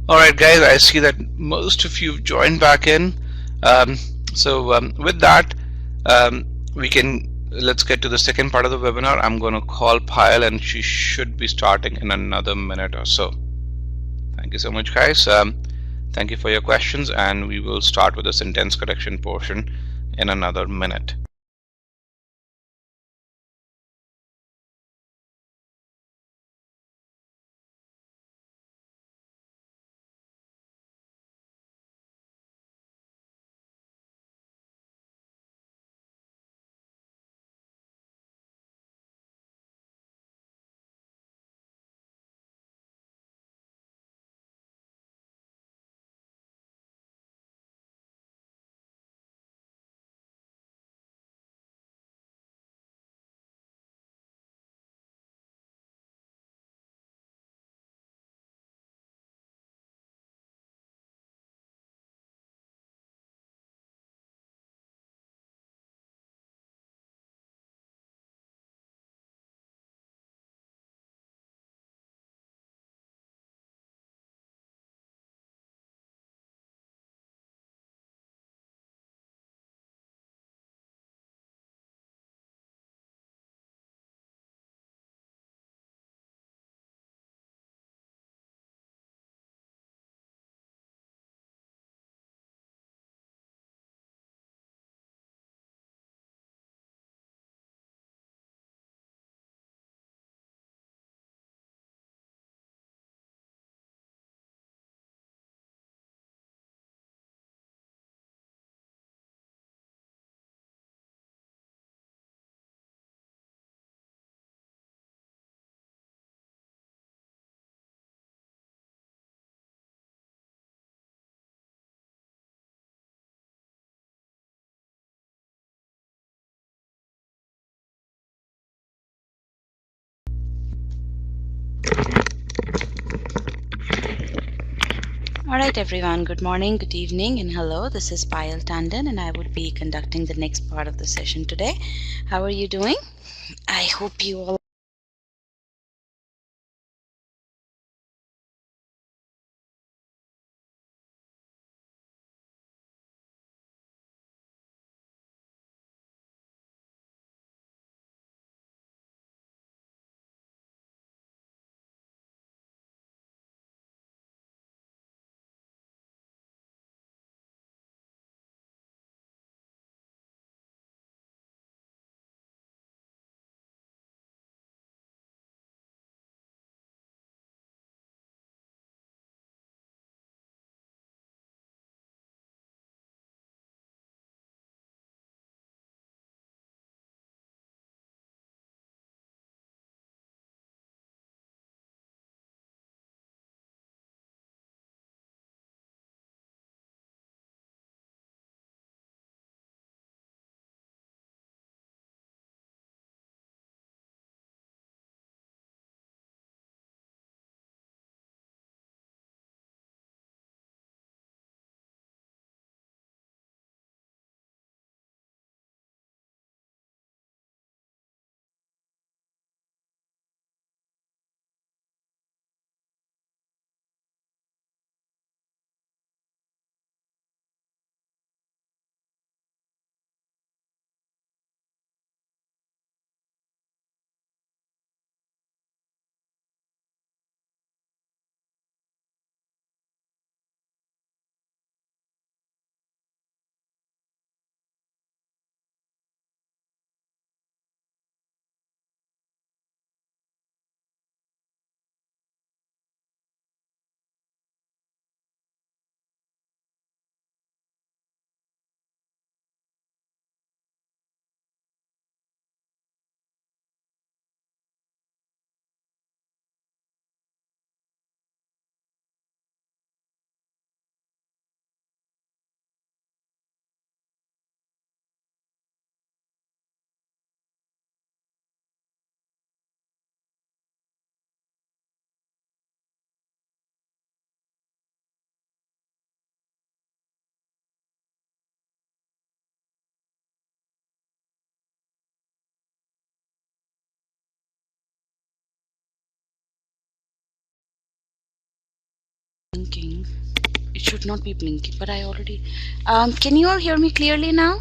All right, guys, I see that most of you have joined back in. Um, with that, we can let's get to the second part of the webinar. I'm going to call Payal, and she should be starting in another minute or so. Thank you so much, guys. Thank you for your questions, and we will start with the sentence correction portion in another minute. Alright everyone, good morning, good evening, and hello. This is Payal Tandon and I would be conducting the next part of the session today. How are you doing? I hope you all blinking. It should not be blinking, but I already... can you all hear me clearly now?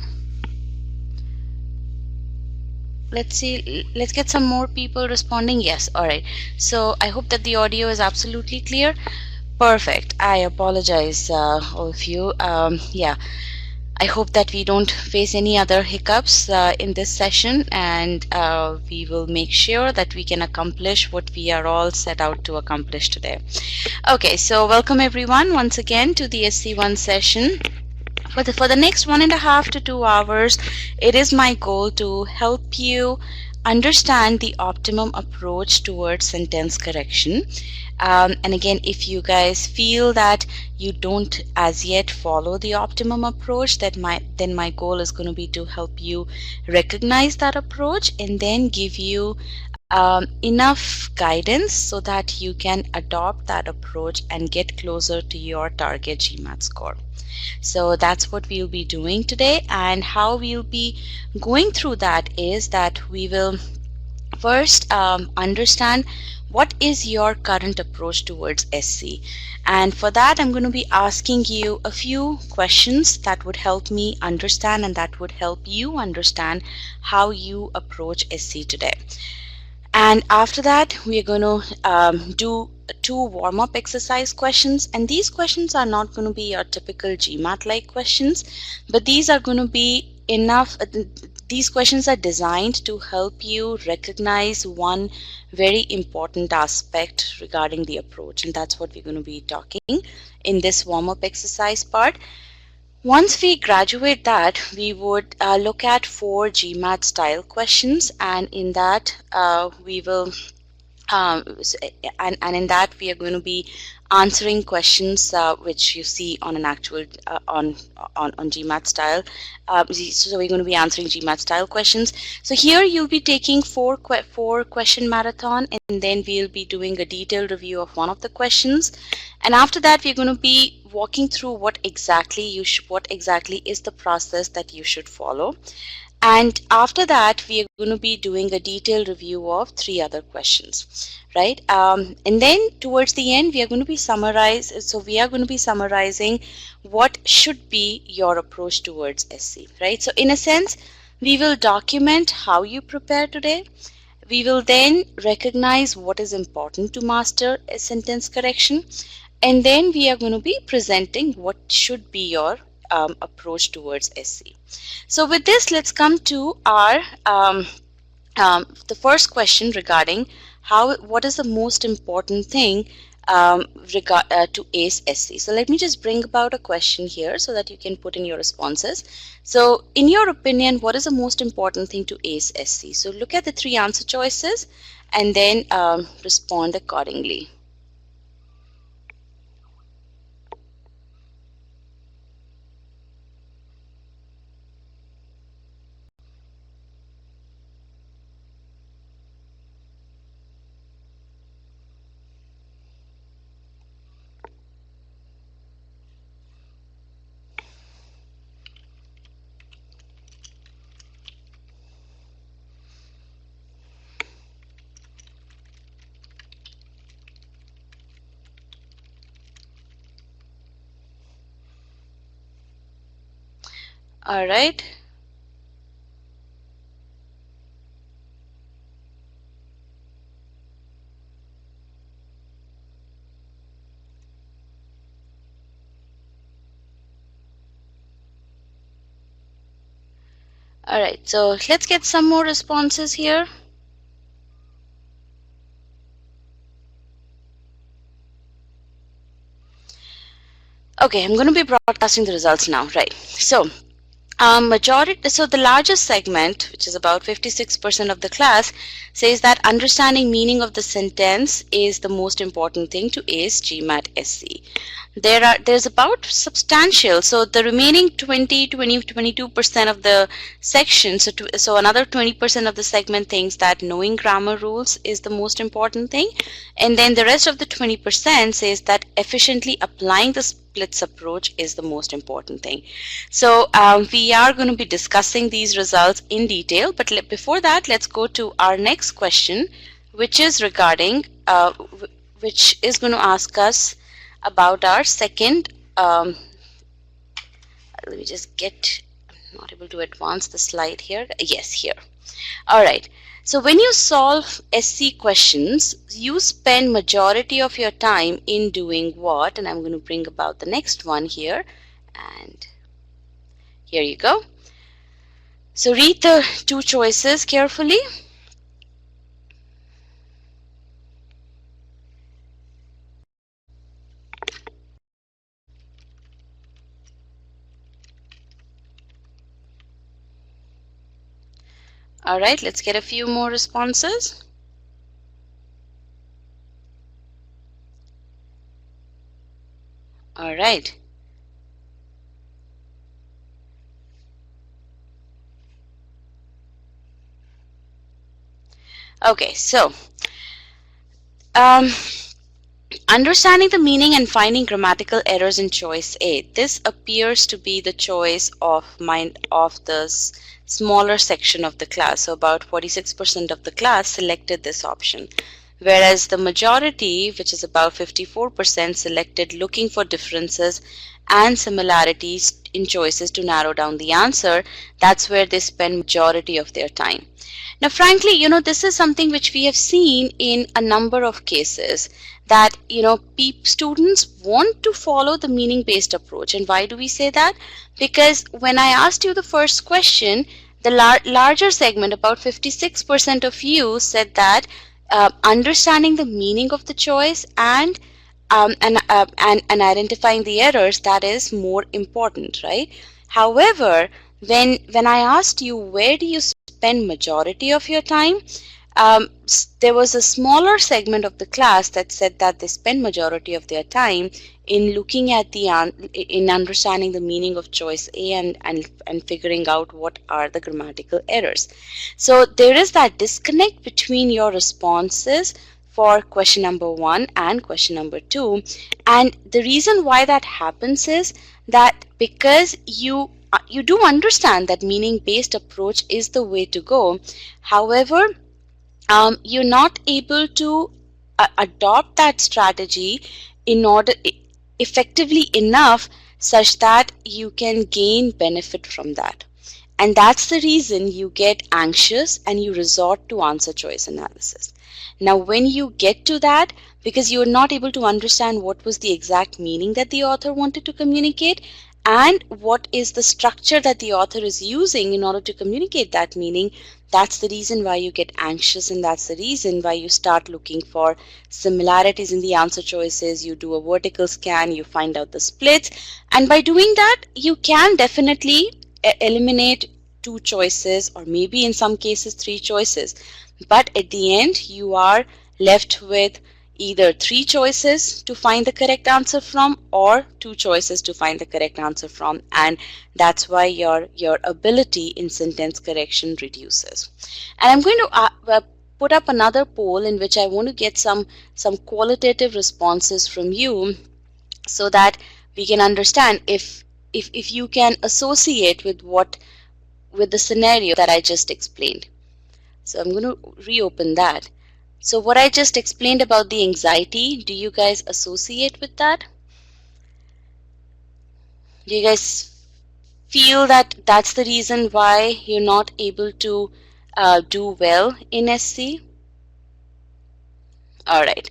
Let's see, let's get some more people responding. Yes, all right. So I hope that the audio is absolutely clear. Perfect. I apologize, all of you. Yeah, I hope that we don't face any other hiccups in this session, and we will make sure that we can accomplish what we are all set out to accomplish today. Okay, so welcome everyone once again to the SC1 session. For the next 1.5 to 2 hours, it is my goal to help you understand the optimum approach towards sentence correction. And again, if you guys feel that you don't as yet follow the optimum approach, then my goal is going to be to help you recognize that approach and then give you enough guidance so that you can adopt that approach and get closer to your target GMAT score. So that's what we'll be doing today, and how we'll be going through that is that we will first understand what is your current approach towards SC, and for that I'm going to be asking you a few questions that would help me understand and that would help you understand how you approach SC today. And after that, we are going to do 2 warm-up exercise questions, and these questions are not going to be your typical GMAT-like questions, but these are going to be enough. These questions are designed to help you recognize one very important aspect regarding the approach, and that's what we're going to be talking in this warm-up exercise part. Once we graduate that, we would look at 4 GMAT style questions, and in that we will and in that we are going to be answering questions which you see on an actual on GMAT style. So we're going to be answering GMAT style questions. So here you'll be taking 4 question marathon, and then we'll be doing a detailed review of one of the questions, and after that we're going to be walking through what exactly is the process that you should follow. And after that, we are going to be doing a detailed review of 3 other questions, right? And then towards the end, we are going to be summarizing what should be your approach towards SC, right? So in a sense, we will document how you prepare today. We will then recognize what is important to master a sentence correction, and then we are going to be presenting what should be your approach towards SC. So with this, let's come to our the first question regarding what is the most important thing to ace SC. So let me just bring about a question here so that you can put in your responses. So in your opinion, what is the most important thing to ace SC? So look at the 3 answer choices and then respond accordingly. All right. All right, so let's get some more responses here. Okay, I'm going to be broadcasting the results now, right? So the largest segment, which is about 56% of the class, says that understanding meaning of the sentence is the most important thing to ace GMAT SC. There's about substantial, so the remaining 22% of the section, so another 20% of the segment thinks that knowing grammar rules is the most important thing, and then the rest of the 20% says that efficiently applying the splits approach is the most important thing. So we are going to be discussing these results in detail, but before that, let's go to our next question, which is regarding which is going to ask us about our second, let me just get, I'm not able to advance the slide here. Yes, here. All right. So when you solve SC questions, you spend majority of your time in doing what? And I'm going to bring about the next one here. And here you go. So read the two choices carefully. All right, let's get a few more responses. All right. Okay, so understanding the meaning and finding grammatical errors in choice A. This appears to be the choice of the smaller section of the class. So about 46% of the class selected this option, whereas the majority, which is about 54%, selected looking for differences and similarities in choices to narrow down the answer. That's where they spend majority of their time. Now, frankly, this is something which we have seen in a number of cases, that, students want to follow the meaning-based approach. And why do we say that? Because when I asked you the first question, the larger segment, about 56% of you, said that understanding the meaning of the choice and identifying the errors, that is more important, right? However, when I asked you where do you spend majority of your time, there was a smaller segment of the class that said that they spend majority of their time in looking at in understanding the meaning of choice A and figuring out what are the grammatical errors. So there is that disconnect between your responses for question number 1 and question number 2, and the reason why that happens is that because you do understand that meaning-based approach is the way to go. However, you're not able to adopt that strategy in order effectively enough such that you can gain benefit from that. And that's the reason you get anxious and you resort to answer choice analysis. Now, when you get to that, because you're not able to understand what was the exact meaning that the author wanted to communicate, and what is the structure that the author is using in order to communicate that meaning, that's the reason why you get anxious, and that's the reason why you start looking for similarities in the answer choices. You do a vertical scan, you find out the splits, and by doing that, you can definitely eliminate 2 choices, or maybe in some cases 3 choices. But at the end, you are left with either 3 choices to find the correct answer from, or 2 choices to find the correct answer from, and that's why your ability in sentence correction reduces. And I'm going to put up another poll in which I want to get some qualitative responses from you, so that we can understand if you can associate with the scenario that I just explained. So I'm going to reopen that. So what I just explained about the anxiety, do you guys associate with that? Do you guys feel that that's the reason why you're not able to do well in SC? All right.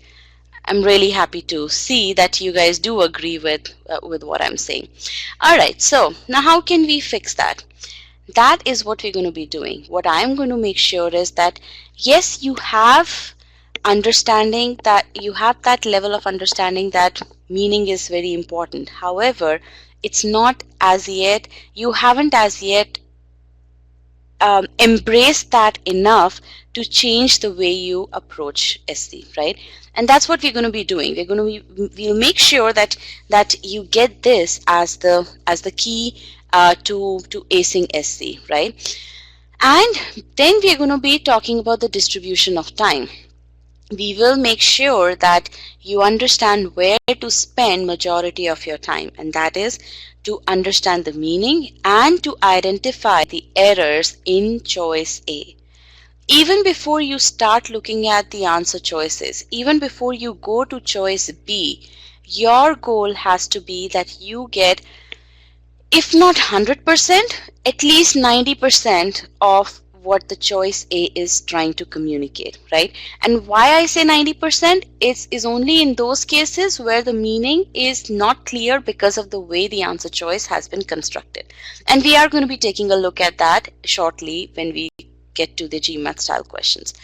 I'm really happy to see that you guys do agree with what I'm saying. All right. So now how can we fix that? That is what we're going to be doing. What I'm going to make sure is that, yes, you have understanding, that you have that level of understanding that meaning is very important. However, it's not as yet, you haven't as yet embraced that enough to change the way you approach SC, right? And that's what we're going to be doing. We'll make sure that you get this as the key to acing SC, right? And then we're going to be talking about the distribution of time. We will make sure that you understand where to spend majority of your time, and that is to understand the meaning and to identify the errors in choice A. Even before you start looking at the answer choices, even before you go to choice B, Your goal has to be that you get, if not 100%, at least 90% of what the choice A is trying to communicate, right? And why I say 90% is only in those cases where the meaning is not clear because of the way the answer choice has been constructed. And we are going to be taking a look at that shortly when we get to the GMAT style questions.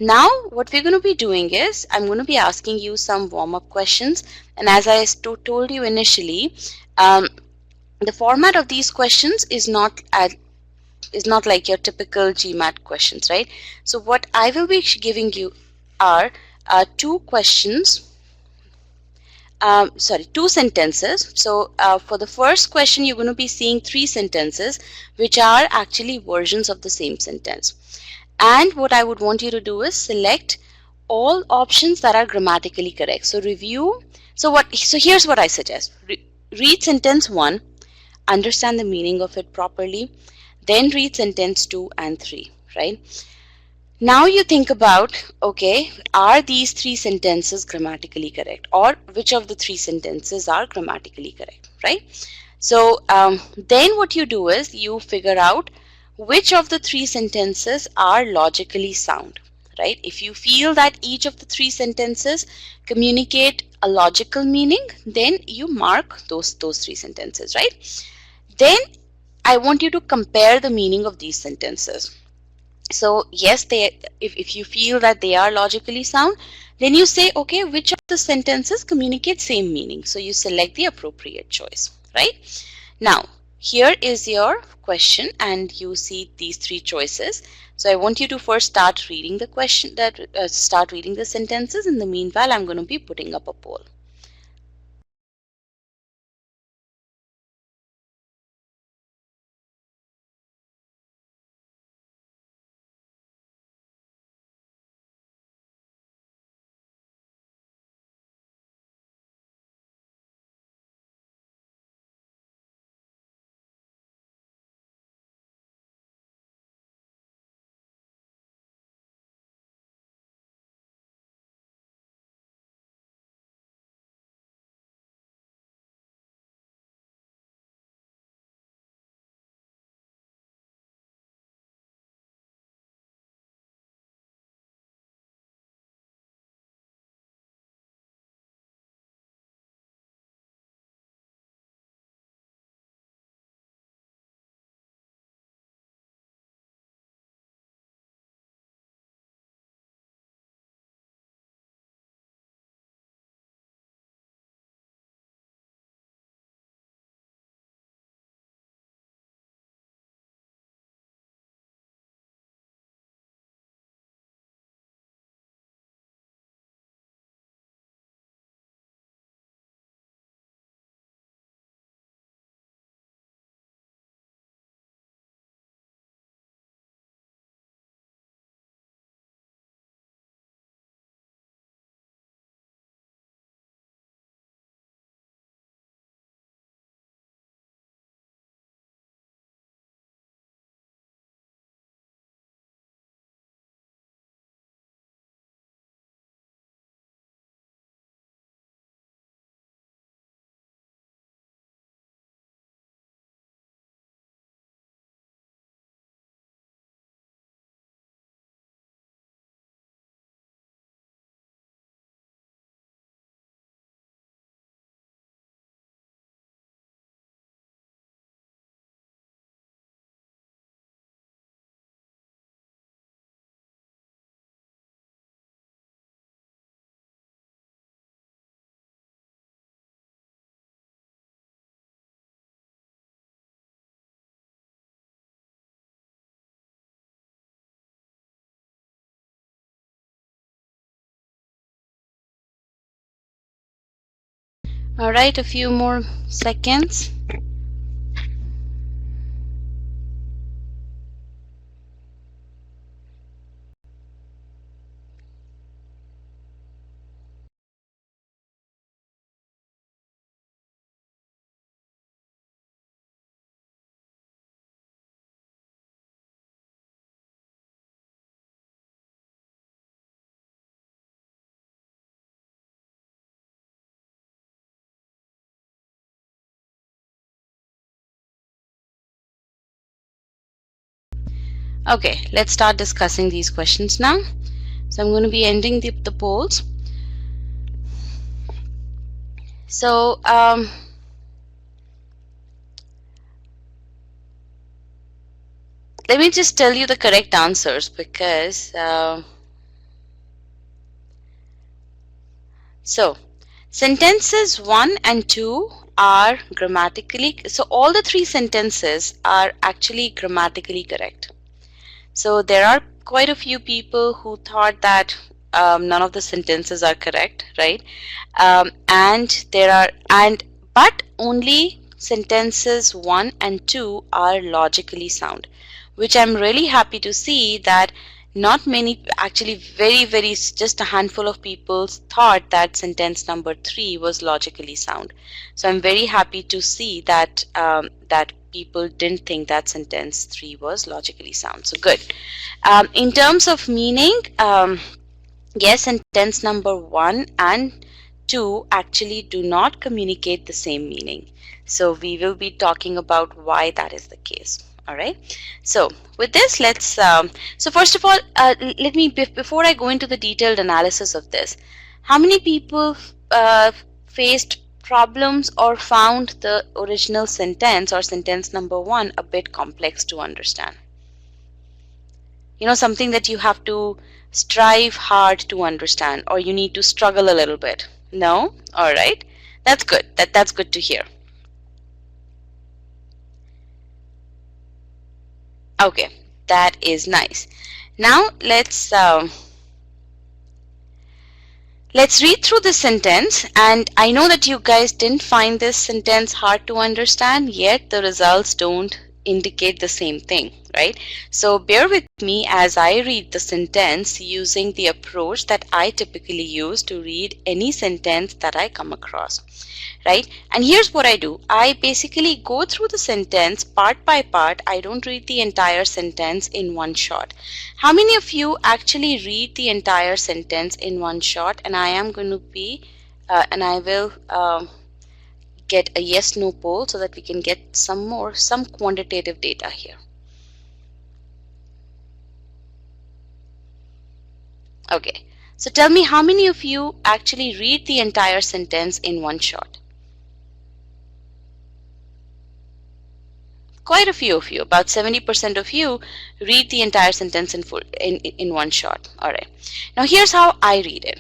Now, what we're going to be doing is I'm going to be asking you some warm-up questions. And as I told you initially, the format of these questions is not like your typical GMAT questions, right? So what I will be giving you are two questions, two sentences. So for the first question, you're going to be seeing three sentences, which are actually versions of the same sentence. And what I would want you to do is select all options that are grammatically correct. So review. So here's what I suggest. Read sentence 1, understand the meaning of it properly, then read sentence 2 and 3, right? Now you think about, okay, are these three sentences grammatically correct, or which of the three sentences are grammatically correct, right? So then what you do is you figure out which of the three sentences are logically sound, right? If you feel that each of the three sentences communicate a logical meaning, then you mark those three sentences, right? Then I want you to compare the meaning of these sentences. So yes, if you feel that they are logically sound, then you say, okay, which of the sentences communicate same meaning? So you select the appropriate choice, right? Now, here is your question and you see these three choices. So I want you to first start reading the start reading the sentences. In the meanwhile, I'm going to be putting up a poll. All right, a few more seconds. Okay, let's start discussing these questions now. So I'm going to be ending the polls. So let me just tell you the correct answers, because so sentences 1 and 2 are grammatically, so all the three sentences are actually grammatically correct. So there are quite a few people who thought that none of the sentences are correct, right? But only sentences 1 and 2 are logically sound, which I'm really happy to see that not many, actually very just a handful of people thought that sentence number 3 was logically sound. So I'm very happy to see that that people didn't think that sentence 3 was logically sound. So good. In terms of meaning, yes, sentence number 1 and 2 actually do not communicate the same meaning. So we will be talking about why that is the case. All right. So with this, let's. So first of all, let me, before I go into the detailed analysis of this, how many people faced problems or found the original sentence or sentence number 1 a bit complex to understand? You know, something that you have to strive hard to understand, or you need to struggle a little bit. No? All right. That's good. That's good to hear. Okay, that is nice. Now let's read through this sentence, and I know that you guys didn't find this sentence hard to understand, yet the results don't indicate the same thing, right? So bear with me as I read the sentence using the approach that I typically use to read any sentence that I come across, right? And here's what I do. I basically go through the sentence part by part. I don't read the entire sentence in one shot. How many of you actually read the entire sentence in one shot? And I am going to be, and I will get a yes/no poll so that we can get some quantitative data here. Okay, so tell me, how many of you actually read the entire sentence in one shot? Quite a few of you, about 70% of you read the entire sentence in one shot. All right. Now here's how I read it.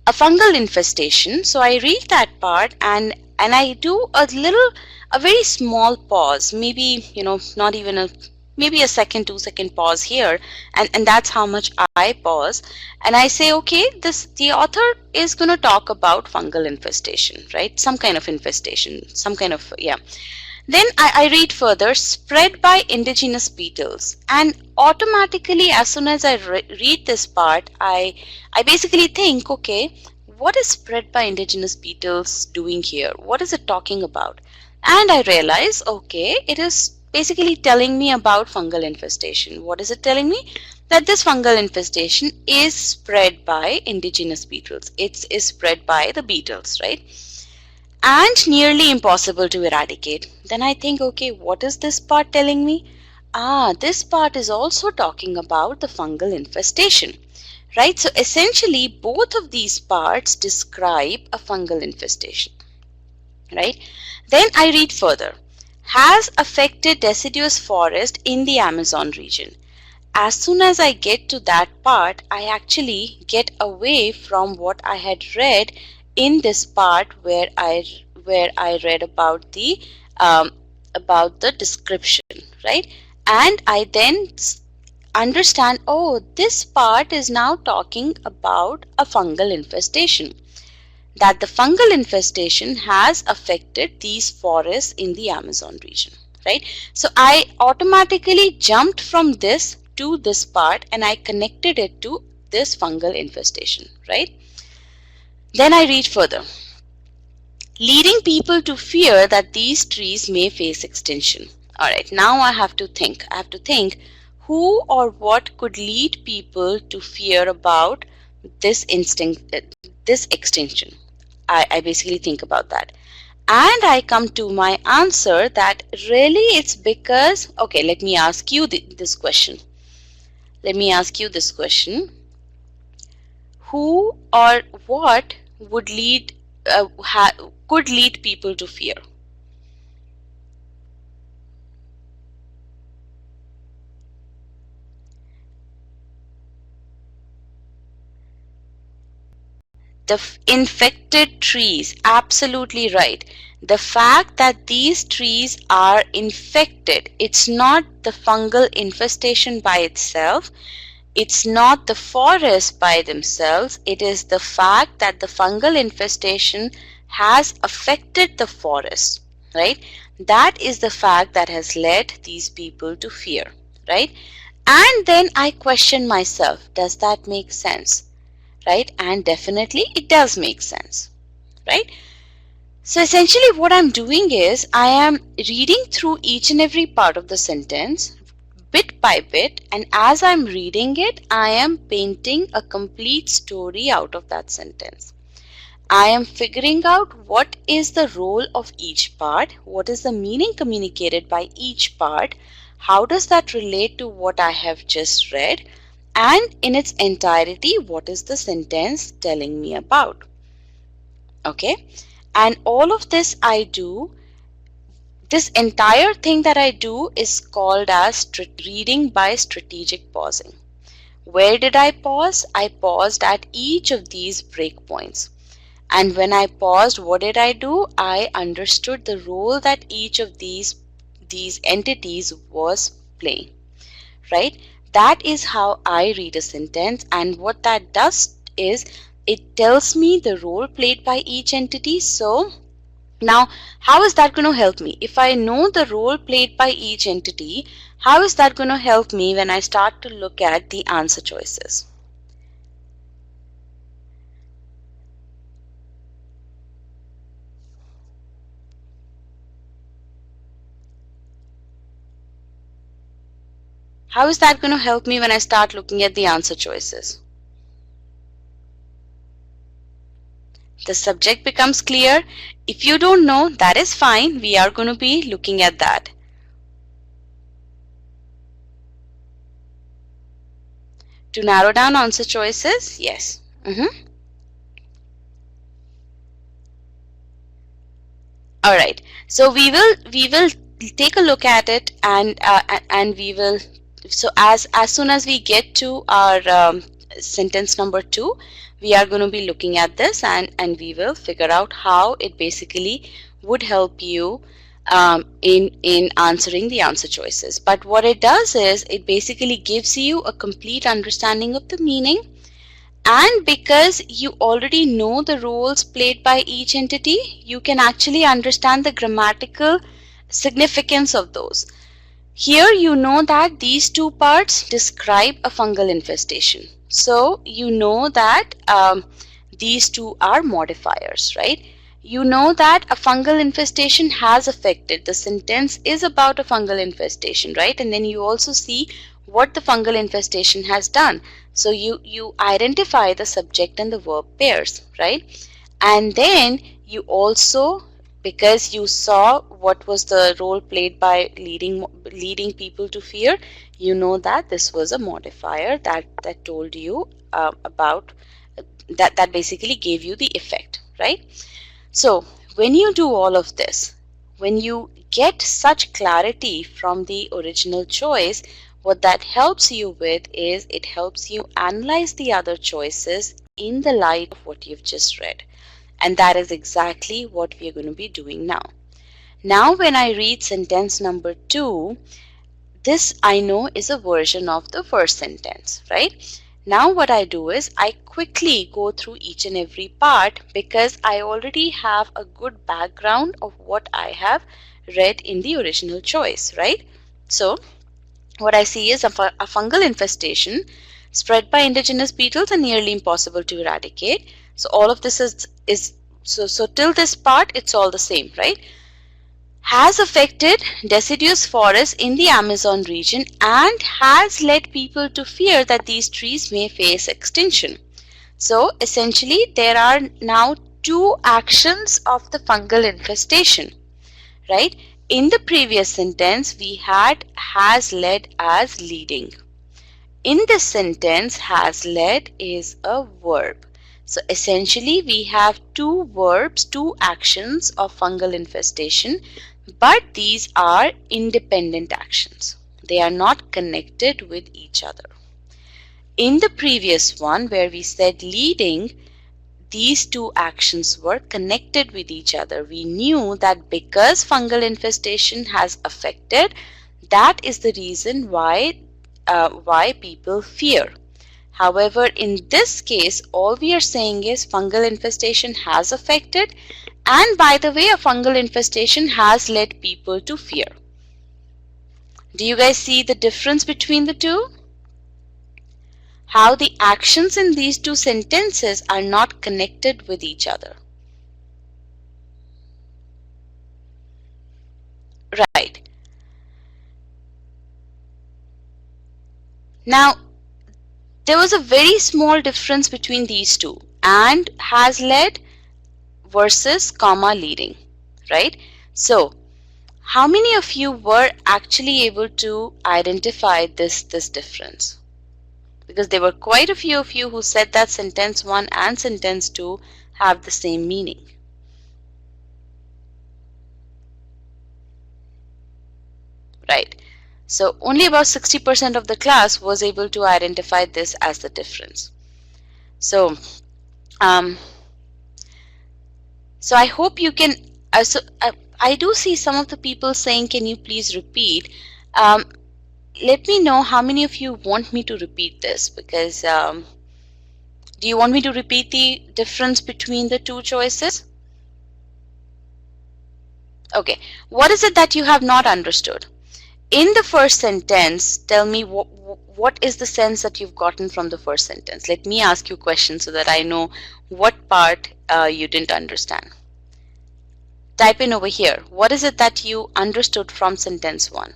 A fungal infestation. So I read that part and I do a very small pause, maybe, you know, not even maybe a second, 2-second pause here, and that's how much I pause, and I say, okay, the author is going to talk about fungal infestation, right? Some kind of infestation, some kind of, yeah. Then I read further, spread by indigenous beetles, and automatically as soon as I read this part, I basically think, okay, what is spread by indigenous beetles doing here? What is it talking about? And I realize, okay, it is basically telling me about fungal infestation. What is it telling me? That this fungal infestation is spread by indigenous beetles. It is spread by the beetles, right? And nearly impossible to eradicate. Then I think, okay, what is this part telling me? This part is also talking about the fungal infestation, right? So essentially, both of these parts describe a fungal infestation, right? Then I read further. Has affected deciduous forest in the Amazon region. As soon as I get to that part, I actually get away from what I had read in this part where I read about the description, right? And I then understand, oh, this part is now talking about a fungal infestation, that the fungal infestation has affected these forests in the Amazon region, right? So I automatically jumped from this to this part and I connected it to this fungal infestation, right? Then I read further. Leading people to fear that these trees may face extinction. All right, now I have to think. Who or what could lead people to fear about this extinction. I basically think about that. And I come to my answer that really it's because, okay, let me ask you this question. Let me ask you this question. Who or what would could lead people to fear? The infected trees, absolutely right. The fact that these trees are infected, it's not the fungal infestation by itself, it's not the forest by themselves, it is the fact that the fungal infestation has affected the forest, right? That is the fact that has led these people to fear, right? And then I question myself, does that make sense? Right? And definitely it does make sense, right? So essentially what I'm doing is I am reading through each and every part of the sentence bit by bit, and as I'm reading it, I am painting a complete story out of that sentence. I am figuring out what is the role of each part, what is the meaning communicated by each part, how does that relate to what I have just read, and in its entirety, what is the sentence telling me about? Okay, and all of this I do, this entire thing that I do is called as reading by strategic pausing. Where did I pause? I paused at each of these breakpoints. And when I paused, what did I do? I understood the role that each of these entities was playing, right? That is how I read a sentence, and what that does is it tells me the role played by each entity. So now, how is that going to help me? If I know the role played by each entity, how is that going to help me when I start to look at the answer choices? How is that going to help me when I start looking at the answer choices? The subject becomes clear. If you don't know, that is fine. We are going to be looking at that. To narrow down answer choices, yes. All right. So we will take a look at it, and we will. So as soon as we get to our sentence number 2, we are going to be looking at this, and we will figure out how it basically would help you in answering the answer choices. But what it does is it basically gives you a complete understanding of the meaning, and because you already know the roles played by each entity, you can actually understand the grammatical significance of those. Here you know that these two parts describe a fungal infestation. So you know that these two are modifiers, right? You know that a fungal infestation has affected. The sentence is about a fungal infestation, right? And then you also see what the fungal infestation has done. So you identify the subject and the verb pairs, right? And then you also, because you saw what was the role played by leading people to fear, you know that this was a modifier that told you about that basically gave you the effect, right? So when you do all of this, when you get such clarity from the original choice, what that helps you with is it helps you analyze the other choices in the light of what you've just read. And that is exactly what we are going to be doing now. Now when I read sentence number 2, this I know is a version of the first sentence, right? Now what I do is I quickly go through each and every part because I already have a good background of what I have read in the original choice, right? So what I see is a fungal infestation spread by indigenous beetles and nearly impossible to eradicate. So all of this is so till this part it's all the same, right? Has affected deciduous forests in the Amazon region and has led people to fear that these trees may face extinction. So essentially there are now two actions of the fungal infestation, right? In the previous sentence, we had has led as leading. In this sentence, has led is a verb. So essentially, we have two verbs, two actions of fungal infestation, but these are independent actions. They are not connected with each other. In the previous one, where we said leading, these two actions were connected with each other. We knew that because fungal infestation has affected, that is the reason why people fear. However, in this case, all we are saying is fungal infestation has affected, and by the way, a fungal infestation has led people to fear. Do you guys see the difference between the two? How the actions in these two sentences are not connected with each other. Right. Now, there was a very small difference between these two, and has led versus comma leading, right? So, how many of you were actually able to identify this difference? Because there were quite a few of you who said that sentence 1 and sentence 2 have the same meaning. Right. So only about 60% of the class was able to identify this as the difference. So, so I hope you can. I do see some of the people saying, "Can you please repeat?" Let me know how many of you want me to repeat this, because do you want me to repeat the difference between the two choices? Okay. What is it that you have not understood? In the first sentence, tell me what is the sense that you've gotten from the first sentence. Let me ask you questions so that I know what part you didn't understand. Type in over here. What is it that you understood from sentence 1?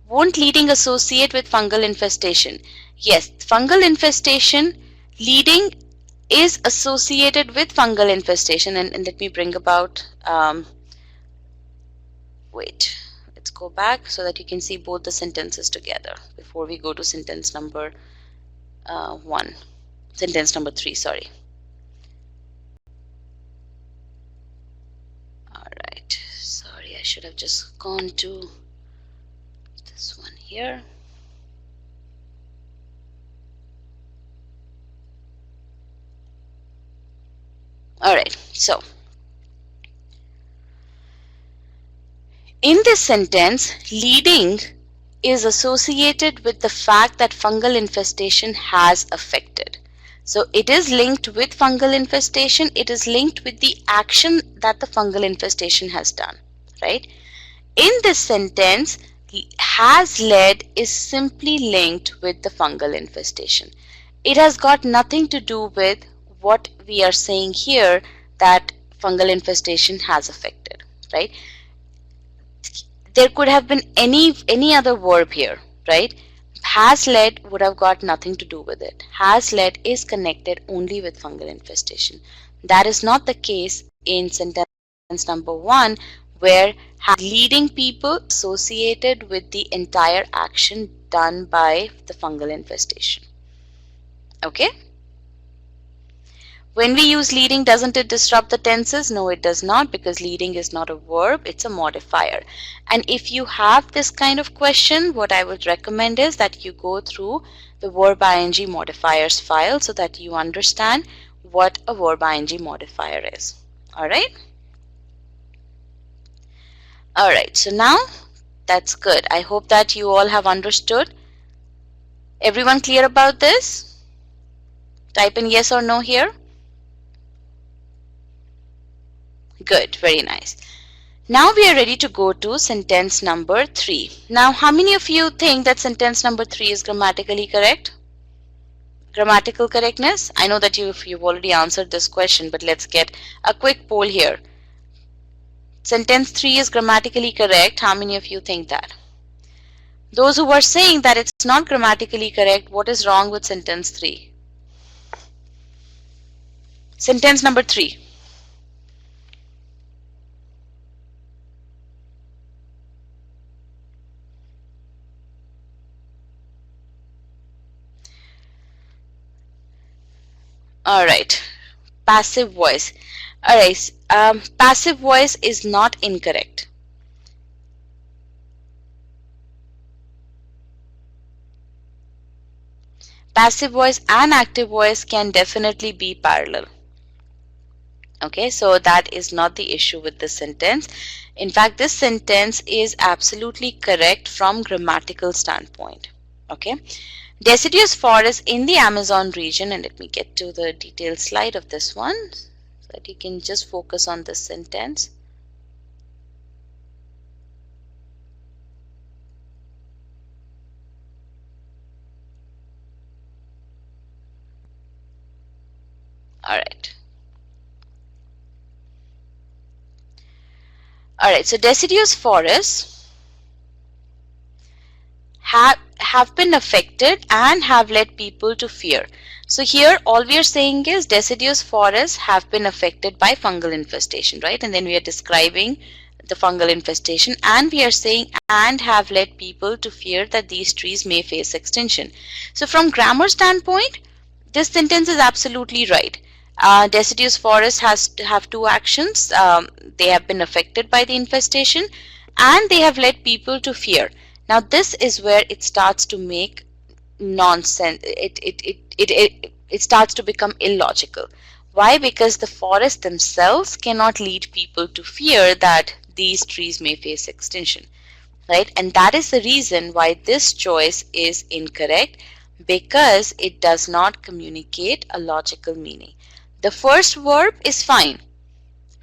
Won't leading associate with fungal infestation? Yes, fungal infestation, leading is associated with fungal infestation. And let me bring about... wait, let's go back so that you can see both the sentences together before we go to sentence number 3, sorry. Alright, sorry, I should have just gone to this one here. Alright, so in this sentence, leading is associated with the fact that fungal infestation has affected. So it is linked with fungal infestation. It is linked with the action that the fungal infestation has done, right? In this sentence, has led is simply linked with the fungal infestation. It has got nothing to do with what we are saying here, that fungal infestation has affected, right? There could have been any other verb here, right? Has led would have got nothing to do with it. Has led is connected only with fungal infestation. That is not the case in sentence number 1, where leading people associated with the entire action done by the fungal infestation. Okay? When we use leading, doesn't it disrupt the tenses? No, it does not, because leading is not a verb, it's a modifier. And if you have this kind of question, what I would recommend is that you go through the verb ing modifiers file so that you understand what a verb ing modifier is. Alright? Alright, so now that's good. I hope that you all have understood. Everyone clear about this? Type in yes or no here. Good, very nice. Now we are ready to go to sentence number 3. Now, how many of you think that sentence number 3 is grammatically correct? Grammatical correctness? I know that you've already answered this question, but let's get a quick poll here. Sentence 3 is grammatically correct. How many of you think that? Those who are saying that it's not grammatically correct, what is wrong with sentence 3? Sentence number 3. All right. Passive voice. All right. Passive voice is not incorrect. Passive voice and active voice can definitely be parallel. Okay, so that is not the issue with this sentence. In fact, this sentence is absolutely correct from grammatical standpoint. Okay, deciduous forest in the Amazon region, and let me get to the detailed slide of this one so that you can just focus on this sentence. All right. All right, so deciduous forests have been affected and have led people to fear. So here all we are saying is deciduous forests have been affected by fungal infestation, right? And then we are describing the fungal infestation, and we are saying and have led people to fear that these trees may face extinction. So from grammar standpoint, this sentence is absolutely right. Deciduous forest has to have two actions. They have been affected by the infestation and they have led people to fear. Now this is where it starts to make nonsense. It starts to become illogical. Why? Because the forests themselves cannot lead people to fear that these trees may face extinction, right? And that is the reason why this choice is incorrect, because it does not communicate a logical meaning. The first verb is fine,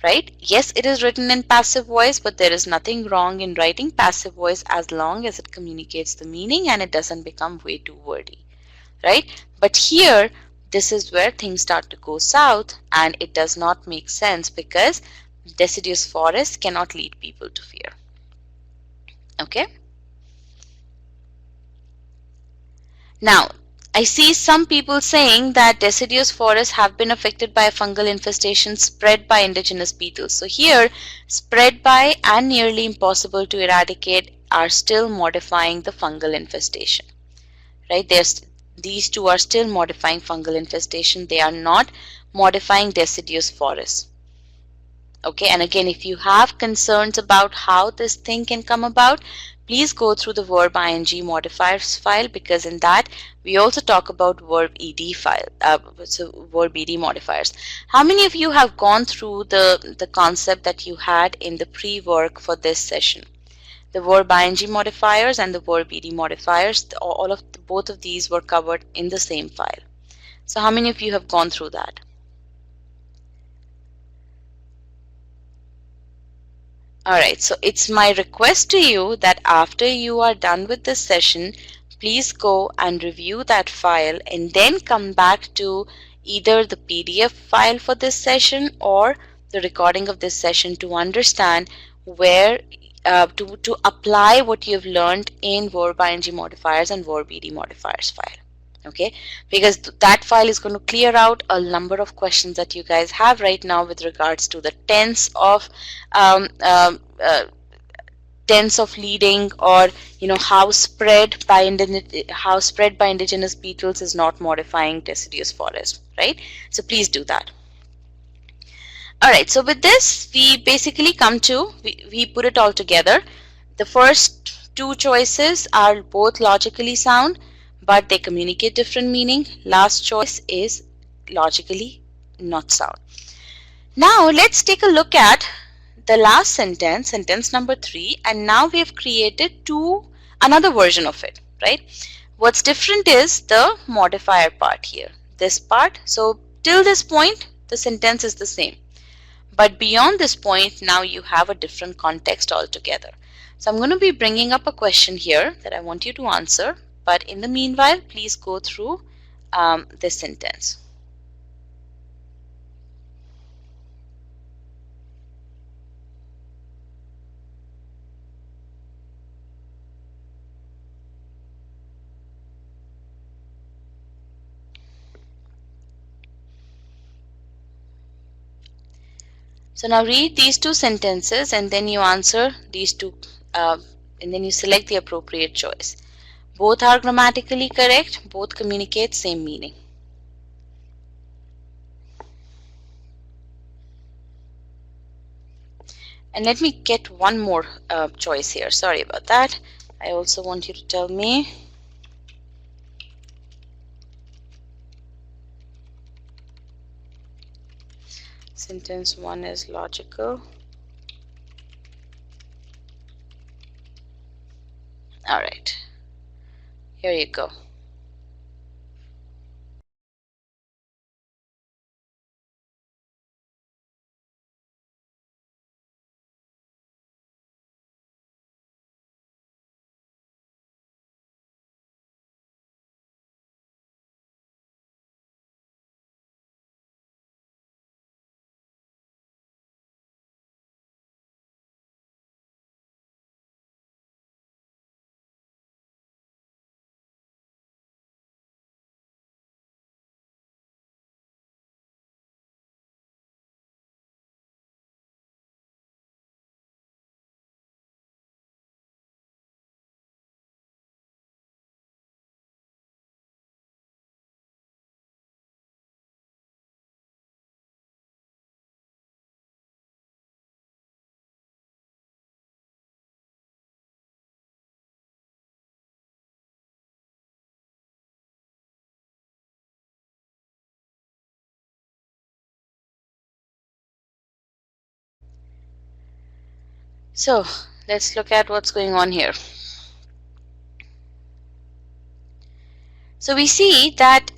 right? Yes, it is written in passive voice, but there is nothing wrong in writing passive voice as long as it communicates the meaning and it doesn't become way too wordy, right? But here, this is where things start to go south and it does not make sense, because deciduous forest cannot lead people to fear. Okay? Now, I see some people saying that deciduous forests have been affected by a fungal infestation spread by indigenous beetles. So here, spread by and nearly impossible to eradicate are still modifying the fungal infestation, right? These two are still modifying fungal infestation. They are not modifying deciduous forests. Okay, and again, if you have concerns about how this thing can come about, please go through the verb ing modifiers file, because in that we also talk about verb ed file, so verb ed modifiers. How many of you have gone through the concept that you had in the pre-work for this session? The verb ing modifiers and the verb ed modifiers, both of these were covered in the same file. So how many of you have gone through that? Alright, so it's my request to you that after you are done with this session, please go and review that file and then come back to either the PDF file for this session or the recording of this session to understand where to apply what you've learned in verb ing modifiers and verb ed modifiers file. Okay, because that file is going to clear out a number of questions that you guys have right now with regards to the tense of leading, or how spread by indigenous beetles is not modifying deciduous forest, right? So please do that. All right, so with this we basically come to we put it all together. The first two choices are both logically sound, but they communicate different meaning. Last choice is logically not sound. Now let's take a look at the last sentence, sentence number 3, and now we have created another version of it, right? What's different is the modifier part here, this part. So till this point the sentence is the same, but beyond this point now you have a different context altogether. So I'm going to be bringing up a question here that I want you to answer, but in the meanwhile please go through this sentence. So now read these two sentences and then you answer these two and then you select the appropriate choice. Both are grammatically correct, both communicate same meaning. And let me get one more choice here. Sorry about that. I also want you to tell me. Sentence 1 is logical. All right. Here you go. So let's look at what's going on here. So we see that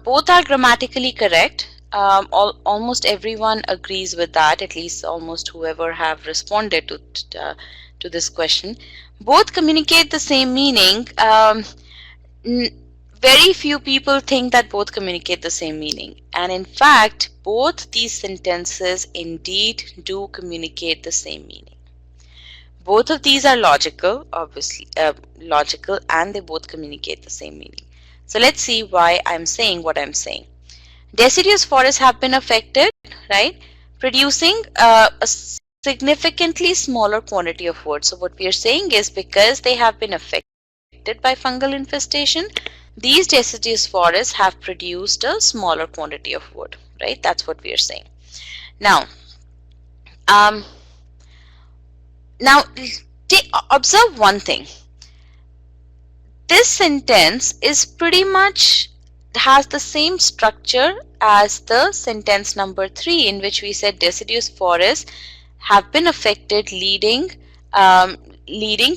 both are grammatically correct. Almost everyone agrees with that, at least almost whoever have responded to this question. Both communicate the same meaning. Very few people think that both communicate the same meaning. And in fact, both these sentences indeed do communicate the same meaning. Both of these are logical, obviously, logical, and they both communicate the same meaning. So let's see why I'm saying what I'm saying. Deciduous forests have been affected, right, producing a significantly smaller quantity of wood. So what we are saying is because they have been affected by fungal infestation, these deciduous forests have produced a smaller quantity of wood, right? That's what we are saying. Now, observe one thing. This sentence is pretty much has the same structure as the sentence number 3, in which we said deciduous forests have been affected, leading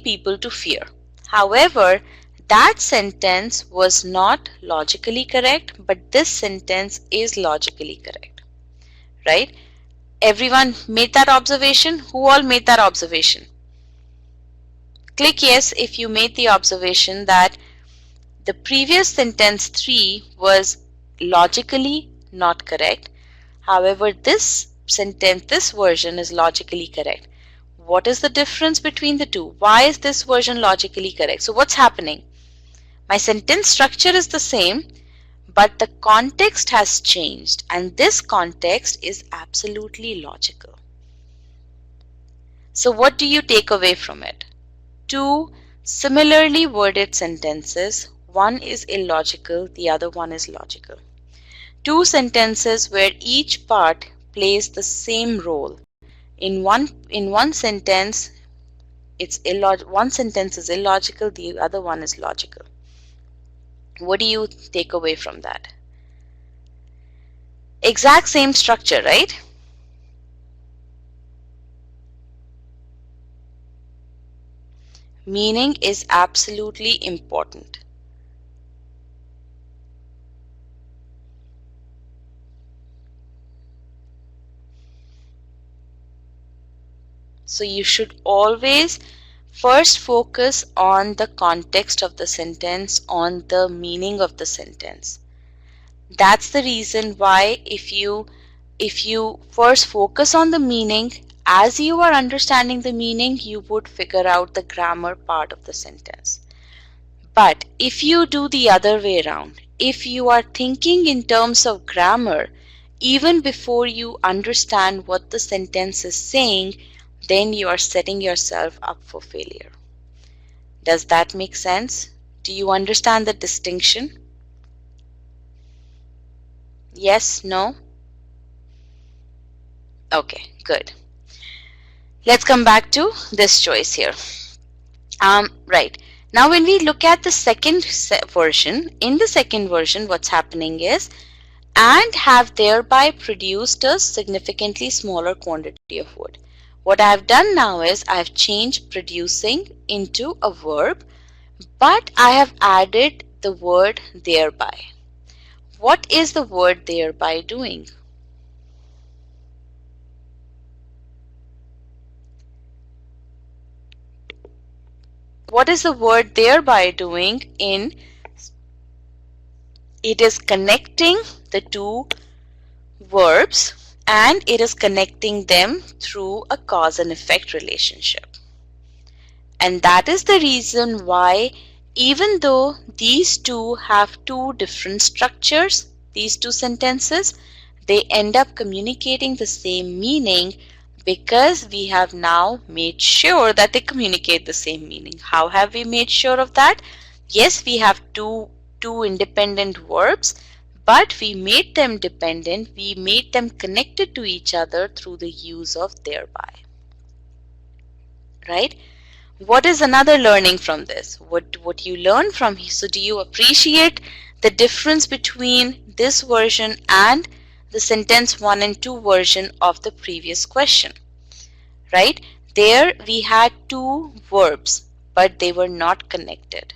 people to fear. However, that sentence was not logically correct, but this sentence is logically correct, right? Everyone made that observation? Who all made that observation? Click yes if you made the observation that the previous sentence 3 was logically not correct. However, this sentence, this version is logically correct. What is the difference between the two? Why is this version logically correct? So what's happening? My sentence structure is the same, but the context has changed, and this context is absolutely logical. So what do you take away from it? Two similarly worded sentences. One is illogical, the other one is logical. Two sentences where each part plays the same role. In one sentence, one sentence is illogical, the other one is logical. What do you take away from that? Exact same structure, right? Meaning is absolutely important. So you should always first focus on the context of the sentence, on the meaning of the sentence. That's the reason why if you first focus on the meaning, as you are understanding the meaning, you would figure out the grammar part of the sentence. But if you do the other way around, if you are thinking in terms of grammar, even before you understand what the sentence is saying, then you are setting yourself up for failure. Does that make sense? Do you understand the distinction? Yes? No? Okay, good. Let's come back to this choice here. Right. Now when we look at the second version, in the second version what's happening is, and have thereby produced a significantly smaller quantity of wood. What I've done now is I've changed producing into a verb, but I have added the word thereby. What is the word thereby doing? What is the word thereby doing? It is connecting the two verbs, and it is connecting them through a cause and effect relationship. And that is the reason why, even though these two have two different structures, these two sentences, they end up communicating the same meaning, because we have now made sure that they communicate the same meaning. How have we made sure of that? Yes, we have two independent verbs, but we made them dependent, we made them connected to each other through the use of thereby. Right? What is another learning from this? What you learn from, so do you appreciate the difference between this version and the sentence 1 and 2 version of the previous question? Right? There we had two verbs, but they were not connected.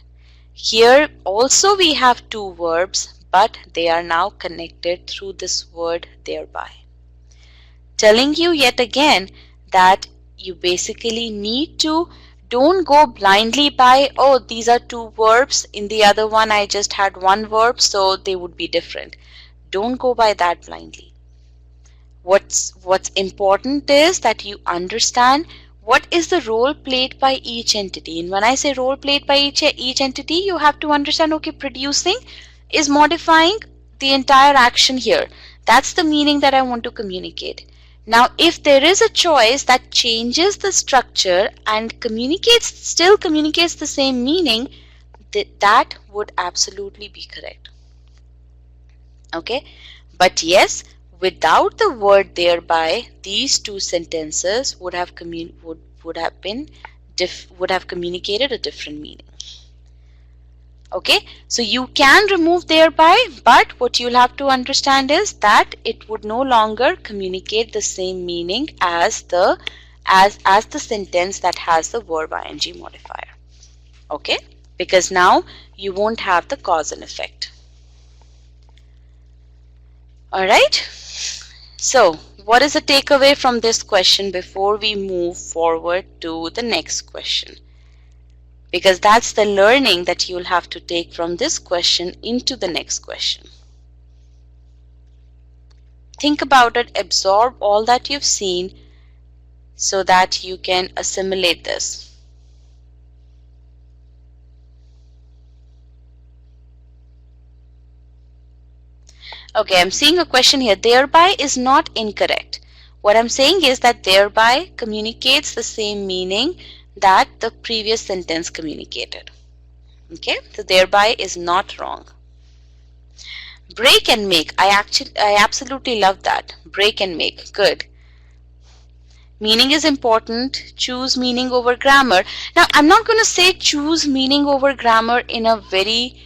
Here also we have two verbs, but they are now connected through this word thereby. Telling you yet again that you basically need to, don't go blindly by, oh, these are two verbs, in the other one I just had one verb, so they would be different. Don't go by that blindly. What's important is that you understand what is the role played by each entity. And when I say role played by each entity, you have to understand, okay, producing is modifying the entire action here. That's the meaning that I want to communicate. Now, if there is a choice that changes the structure and still communicates the same meaning, that would absolutely be correct. Okay, but yes, without the word thereby, these two sentences would have communicated a different meaning. Okay, so you can remove thereby, but what you'll have to understand is that it would no longer communicate the same meaning as the sentence that has the verb ing modifier. Okay, because now you won't have the cause and effect. All right. So what is the takeaway from this question before we move forward to the next question? Because that's the learning that you'll have to take from this question into the next question. Think about it, absorb all that you've seen so that you can assimilate this. Okay, I'm seeing a question here. Thereby is not incorrect. What I'm saying is that thereby communicates the same meaning that the previous sentence communicated. Okay, so thereby is not wrong. Break and make. I absolutely love that. Break and make. Good. Meaning is important. Choose meaning over grammar. Now, I'm not going to say choose meaning over grammar in a very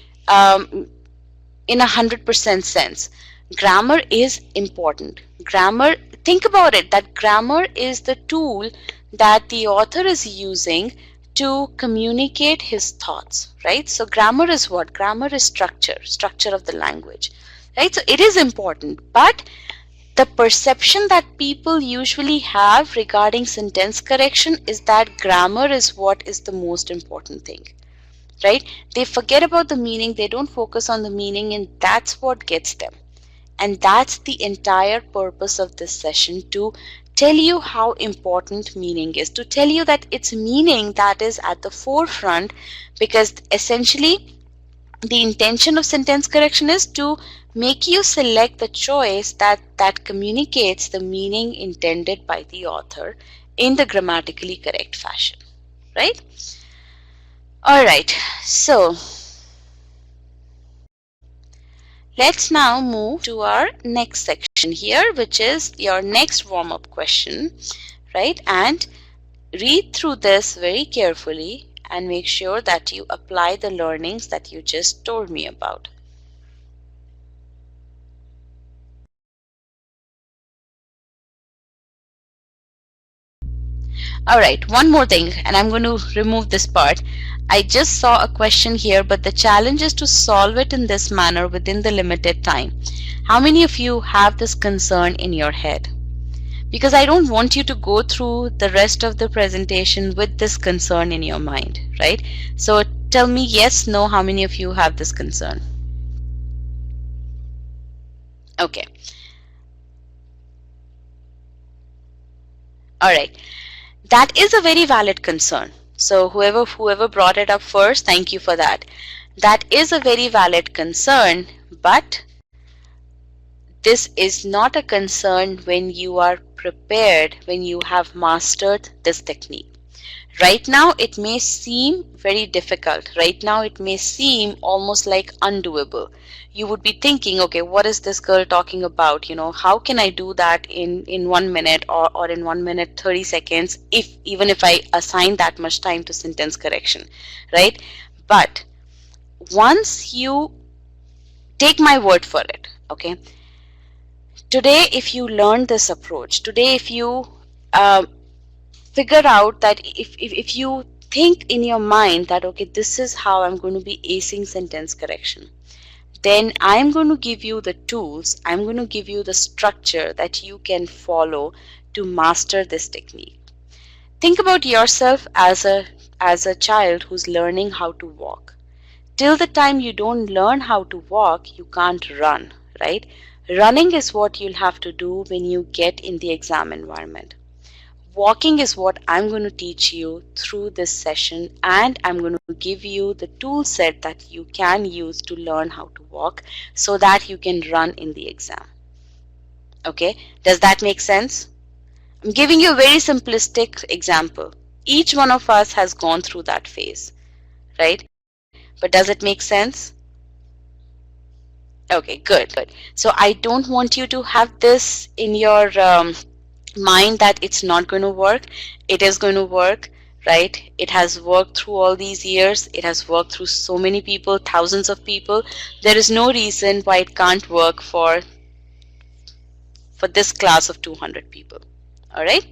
in 100% sense. Grammar is important. Grammar, think about it, that grammar is the tool that the author is using to communicate his thoughts, right? So grammar is what? Grammar is structure of the language, right? So it is important, but the perception that people usually have regarding sentence correction is that grammar is what is the most important thing, right? They forget about the meaning, they don't focus on the meaning, and that's what gets them. And that's the entire purpose of this session, to tell you how important meaning is, to tell you that it's meaning that is at the forefront, because essentially The intention of sentence correction is to make you select the choice that communicates the meaning intended by the author in the grammatically correct fashion, right? All right, so let's now move to our next section here, which is your next warm-up question, right? And read through this very carefully and make sure that you apply the learnings that you just told me about. All right, one more thing, and I'm going to remove this part. I just saw a question here, but the challenge is to solve it in this manner within the limited time. How many of you have this concern in your head? Because I don't want you to go through the rest of the presentation with this concern in your mind, right? So tell me yes, no, how many of you have this concern? Okay. All right. That is a very valid concern. So whoever brought it up first, thank you for that. That is a very valid concern, but this is not a concern when you are prepared, when you have mastered this technique. Right now, it may seem very difficult. Right now, it may seem almost like undoable. You would be thinking, okay, what is this girl talking about? You know, how can I do that in 1 minute or in 1 minute 30 seconds, even if I assign that much time to sentence correction, right? But once you take my word for it, okay? Today, if you learn this approach, today if you figure out that if you think in your mind that, okay, this is how I'm going to be acing sentence correction, then I'm going to give you the tools, I'm going to give you the structure that you can follow to master this technique. Think about yourself as a child who's learning how to walk. Till the time you don't learn how to walk, you can't run, right? Running is what you'll have to do when you get in the exam environment. Walking is what I'm going to teach you through this session, and I'm going to give you the tool set that you can use to learn how to walk so that you can run in the exam. Okay, does that make sense? I'm giving you a very simplistic example. Each one of us has gone through that phase, right? But does it make sense? Okay, good. So I don't want you to have this in your mind that it's not going to work. It is going to work, right? It has worked through all these years. It has worked through so many people, thousands of people. There is no reason why it can't work for this class of 200 people. All right?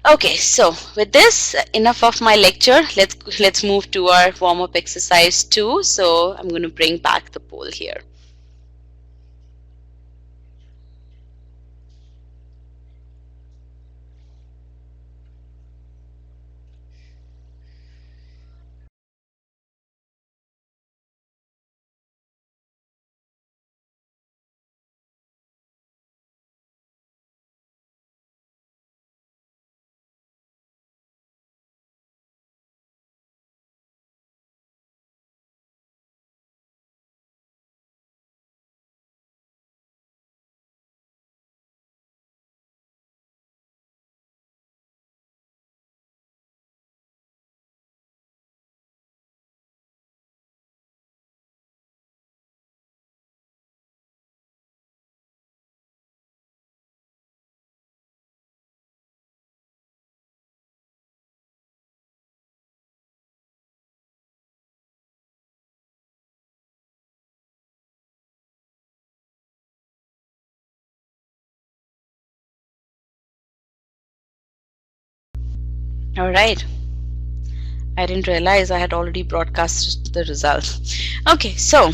Okay, so with this, enough of my lecture. Let's move to our warm-up exercise 2. So I'm going to bring back the poll here. All right. I didn't realize I had already broadcasted the results. Okay, so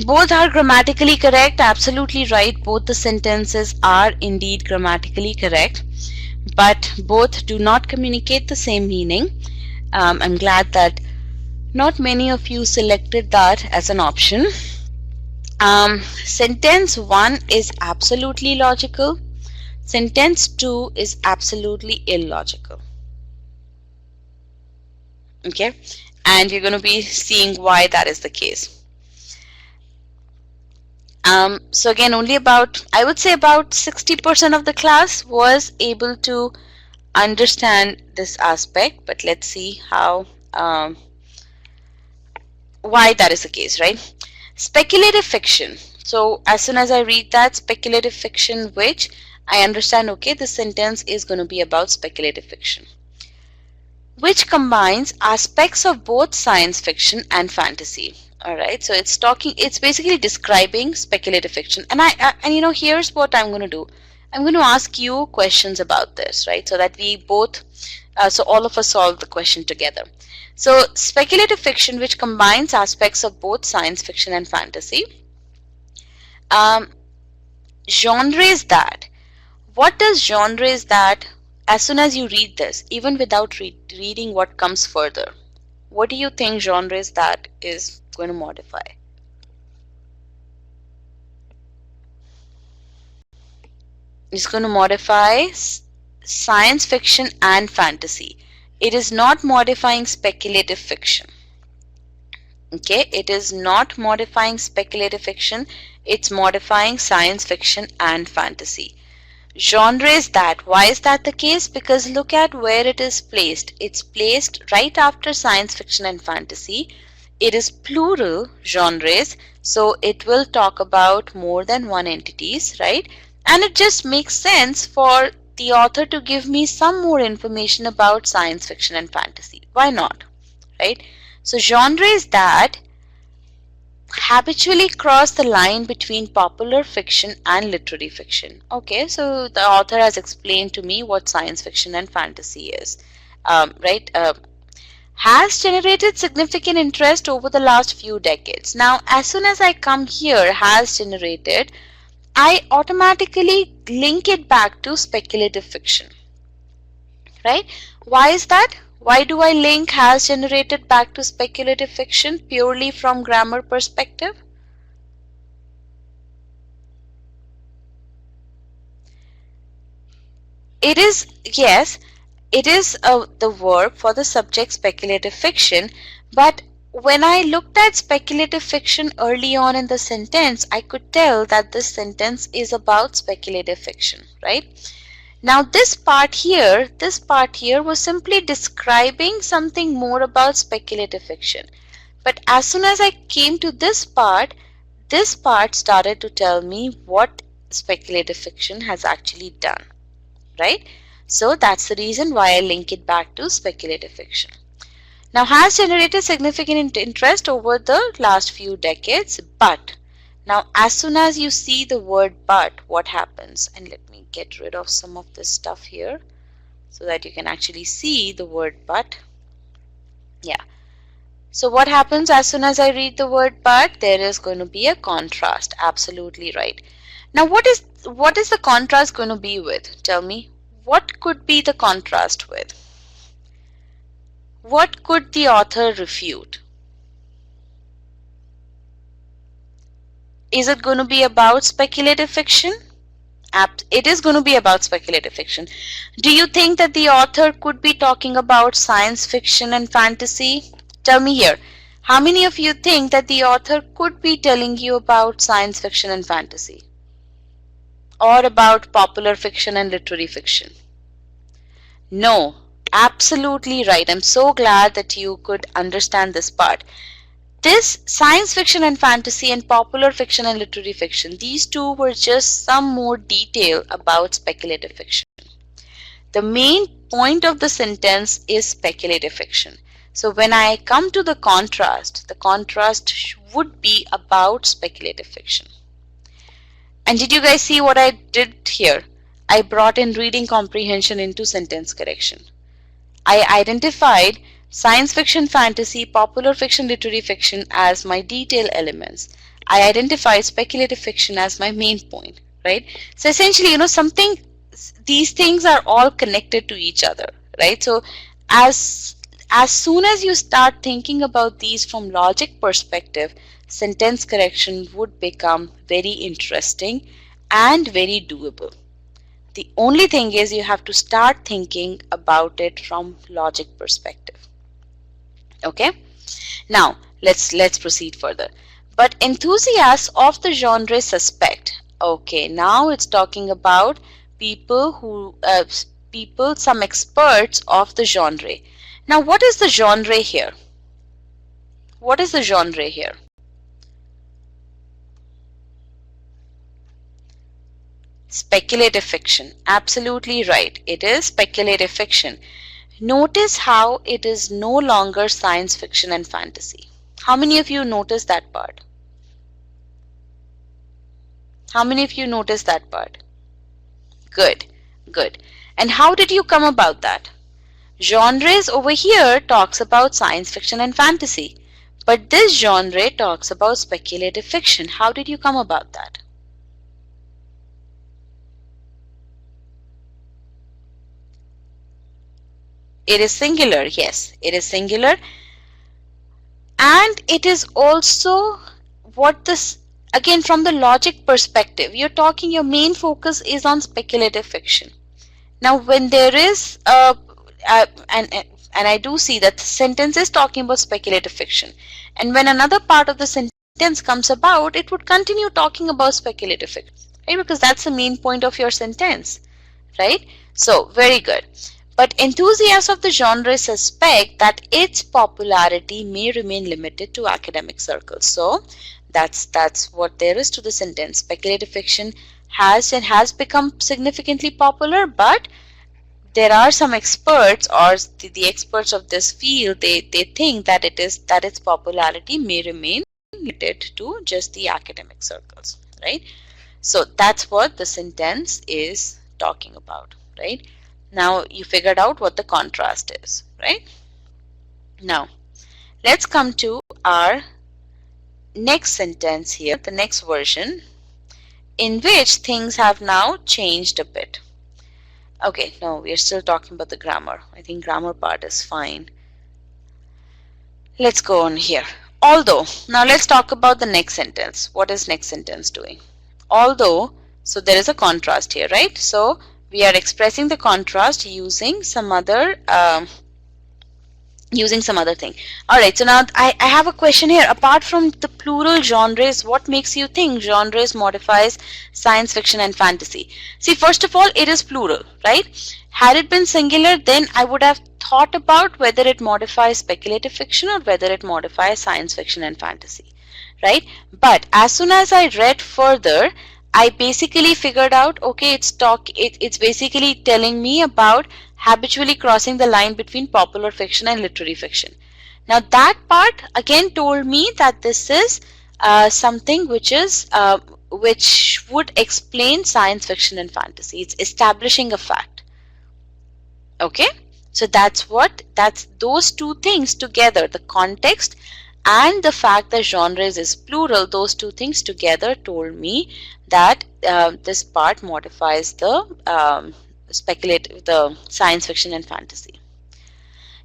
both are grammatically correct, absolutely right. Both the sentences are indeed grammatically correct, but both do not communicate the same meaning. I'm glad that not many of you selected that as an option. Sentence 1 is absolutely logical. Sentence 2 is absolutely illogical. Okay, and you're going to be seeing why that is the case. So again, only about, I would say about 60% of the class was able to understand this aspect, but let's see how why that is the case, right? Speculative fiction. So as soon as I read that speculative fiction, which I understand, okay, this sentence is going to be about speculative fiction, which combines aspects of both science fiction and fantasy. All right, so it's basically describing speculative fiction, and here's what I'm going to do. I'm going to ask you questions about this, right, so that we both so all of us solve the question together. So speculative fiction, which combines aspects of both science fiction and fantasy. Genre is that. What does genre is that? As soon as you read this, even without reading what comes further, what do you think genre is that is going to modify? It's going to modify science fiction and fantasy. It is not modifying speculative fiction. Okay, it is not modifying speculative fiction. It's modifying science fiction and fantasy. Genre is that. Why is that the case? Because look at where it is placed. It's placed right after science fiction and fantasy. It is plural genres, so it will talk about more than one entities, right? And it just makes sense for the author to give me some more information about science fiction and fantasy. Why not, right? So genre is that habitually cross the line between popular fiction and literary fiction. Okay, so the author has explained to me what science fiction and fantasy is, right? Has generated significant interest over the last few decades. Now, as soon as I come here, has generated, I automatically link it back to speculative fiction, right? Why is that? Why do I link has generated back to speculative fiction purely from grammar perspective? It is, yes, it is the verb for the subject speculative fiction, but when I looked at speculative fiction early on in the sentence, I could tell that this sentence is about speculative fiction, right? Now this part here was simply describing something more about speculative fiction. But as soon as I came to this part started to tell me what speculative fiction has actually done, right? So that's the reason why I link it back to speculative fiction. Now has generated significant interest over the last few decades, but now as soon as you see the word but, what happens? And let me get rid of some of this stuff here so that you can actually see the word but. Yeah. So what happens as soon as I read the word but? There is going to be a contrast. Absolutely right. Now what is the contrast going to be with? Tell me. What could be the contrast with? What could the author refute? Is it going to be about speculative fiction? It is going to be about speculative fiction. Do you think that the author could be talking about science fiction and fantasy? Tell me here. How many of you think that the author could be telling you about science fiction and fantasy? Or about popular fiction and literary fiction? No. Absolutely right. I'm so glad that you could understand this part. This science fiction and fantasy and popular fiction and literary fiction, these two were just some more detail about speculative fiction. The main point of the sentence is speculative fiction. So when I come to the contrast would be about speculative fiction. And did you guys see what I did here? I brought in reading comprehension into sentence correction. I identified science fiction, fantasy, popular fiction, literary fiction as my detail elements. I identified speculative fiction as my main point, right? So essentially, these things are all connected to each other, right? So as soon as you start thinking about these from logic perspective, sentence correction would become very interesting and very doable. The only thing is you have to start thinking about it from logic perspective. Okay, Now let's proceed further. But enthusiasts of the genre suspect. Okay, now it's talking about people who some experts of the genre. Now what is the genre here? What is the genre here? Speculative fiction. Absolutely right. It is speculative fiction. Notice how it is no longer science fiction and fantasy. How many of you noticed that part? How many of you noticed that part? Good, good. And how did you come about that? Genres over here talks about science fiction and fantasy, but this genre talks about speculative fiction. How did you come about that? It is singular, yes, it is singular. And it is also what this, again from the logic perspective, you're talking, your main focus is on speculative fiction. Now when there is and I do see that the sentence is talking about speculative fiction, and when another part of the sentence comes about, it would continue talking about speculative fiction, right? Because that's the main point of your sentence, right? So very good. But enthusiasts of the genre suspect that its popularity may remain limited to academic circles. So that's what there is to the sentence. Speculative fiction has become significantly popular, but there are some experts, or the experts of this field, they think that its popularity may remain limited to just the academic circles, right? So that's what the sentence is talking about, right? Now you figured out what the contrast is, right? Now let's come to our next sentence here, the next version, in which things have now changed a bit. Okay, no, we are still talking about the grammar. I think grammar part is fine. Let's go on here. Although, now let's talk about the next sentence. What is next sentence doing? Although, so there is a contrast here, right? So we are expressing the contrast using some other thing. Alright, so now I have a question here. Apart from the plural genres, what makes you think genres modifies science fiction and fantasy? See, first of all, it is plural, right? Had it been singular, then I would have thought about whether it modifies speculative fiction or whether it modifies science fiction and fantasy, right? But as soon as I read further, I basically figured out, okay, it's basically telling me about habitually crossing the line between popular fiction and literary fiction. Now that part again told me that this is something which would explain science fiction and fantasy. It's establishing a fact. Okay, so that's those two things together, the context and the fact that genres is plural, those two things together told me that this part modifies the the science fiction and fantasy.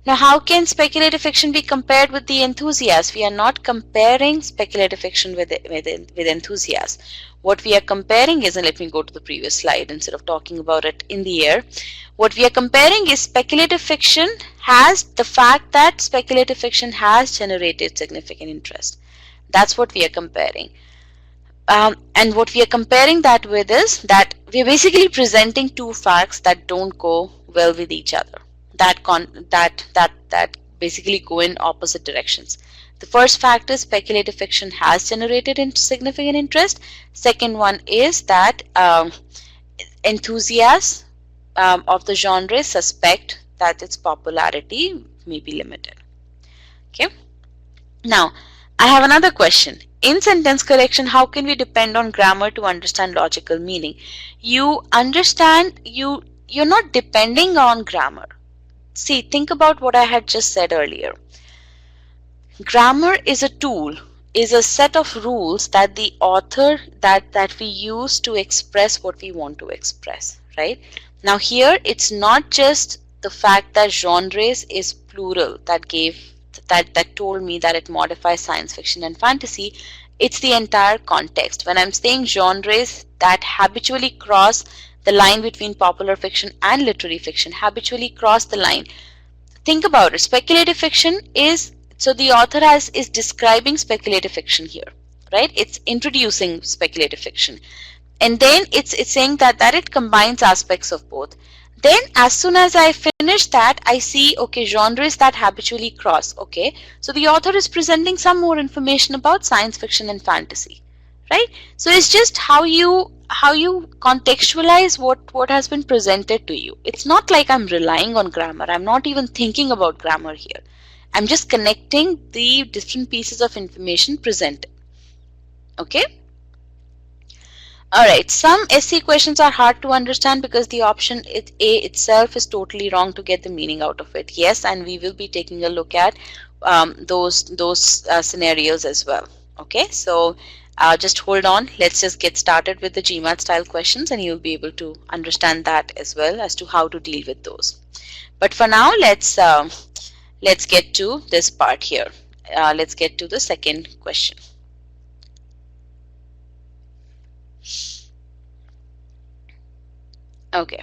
Now how can speculative fiction be compared with the enthusiasts? We are not comparing speculative fiction with enthusiasts. What we are comparing is, and let me go to the previous slide instead of talking about it in the air. What we are comparing is speculative fiction has the fact that speculative fiction has generated significant interest. That's what we are comparing. And what we are comparing that with is that we are basically presenting two facts that don't go well with each other, that basically go in opposite directions. The first fact is speculative fiction has generated significant interest. Second one is that enthusiasts of the genre suspect that its popularity may be limited. Okay. Now I have another question. In sentence correction, how can we depend on grammar to understand logical meaning? You're not depending on grammar. See, think about what I had just said earlier. Grammar is a tool, is a set of rules that the author that we use to express what we want to express, right? Now here it's not just the fact that genres is plural that told me that it modifies science fiction and fantasy. It's the entire context. When I'm saying genres that habitually cross the line between popular fiction and literary fiction, habitually cross the line. Think about it. Speculative fiction is So the author is describing speculative fiction here, right? It's introducing speculative fiction. And then it's saying that it combines aspects of both. Then as soon as I finish that, I see, okay, genres that habitually cross. Okay, so the author is presenting some more information about science fiction and fantasy, right? So it's just how you contextualize what has been presented to you. It's not like I'm relying on grammar. I'm not even thinking about grammar here. I'm just connecting the different pieces of information presented. Okay. Alright, some SC questions are hard to understand because the option A itself is totally wrong to get the meaning out of it. Yes, and we will be taking a look at those scenarios as well. Okay, so just hold on. Let's just get started with the GMAT style questions and you'll be able to understand that as well as to how to deal with those. But for now, let's get to this part here. Let's get to the second question. Okay.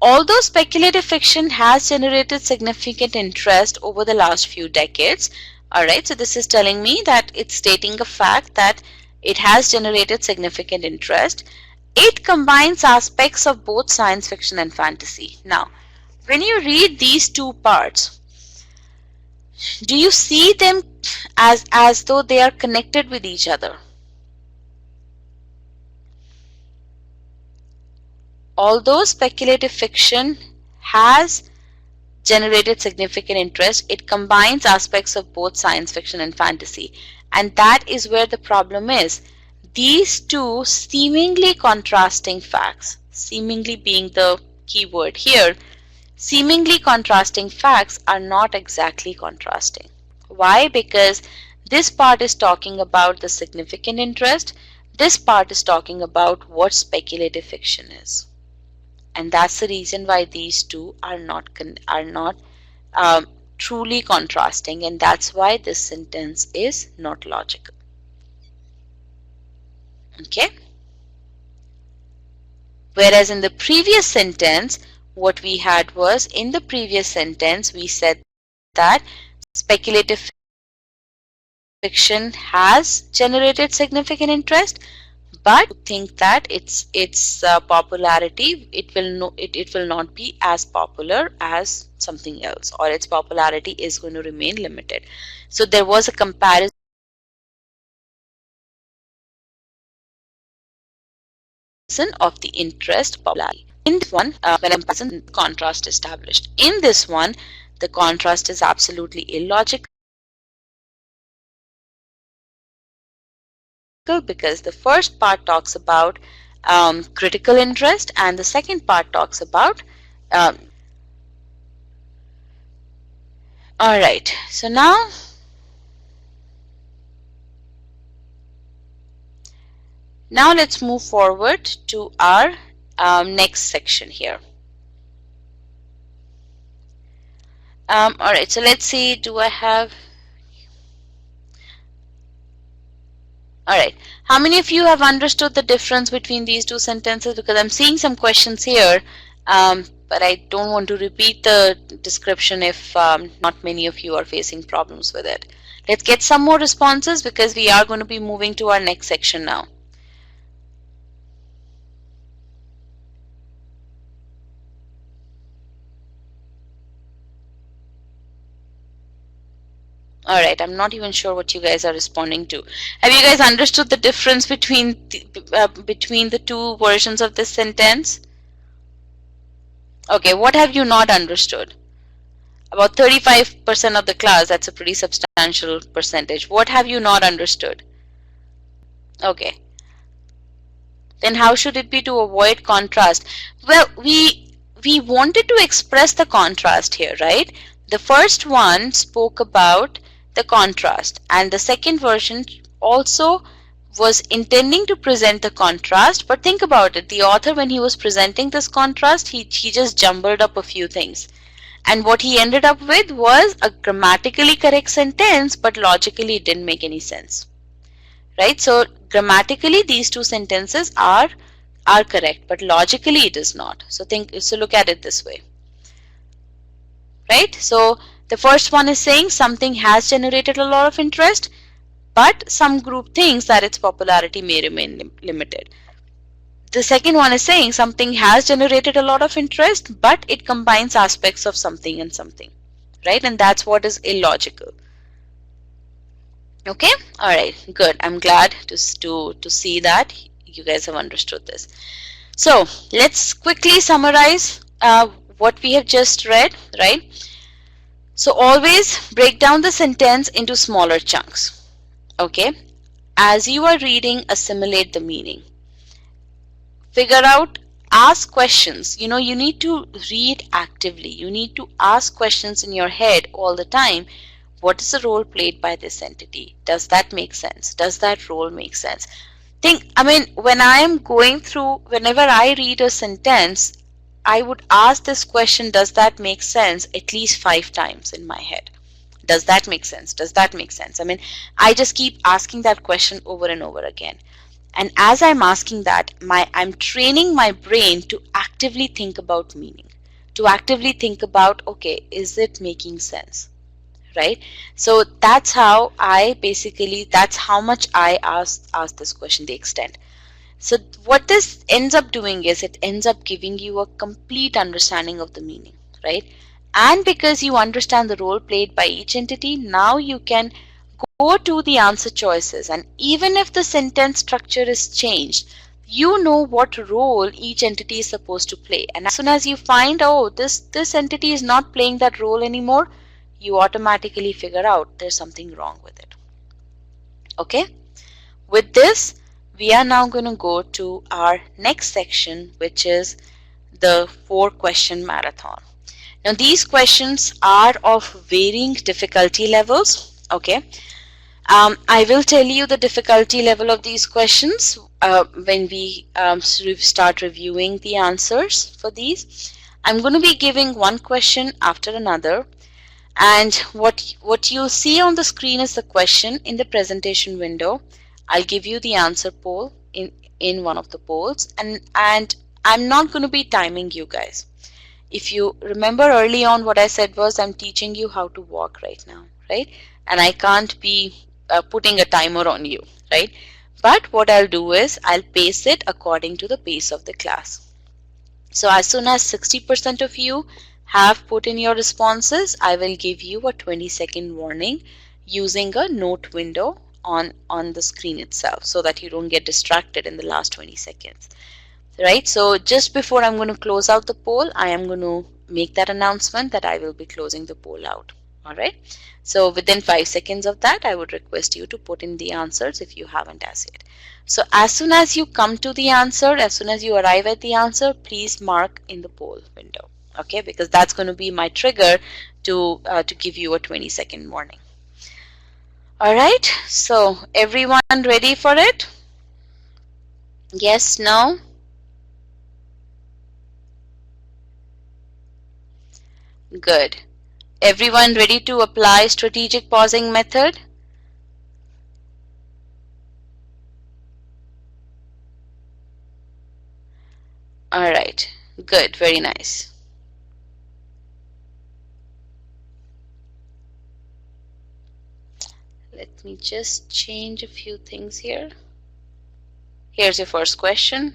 Although speculative fiction has generated significant interest over the last few decades, alright, so this is telling me that it's stating a fact that it has generated significant interest. It combines aspects of both science fiction and fantasy. Now, when you read these two parts, do you see them as though they are connected with each other? Although speculative fiction has generated significant interest, it combines aspects of both science fiction and fantasy. And that is where the problem is. These two seemingly contrasting facts, seemingly being the key word here, seemingly contrasting facts are not exactly contrasting. Why? Because this part is talking about the significant interest. This part is talking about what speculative fiction is. And that's the reason why these two are not truly contrasting, and that's why this sentence is not logical. Okay. Whereas in the previous sentence, what we had was, in the previous sentence, we said that speculative fiction has generated significant interest, but think that its popularity, it will not be as popular as something else, or its popularity is going to remain limited. So there was a comparison of the interest popularity. In this one, when a comparison contrast established. In this one, the contrast is absolutely illogical, because the first part talks about critical interest and the second part talks about alright, so now let's move forward to our next section here. Alright, so let's see, do I have... Alright, how many of you have understood the difference between these two sentences? Because I'm seeing some questions here, but I don't want to repeat the description if not many of you are facing problems with it. Let's get some more responses because we are going to be moving to our next section now. Alright, I'm not even sure what you guys are responding to. Have you guys understood the difference between the two versions of this sentence? Okay, what have you not understood? About 35% of the class, that's a pretty substantial percentage. What have you not understood? Okay. Then how should it be to avoid contrast? Well, we wanted to express the contrast here, right? The first one spoke about the contrast, and the second version also was intending to present the contrast, but think about it, the author, when he was presenting this contrast, he just jumbled up a few things, and what he ended up with was a grammatically correct sentence, but logically it didn't make any sense, right? So grammatically these two sentences are correct, but logically it is not. So look at it this way, right? So The first one is saying something has generated a lot of interest, but some group thinks that its popularity may remain limited. The second one is saying something has generated a lot of interest, but it combines aspects of something and something, right? And that's what is illogical. Okay, all right, good. I'm glad to see that you guys have understood this. So let's quickly summarize what we have just read, right? So always break down the sentence into smaller chunks. Okay, as you are reading, assimilate the meaning. Figure out, ask questions. You know, you need to read actively. You need to ask questions in your head all the time. What is the role played by this entity? Does that make sense? Does that role make sense? When I am going through, whenever I read a sentence, I would ask this question, does that make sense, at least 5 times in my head. Does that make sense? Does that make sense? I just keep asking that question over and over again. And as I'm asking that, I'm training my brain to actively think about meaning, to actively think about, okay, is it making sense? Right? So that's how that's how much I ask this question, the extent. So what this ends up doing is it ends up giving you a complete understanding of the meaning, right? And because you understand the role played by each entity, now you can go to the answer choices, and even if the sentence structure is changed, you know what role each entity is supposed to play. And as soon as you find, oh, this entity is not playing that role anymore, you automatically figure out there's something wrong with it. Okay? With this, we are now going to go to our next section, which is the 4-question marathon. Now, these questions are of varying difficulty levels. Okay? I will tell you the difficulty level of these questions when we start reviewing the answers for these. I'm going to be giving one question after another, and what you'll see on the screen is the question in the presentation window. I'll give you the answer poll in one of the polls, and I'm not going to be timing you guys. If you remember early on, what I said was I'm teaching you how to walk right now, right? And I can't be putting a timer on you, right? But what I'll do is I'll pace it according to the pace of the class. So as soon as 60% of you have put in your responses, I will give you a 20-second warning using a note window on the screen itself, so that you don't get distracted in the last 20 seconds. Right? So just before I'm going to close out the poll, I am going to make that announcement that I will be closing the poll out. All right. So within 5 seconds of that, I would request you to put in the answers if you haven't as yet. So as soon as you come to the answer, as soon as you arrive at the answer, please mark in the poll window. Okay, because that's going to be my trigger to give you a 20-second warning. All right. So everyone ready for it? Yes, no? Good. Everyone ready to apply strategic pausing method? All right. Good. Very nice. Let me just change a few things here. Here's your first question.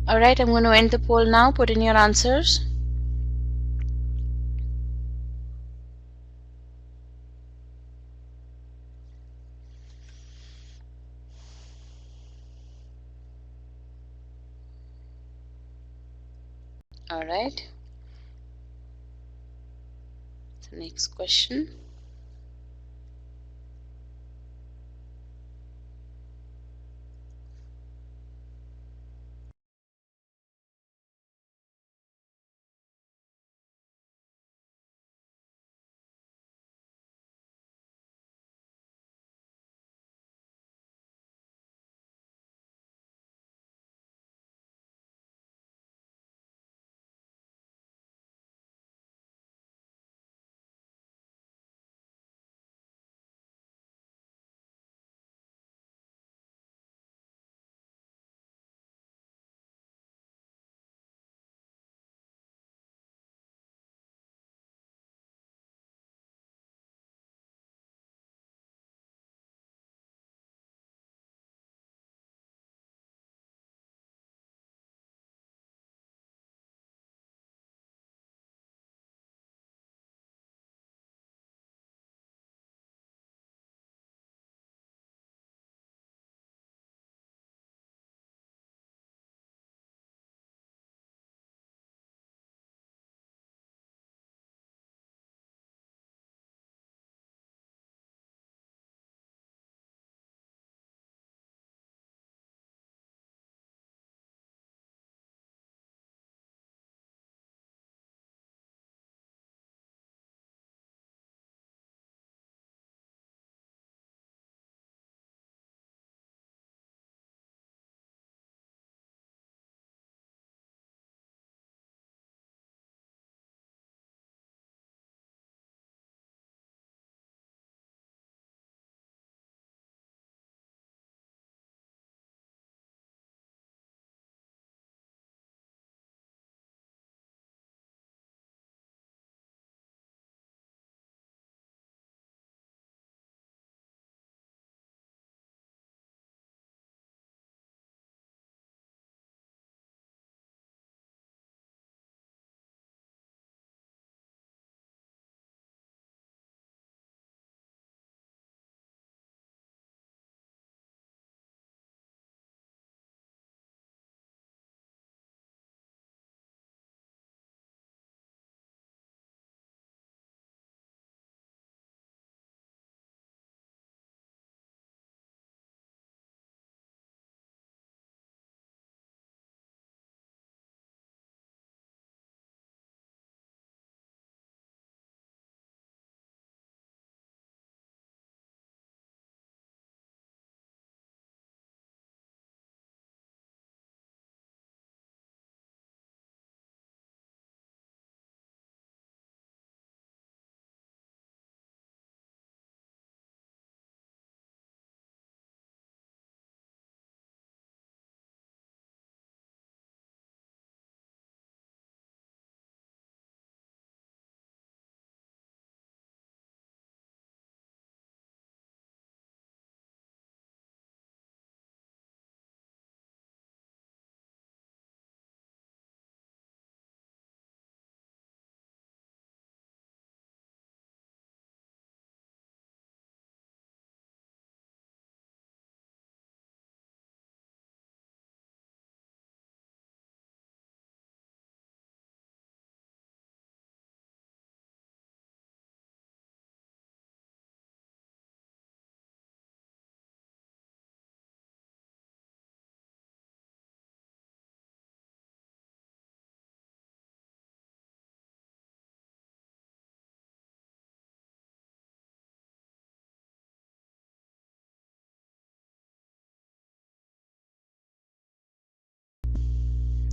All right, I'm going to end the poll now. Put in your answers. All right. The next question.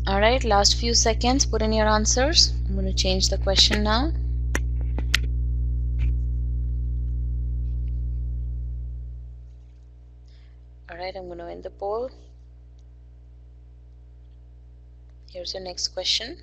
All right, last few seconds. Put in your answers. I'm going to change the question now. All right, I'm going to end the poll. Here's your next question.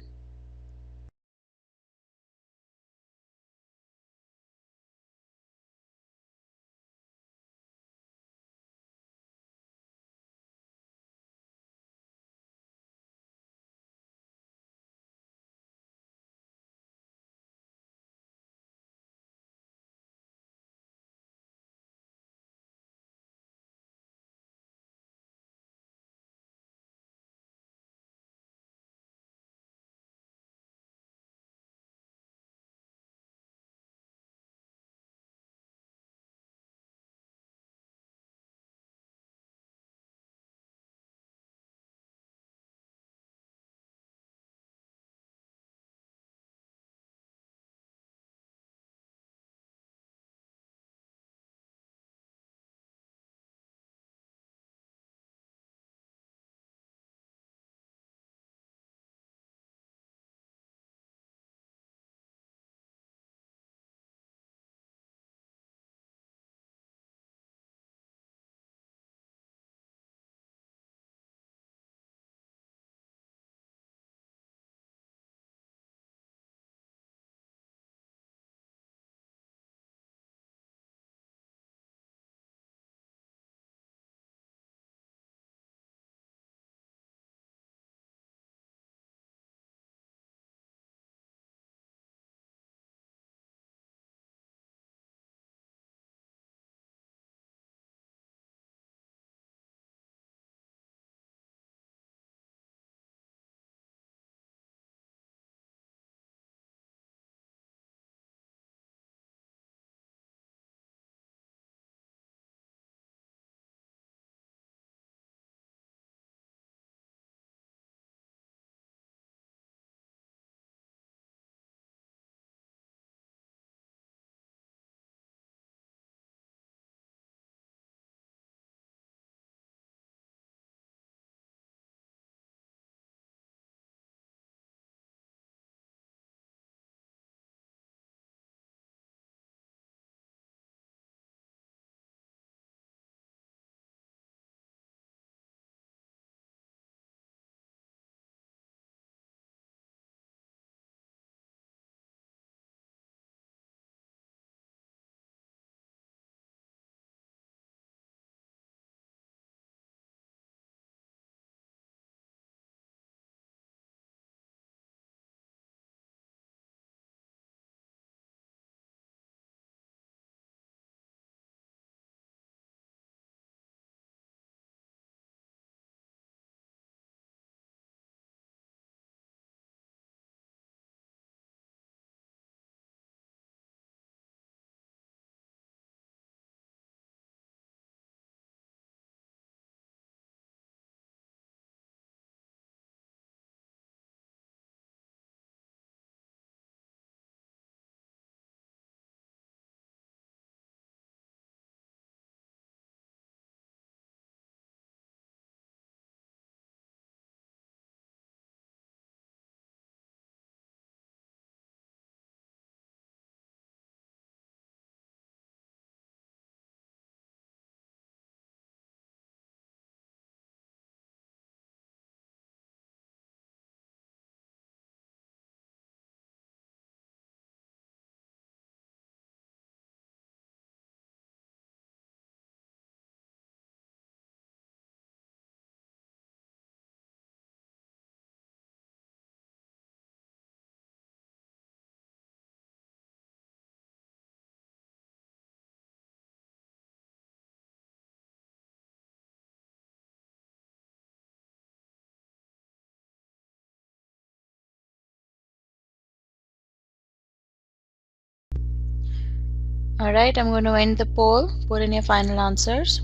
All right, I'm going to end the poll. Put in your final answers.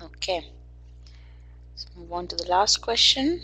Okay, let's move on to the last question.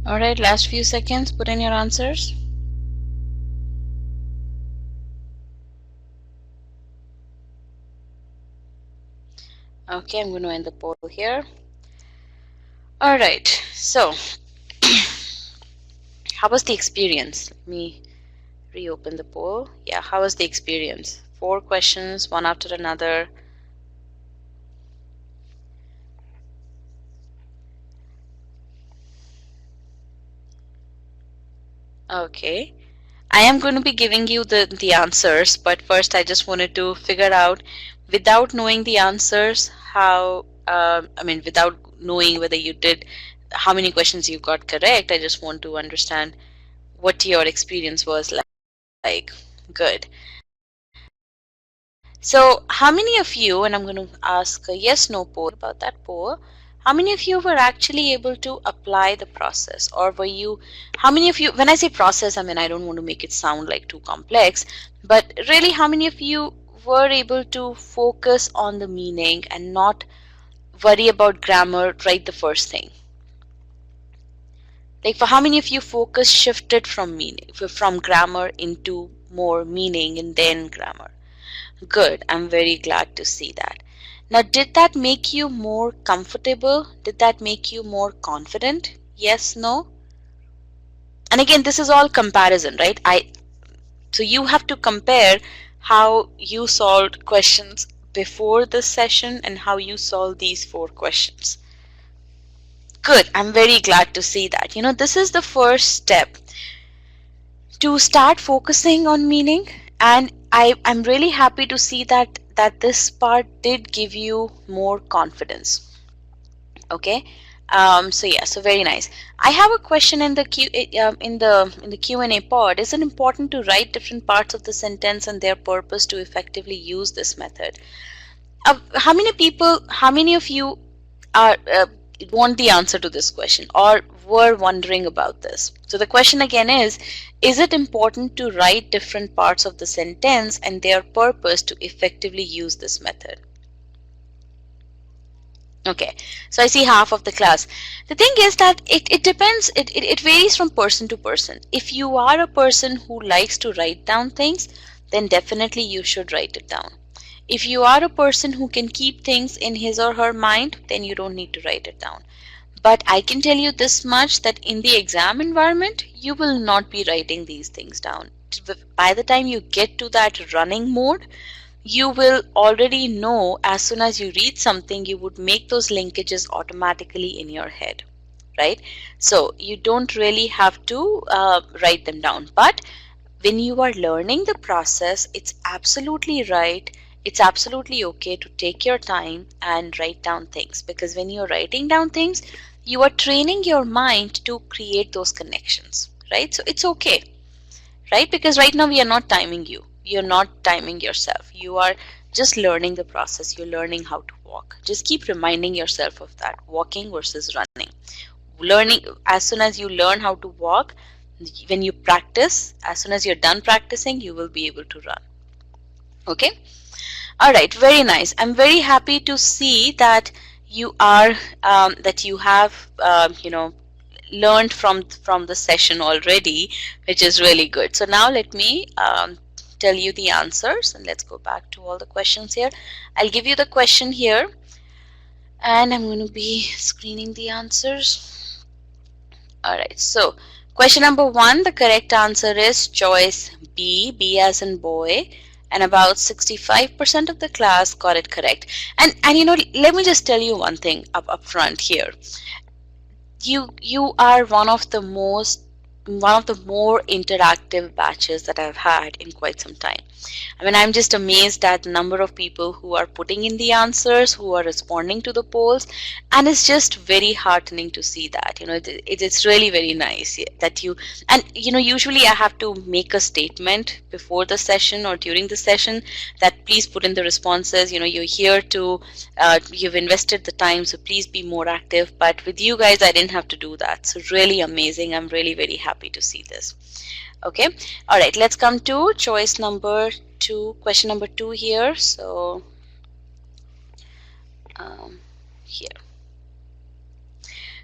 All right, last few seconds. Put in your answers. Okay, I'm going to end the poll here. All right, so how was the experience? Let me reopen the poll. Yeah, how was the experience? 4 questions, one after another. Okay. I am going to be giving you the answers, but first I just wanted to figure out, without knowing the answers, how, I mean, without knowing whether you did, how many questions you got correct, I just want to understand what your experience was like. Good. So, how many of you, and I'm going to ask a yes no poll about that poll, how many of you were actually able to apply the process? Or were you, how many of you, when I say process, I mean, I don't want to make it sound like too complex, but really, how many of you were able to focus on the meaning and not worry about grammar right the first thing? Like, for how many of you focus shifted from meaning, from grammar into more meaning and then grammar? Good. I'm very glad to see that. Now, did that make you more comfortable? Did that make you more confident? Yes, no? And again, this is all comparison, right? So you have to compare how you solved questions before this session and how you solve these 4 questions. Good. I'm very glad to see that. This is the first step to start focusing on meaning, and I'm really happy to see that this part did give you more confidence. Okay. So yeah, so very nice. I have a question in the in the Q&A pod. Is it important to write different parts of the sentence and their purpose to effectively use this method? How many of you are want the answer to this question or were wondering about this? So the question again is it important to write different parts of the sentence and their purpose to effectively use this method? Okay, so I see half of the class. The thing is that it depends, it varies from person to person. If you are a person who likes to write down things, then definitely you should write it down. If you are a person who can keep things in his or her mind, then you don't need to write it down. But I can tell you this much, that in the exam environment, you will not be writing these things down. By the time you get to that running mode, you will already know, as soon as you read something, you would make those linkages automatically in your head, right? So you don't really have to write them down. But when you are learning the process, it's absolutely right. It's absolutely okay to take your time and write down things, because when you're writing down things, you are training your mind to create those connections, right? So it's okay, right? Because right now we are not timing you. You're not timing yourself. You are just learning the process. You're learning how to walk. Just keep reminding yourself of that, walking versus running. Learning, as soon as you learn how to walk, when you practice, as soon as you're done practicing, you will be able to run. Okay? All right, very nice. I'm very happy to see that you are that you have learned from the session already, which is really good. So now let me tell you the answers, and let's go back to all the questions here. I'll give you the question here, and I'm going to be screening the answers. All right, so question number 1, the correct answer is choice B as in boy, and about 65% of the class got it correct. And let me just tell you one thing up front here. You are one of the more interactive batches that I've had in quite some time. I mean, I'm just amazed at the number of people who are putting in the answers, who are responding to the polls, and it's just very heartening to see that. It's really very nice that usually I have to make a statement before the session or during the session that please put in the responses. You're here to, you've invested the time, so please be more active. But with you guys, I didn't have to do that. So really amazing. I'm really very happy to see this. Okay, all right, let's come to choice number 2, question number 2 here. So here,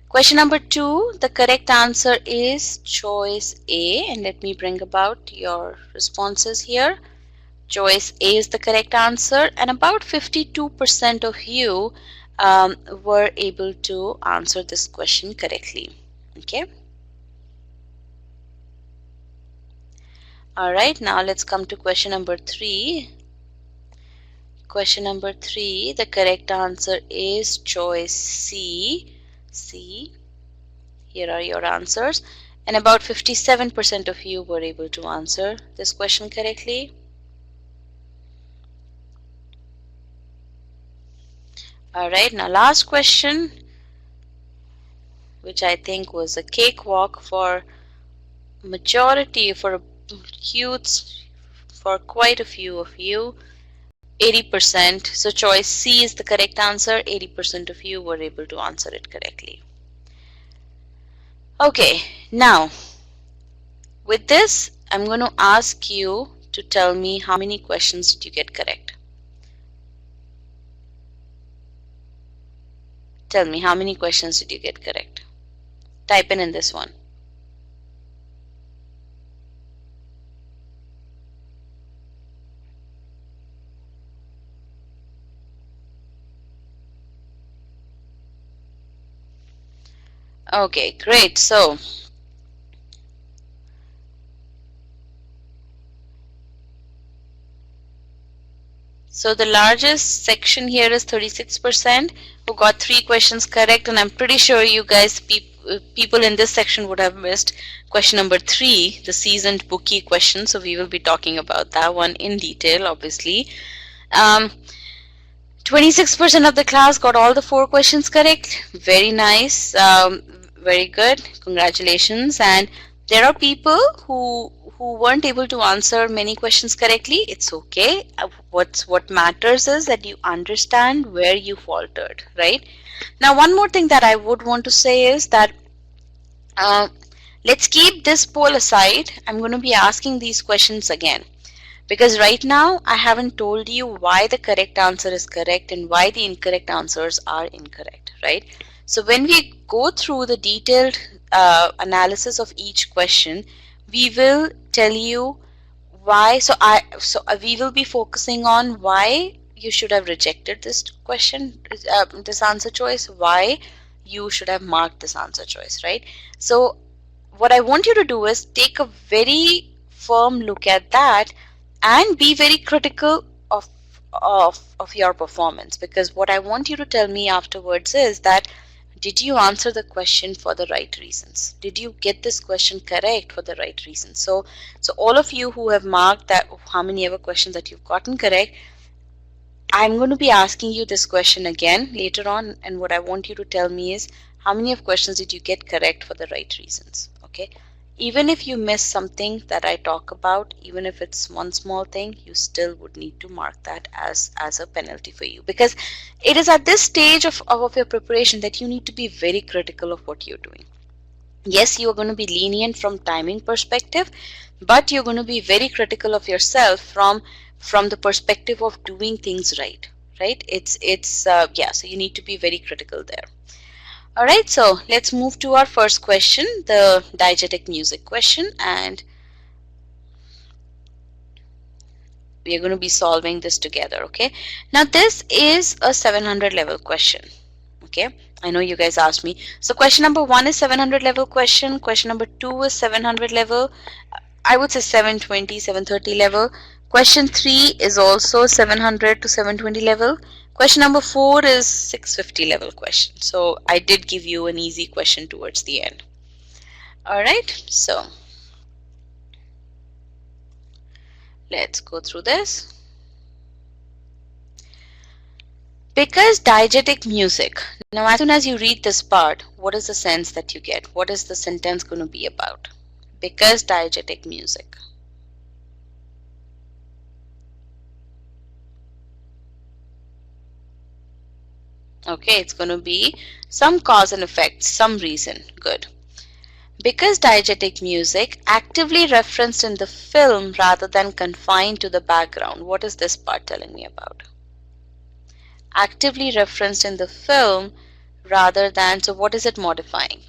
question number 2, the correct answer is choice A, and let me bring about your responses here. Choice A is the correct answer, and about 52% of you were able to answer this question correctly. Okay. All right, now let's come to question number 3. Question number 3, the correct answer is choice C. Here are your answers, and about 57% of you were able to answer this question correctly. All right, now last question, which I think was a cakewalk for majority, for huge, for quite a few of you. 80%. So choice C is the correct answer. 80% of you were able to answer it correctly. Okay, now with this, I'm going to ask you to tell me how many questions did you get correct. Tell me, how many questions did you get correct? Type in this one. Okay, great. So the largest section here is 36% who got 3 questions correct, and I'm pretty sure you guys, people in this section would have missed question number 3, the seasoned bookie question. So we will be talking about that one in detail, obviously. 26% of the class got all the 4 questions correct. Very nice. Very good. Congratulations. And there are people who weren't able to answer many questions correctly. It's okay. What matters is that you understand where you faltered, right? Now, one more thing that I would want to say is that let's keep this poll aside. I'm going to be asking these questions again, because right now I haven't told you why the correct answer is correct and why the incorrect answers are incorrect, right? So when we go through the detailed analysis of each question, we will tell you why. So we will be focusing on why you should have rejected this question, this answer choice, why you should have marked this answer choice, right? So what I want you to do is take a very firm look at that and be very critical of your performance, because what I want you to tell me afterwards is that, did you answer the question for the right reasons? Did you get this question correct for the right reasons? So all of you who have marked that how many ever questions that you've gotten correct, I'm going to be asking you this question again later on, and what I want you to tell me is how many of questions did you get correct for the right reasons, okay? Even if you miss something that I talk about, even if it's one small thing, you still would need to mark that as a penalty for you, because it is at this stage of your preparation that you need to be very critical of what you're doing. Yes, you are going to be lenient from timing perspective, but you're going to be very critical of yourself from the perspective of doing things right? Yeah, so you need to be very critical there. Alright, so let's move to our first question, the diegetic music question, and we are going to be solving this together, okay? Now this is a 700 level question, okay? I know you guys asked me. So question number 1 is 700 level question, question number 2 is 700 level, I would say 720, 730 level. Question 3 is also 700 to 720 level. Question number 4 is 650 level question. So I did give you an easy question towards the end. Alright, so let's go through this. Because diegetic music. Now as soon as you read this part, what is the sense that you get? What is the sentence going to be about? Because diegetic music. Okay, it's going to be some cause and effect, some reason. Good. Because diegetic music actively referenced in the film rather than confined to the background. What is this part telling me about? Actively referenced in the film rather than, so what is it modifying?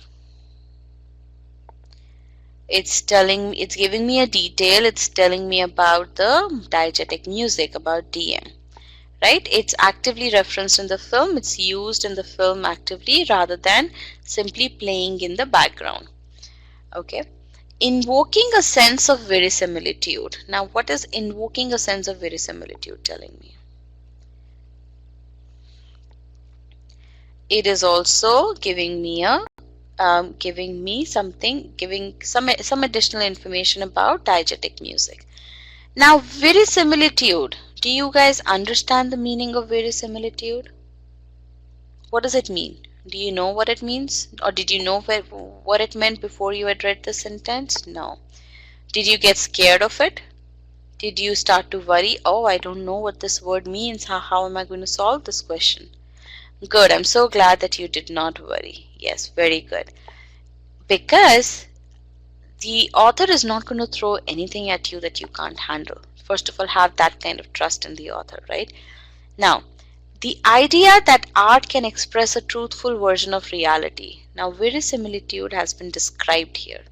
It's giving me a detail. It's telling me about the diegetic music, about DM. Right? It's actively referenced in the film. It's used in the film actively rather than simply playing in the background. Okay. Invoking a sense of verisimilitude. Now, what is invoking a sense of verisimilitude telling me? It is also giving me some additional information about diegetic music. Now, verisimilitude. Do you guys understand the meaning of verisimilitude? What does it mean? Do you know what it means? Or did you know what it meant before you had read the sentence? No. Did you get scared of it? Did you start to worry? Oh, I don't know what this word means. How am I going to solve this question? Good. I'm so glad that you did not worry. Yes, very good. Because the author is not going to throw anything at you that you can't handle. First of all, have that kind of trust in the author, right? Now, the idea that art can express a truthful version of reality. Now, verisimilitude has been described here,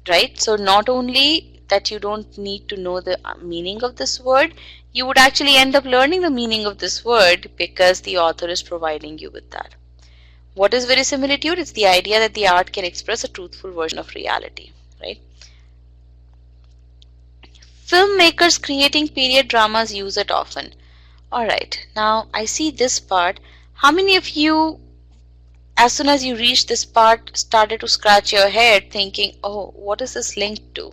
right? So not only that you don't need to know the meaning of this word, you would actually end up learning the meaning of this word because the author is providing you with that. What is verisimilitude? It's the idea that the art can express a truthful version of reality, right? Filmmakers creating period dramas use it often. Alright, now I see this part. How many of you, as soon as you reached this part, started to scratch your head thinking, oh, what is this linked to?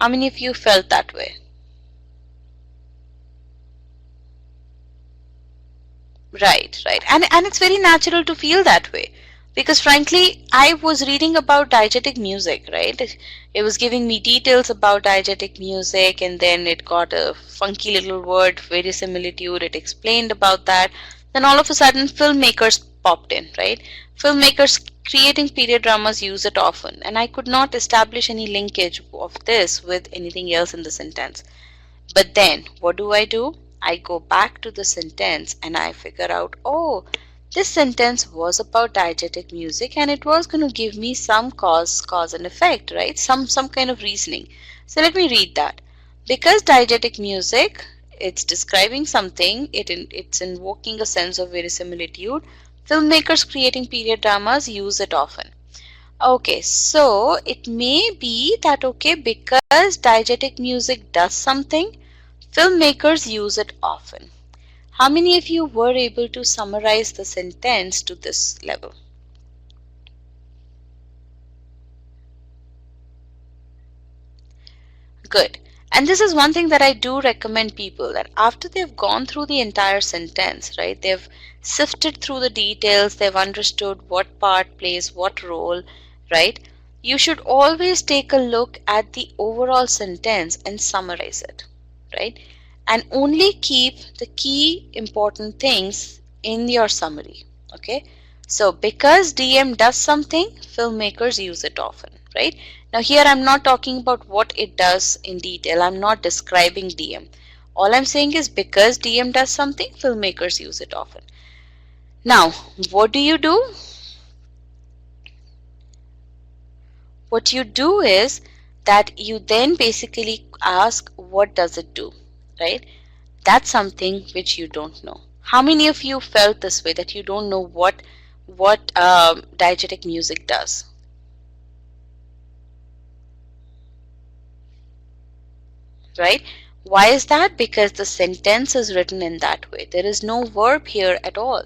How many of you felt that way? Right, right. And it's very natural to feel that way. Because frankly, I was reading about diegetic music, right? It was giving me details about diegetic music, and then it got a funky little word, verisimilitude. It explained about that. Then all of a sudden, filmmakers popped in, right? Filmmakers creating period dramas use it often, and I could not establish any linkage of this with anything else in the sentence. But then, what do? I go back to the sentence and I figure out, oh, this sentence was about diegetic music and it was going to give me some cause and effect, right? Some kind of reasoning. So let me read that. Because diegetic music, it's describing something, it's invoking a sense of verisimilitude. Filmmakers creating period dramas use it often. Okay, so it may be that, okay, because diegetic music does something, filmmakers use it often. How many of you were able to summarize the sentence to this level? Good. And this is one thing that I do recommend people, that after they've gone through the entire sentence, right, they've sifted through the details, they've understood what part plays what role, right, you should always take a look at the overall sentence and summarize it, right? And only keep the key important things in your summary, okay? So because DM does something, filmmakers use it often, right? Now here I'm not talking about what it does in detail. I'm not describing DM. All I'm saying is because DM does something, filmmakers use it often. Now, what do? What you do is that you then basically ask, what does it do, right? That's something which you don't know. How many of you felt this way, that you don't know what diegetic music does? Right? Why is that? Because the sentence is written in that way. There is no verb here at all.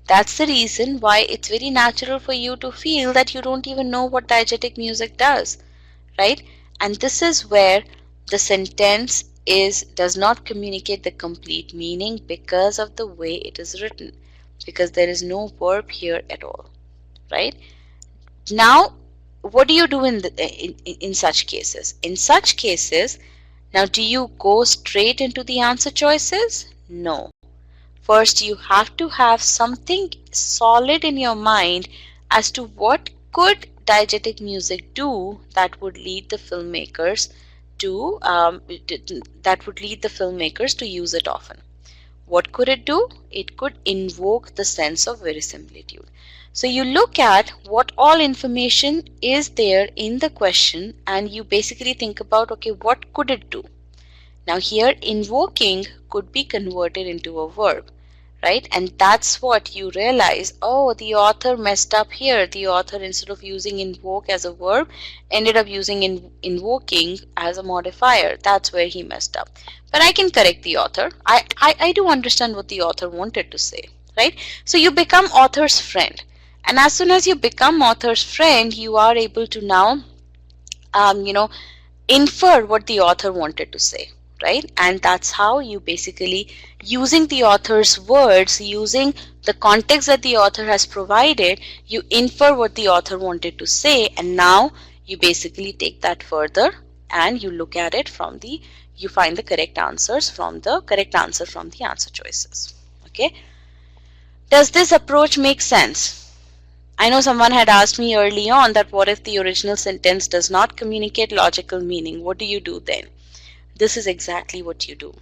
That's the reason why it's very natural for you to feel that you don't even know what diegetic music does, right? And this is where the sentence does not communicate the complete meaning because of the way it is written, because there is no verb here at all, right? Now, what do you do in such cases? In such cases, now do you go straight into the answer choices? No. First, you have to have something solid in your mind as to what could diegetic music do that would lead the filmmakers to use it often. What could it do? It could invoke the sense of verisimilitude. So you look at what all information is there in the question and you basically think about, okay, what could it do? Now here, invoking could be converted into a verb, right? And that's what you realize, oh, the author messed up here. The author, instead of using invoke as a verb, ended up using invoking as a modifier. That's where he messed up. But I can correct the author. I do understand what the author wanted to say, right? So you become author's friend. And as soon as you become author's friend, you are able to now, infer what the author wanted to say, right? And that's how you basically, using the author's words, using the context that the author has provided, you infer what the author wanted to say, and now you basically take that further and you look at it from you find the correct answer from the answer choices. Okay, does this approach make sense? I know someone had asked me early on that what if the original sentence does not communicate logical meaning? What do you do then? This is exactly what you do.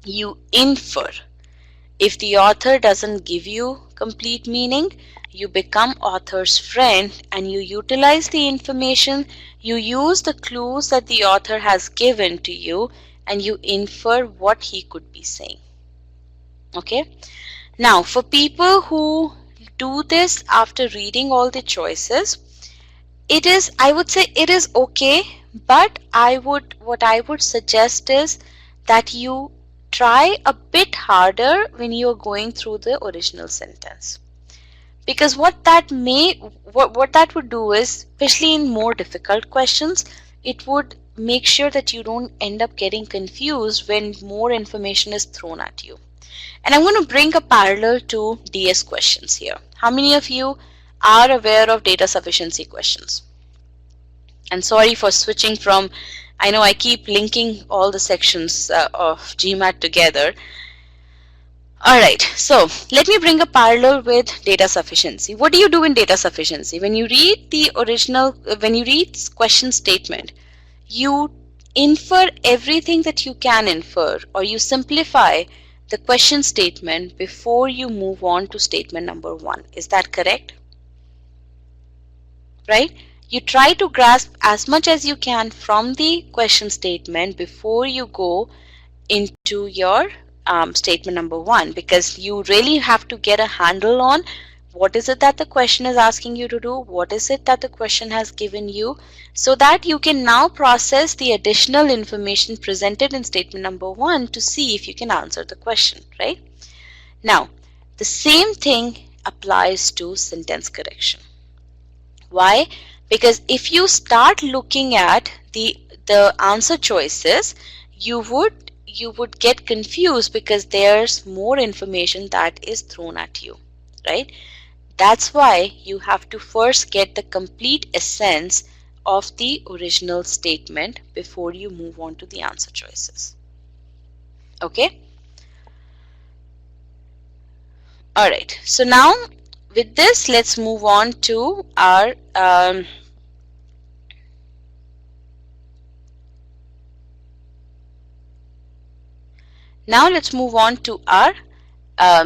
You infer. If the author doesn't give you complete meaning, you become author's friend and you utilize the information, you use the clues that the author has given to you, and you infer what he could be saying. Okay? Now, for people who do this after reading all the choices, I would say it is okay, but what I would suggest is that you try a bit harder when you're going through the original sentence. Because what that would do is, especially in more difficult questions, it would make sure that you don't end up getting confused when more information is thrown at you. And I'm going to bring a parallel to DS questions here. How many of you are aware of data sufficiency questions? And sorry for switching from, I know I keep linking all the sections of GMAT together. Alright, so let me bring a parallel with data sufficiency. What do you do in data sufficiency? When you read question statement, you infer everything that you can infer, or you simplify the question statement before you move on to statement number 1. Is that correct? Right? You try to grasp as much as you can from the question statement before you go into your statement number 1, because you really have to get a handle on what is it that the question is asking you to do, what is it that the question has given you, so that you can now process the additional information presented in statement number 1 to see if you can answer the question, right? Now, the same thing applies to sentence correction. Why? Because if you start looking at the answer choices, you would get confused because there's more information that is thrown at you, right? That's why you have to first get the complete essence of the original statement before you move on to the answer choices. Okay? Alright, so now with this, let's move on to our now let's move on to our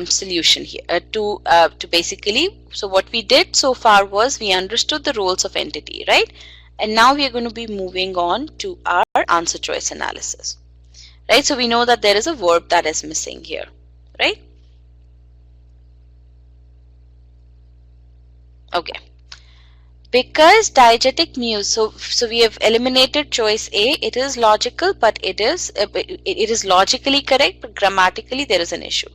solution here to basically, so what we did so far was we understood the roles of entity, right? And now we are going to be moving on to our answer choice analysis, right? So we know that there is a verb that is missing here, right? Okay. Because diegetic music, so we have eliminated choice A. It is logical, but it is logically correct, but grammatically there is an issue.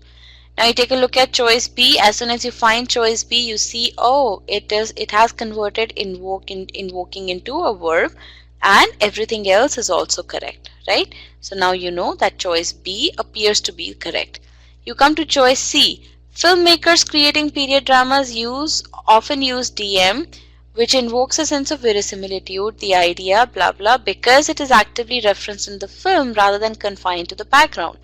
Now you take a look at choice B. As soon as you find choice B, you see, oh, it has converted invoking into a verb, and everything else is also correct, right? So now you know that choice B appears to be correct. You come to choice C. Filmmakers creating period dramas often use DM, which invokes a sense of verisimilitude, the idea, blah blah, because it is actively referenced in the film rather than confined to the background.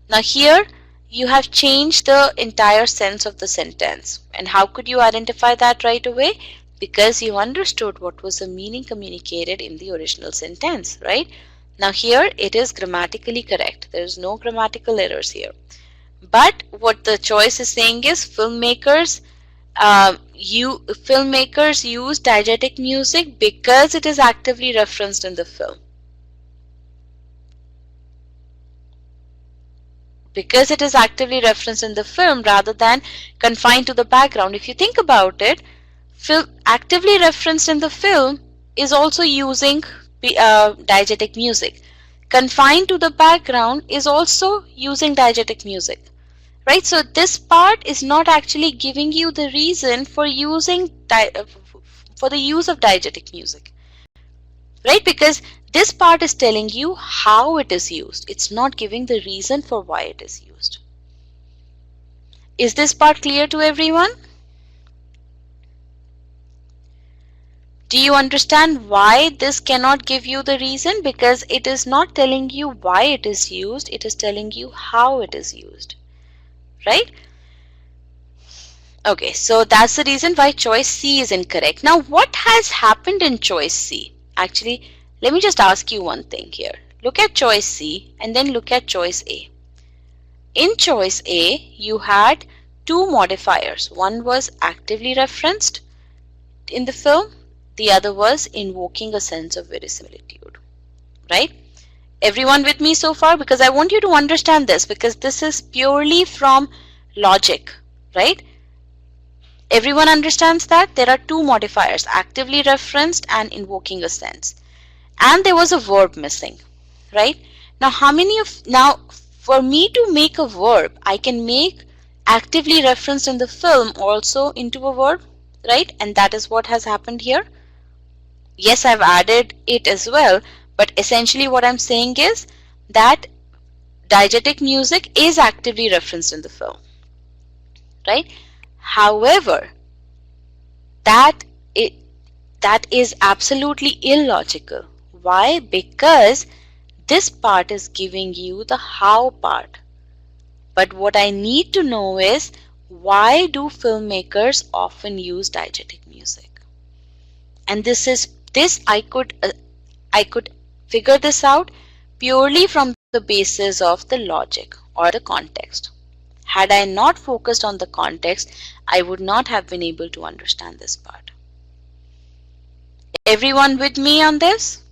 Now here you have changed the entire sense of the sentence. And how could you identify that right away? Because you understood what was the meaning communicated in the original sentence, right? Now here it is grammatically correct. There is no grammatical errors here. But what the choice is saying is filmmakers use diegetic music because it is actively referenced in the film. Because it is actively referenced in the film rather than confined to the background. If you think about it, actively referenced in the film is also using diegetic music. Confined to the background is also using diegetic music. Right, so this part is not actually giving you the reason for using for the use of diegetic music, right? Because this part is telling you how it is used. It's not giving the reason for why it is used. Is this part clear to everyone? Do you understand why this cannot give you the reason? Because it is not telling you why it is used. It is telling you how it is used. Right? Okay, so that's the reason why choice C is incorrect. Now, what has happened in choice C? Actually, let me just ask you one thing here. Look at choice C and then look at choice A. In choice A, you had two modifiers. One was actively referenced in the film. The other was invoking a sense of verisimilitude. Right? Everyone with me so far? Because I want you to understand this, because this is purely from logic, right? Everyone understands that there are two modifiers, actively referenced and invoking a sense. And there was a verb missing, right? Now for me to make a verb, I can make actively referenced in the film also into a verb, right? And that is what has happened here. Yes, I've added it as well, but essentially what I'm saying is that diegetic music is actively referenced in the film, right? However, that is absolutely illogical. Why? Because this part is giving you the how part. But what I need to know is, why do filmmakers often use diegetic music? And this I could figure this out purely from the basis of the logic or the context. Had I not focused on the context, I would not have been able to understand this part. Everyone with me on this?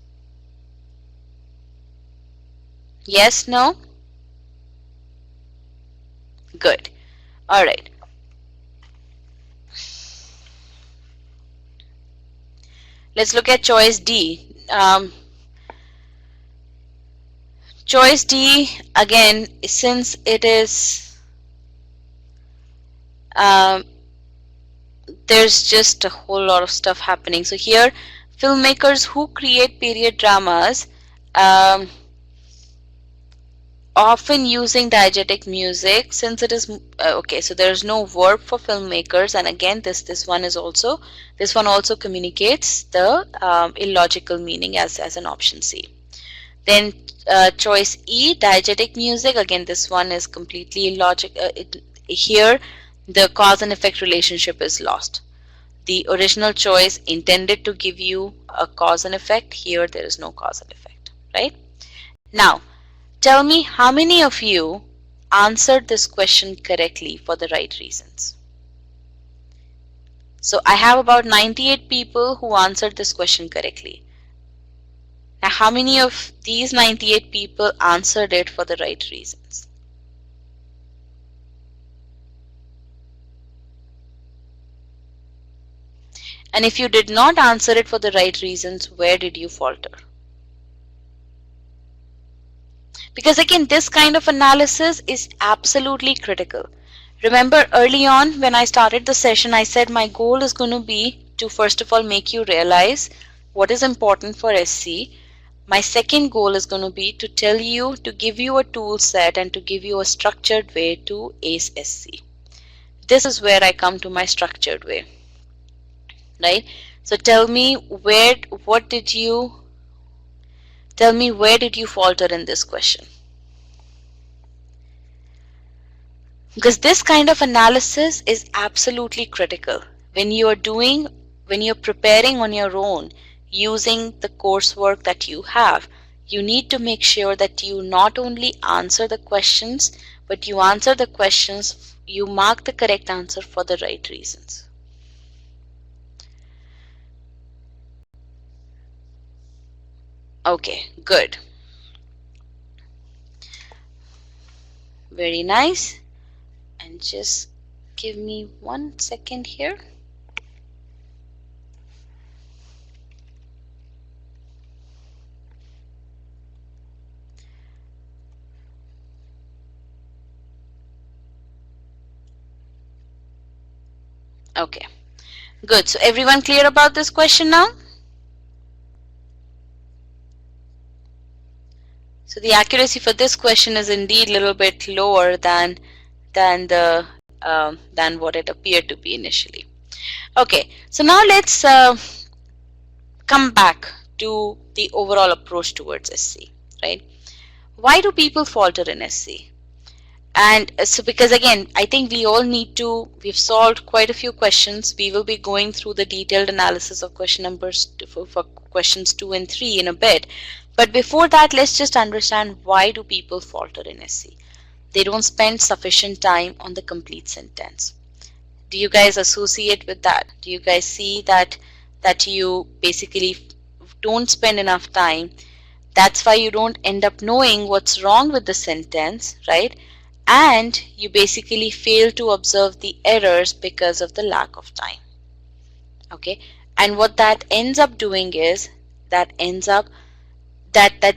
Yes, no? Good. All right. Let's look at choice D. Choice D, again, since it is, there's just a whole lot of stuff happening. So here, filmmakers who create period dramas often using diegetic music, since it is okay, so there's no verb for filmmakers, and again this one also communicates the illogical meaning as an option C. Then choice E, diegetic music, again this one is completely illogical. Here the cause and effect relationship is lost. The original choice intended to give you a cause and effect, here there is no cause and effect, right? Now tell me how many of you answered this question correctly for the right reasons. So I have about 98 people who answered this question correctly. Now how many of these 98 people answered it for the right reasons? And if you did not answer it for the right reasons, where did you falter? Because again, this kind of analysis is absolutely critical. Remember early on when I started the session, I said my goal is going to be to first of all make you realize what is important for SC. My second goal is going to be to tell you, to give you a tool set and to give you a structured way to ace SC. This is where I come to my structured way, right? So tell me where did you falter in this question? Because this kind of analysis is absolutely critical. When you're preparing on your own using the coursework that you have, you need to make sure that you not only answer the questions, but you answer the questions, you mark the correct answer for the right reasons. Okay, good. Very nice. And just give me 1 second here. Okay, good. So everyone clear about this question now? So the accuracy for this question is indeed a little bit lower than what it appeared to be initially. Okay, so now let's come back to the overall approach towards SC, right? Why do people falter in SC? And so because again, I think we've solved quite a few questions. We will be going through the detailed analysis of question numbers for questions 2 and 3 in a bit. But before that, let's just understand, why do people falter in SC? They don't spend sufficient time on the complete sentence. Do you guys associate with that? Do you guys see that you basically don't spend enough time? That's why you don't end up knowing what's wrong with the sentence, right? and you basically fail to observe the errors because of the lack of time. Okay, and what that ends up doing is that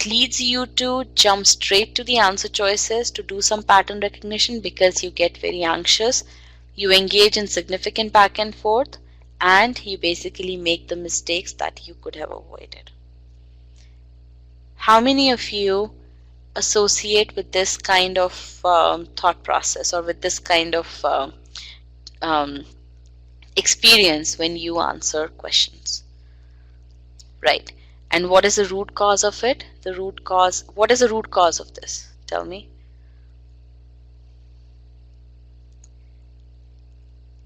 leads you to jump straight to the answer choices to do some pattern recognition because you get very anxious, you engage in significant back and forth, and you basically make the mistakes that you could have avoided. How many of you associate with this kind of thought process or with this kind of um, experience when you answer questions? Right. And what is the root cause of it? What is the root cause of this? Tell me.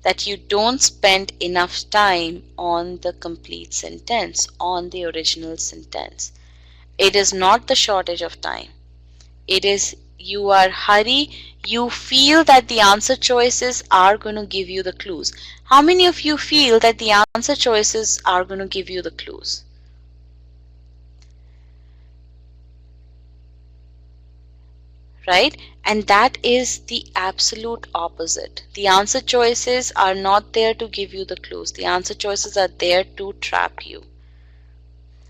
That you don't spend enough time on the complete sentence, on the original sentence. It is not the shortage of time. It is you are hurry, you feel that the answer choices are going to give you the clues. How many of you feel that the answer choices are going to give you the clues? Right? And that is the absolute opposite. The answer choices are not there to give you the clues. The answer choices are there to trap you.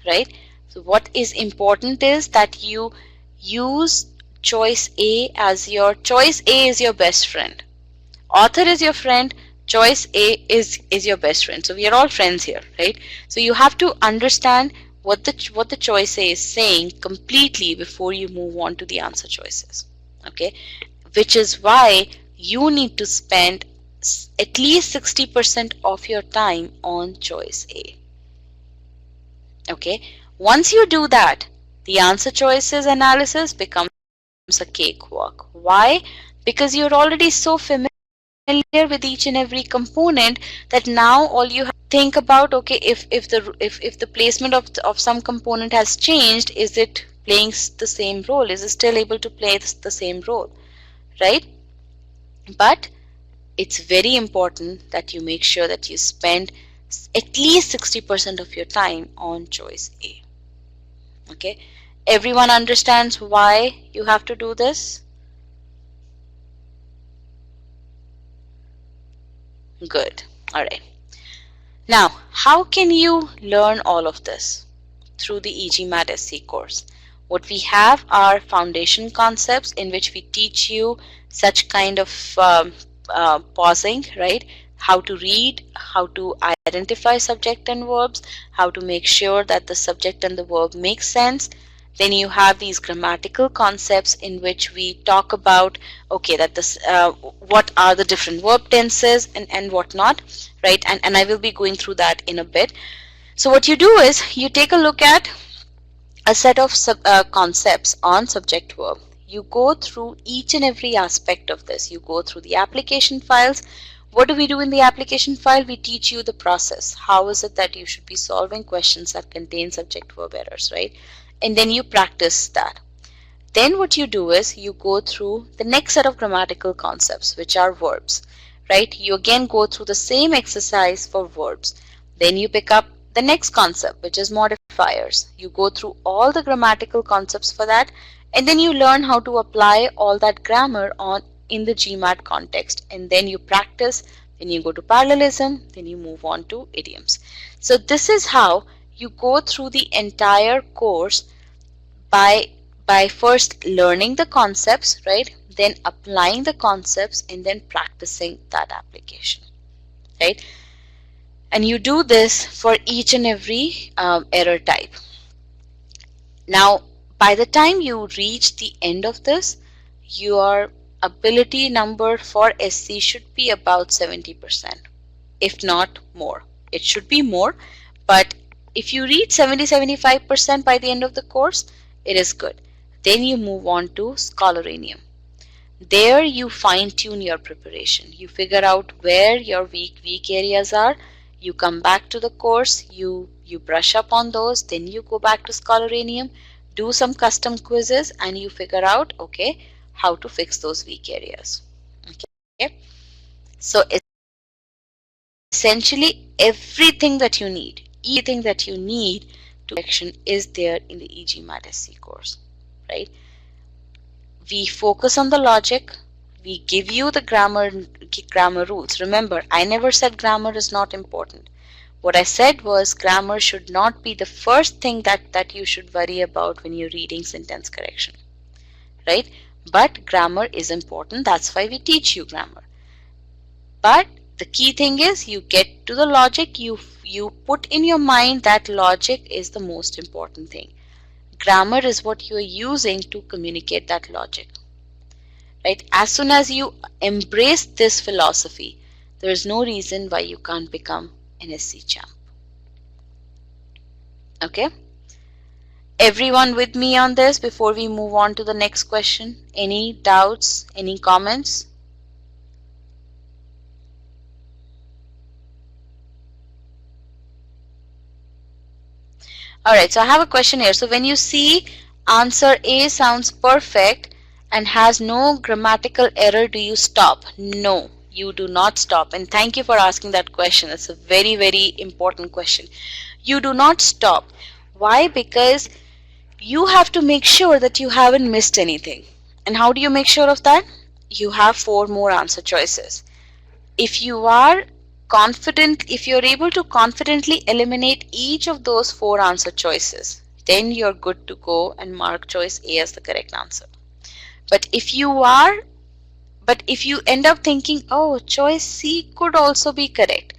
Right? So what is important is that you use choice A as choice A is your best friend. Author is your friend, choice A is your best friend. So we are all friends here, right? So you have to understand what the choice A is saying completely before you move on to the answer choices. Okay, which is why you need to spend at least 60% of your time on choice A. Okay, once you do that, the answer choices analysis becomes a cakewalk. Why? Because you're already so familiar with each and every component that now all you have to think about, okay, if the placement of some component has changed, is it playing the same role? Is it still able to play the same role? Right? But it's very important that you make sure that you spend at least 60% of your time on choice A. Okay? Everyone understands why you have to do this? Good. All right. Now, how can you learn all of this? Through the e-GMAT SC course. What we have are foundation concepts in which we teach you such kind of pausing, right? How to read, how to identify subject and verbs, how to make sure that the subject and the verb make sense. Then you have these grammatical concepts in which we talk about, okay, that this what are the different verb tenses and whatnot, right? And I will be going through that in a bit. So what you do is you take a look at a set of concepts on subject verb. You go through each and every aspect of this. You go through the application files. What do we do in the application file? We teach you the process. How is it that you should be solving questions that contain subject verb errors, right? And then you practice that. Then what you do is you go through the next set of grammatical concepts, which are verbs, right? You again go through the same exercise for verbs. Then you pick up the next concept, which is modifiers. You go through all the grammatical concepts for that, and then you learn how to apply all that grammar in the GMAT context. And then you practice, then you go to parallelism, then you move on to idioms. So this is how you go through the entire course by first learning the concepts, right? Then applying the concepts and then practicing that application, right? And you do this for each and every error type. Now, by the time you reach the end of this, your ability number for SC should be about 70%, if not more. It should be more, but if you reach 70-75% by the end of the course, it is good. Then you move on to Scholaranium. There you fine-tune your preparation. You figure out where your weak areas are. You come back to the course, you brush up on those, then you go back to Scholaranium, do some custom quizzes, and you figure out, okay, how to fix those weak areas. Okay, so essentially everything that you need to action is there in the e-GMAT SC course, right? We focus on the logic, We give you the grammar rules. Remember, I never said grammar is not important. What I said was grammar should not be the first thing that you should worry about when you're reading sentence correction, right? But grammar is important. That's why we teach you grammar. But the key thing is you get to the logic, you put in your mind that logic is the most important thing. Grammar is what you are using to communicate that logic. Right? As soon as you embrace this philosophy, there is no reason why you can't become an SC champ. Okay? Everyone with me on this before we move on to the next question? Any doubts? Any comments? Alright, so I have a question here. So when you see answer A sounds perfect and has no grammatical error, do you stop? No, you do not stop. And thank you for asking that question. It's a very, very important question. You do not stop. Why? Because you have to make sure that you haven't missed anything. And how do you make sure of that? You have 4 more answer choices. If you are confident, if you're able to confidently eliminate each of those 4 answer choices, then you're good to go and mark choice A as the correct answer. But if you end up thinking, oh, choice C could also be correct,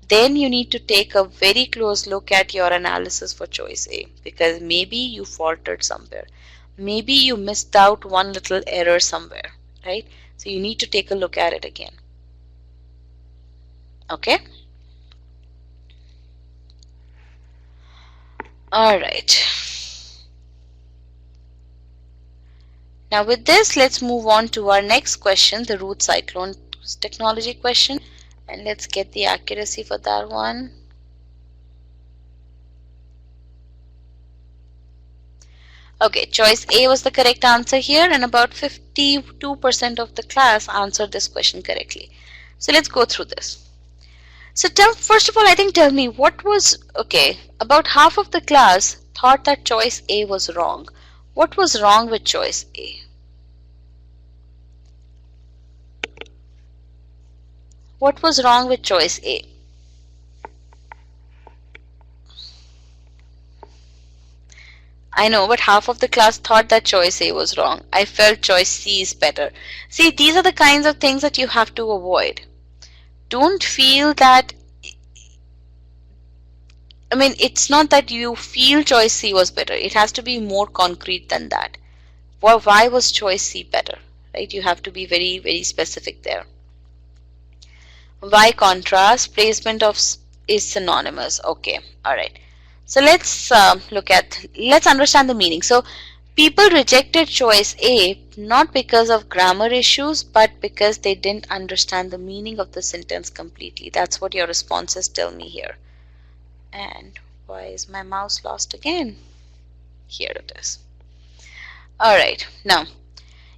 then you need to take a very close look at your analysis for choice A, because maybe you faltered somewhere. Maybe you missed out one little error somewhere, right? So you need to take a look at it again. Okay? Alright. Now with this, let's move on to our next question, the root cyclone technology question. And let's get the accuracy for that one. Okay, choice A was the correct answer here, and about 52% of the class answered this question correctly. So let's go through this. So first of all, tell me what was, okay, about half of the class thought that choice A was wrong. What was wrong with choice A? What was wrong with choice A? I know, but half of the class thought that choice A was wrong. I felt choice C is better. See, these are the kinds of things that you have to avoid. Don't feel that, it's not that you feel choice C was better. It has to be more concrete than that. Well, why was choice C better? Right? You have to be very, very specific there. Why contrast? Placement of is synonymous. Okay, alright. So let's let's understand the meaning. So people rejected choice A not because of grammar issues, but because they didn't understand the meaning of the sentence completely. That's what your responses tell me here. And why is my mouse lost again? Here it is. Alright, now,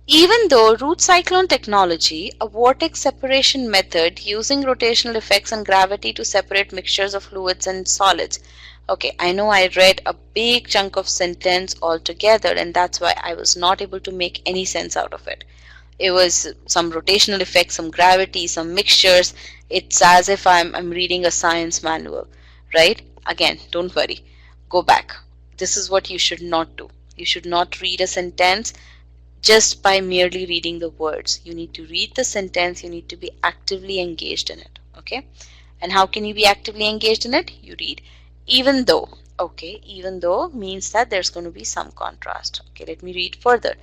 even though root cyclone technology, a vortex separation method using rotational effects and gravity to separate mixtures of fluids and solids. Okay, I know I read a big chunk of sentence altogether, and that's why I was not able to make any sense out of it. It was some rotational effects, some gravity, some mixtures. It's as if I'm reading a science manual, right? Again, don't worry. Go back. This is what you should not do. You should not read a sentence just by merely reading the words. You need to read the sentence. You need to be actively engaged in it. Okay? And how can you be actively engaged in it? You read. Even though. Okay, even though means that there's going to be some contrast. Okay, let me read further.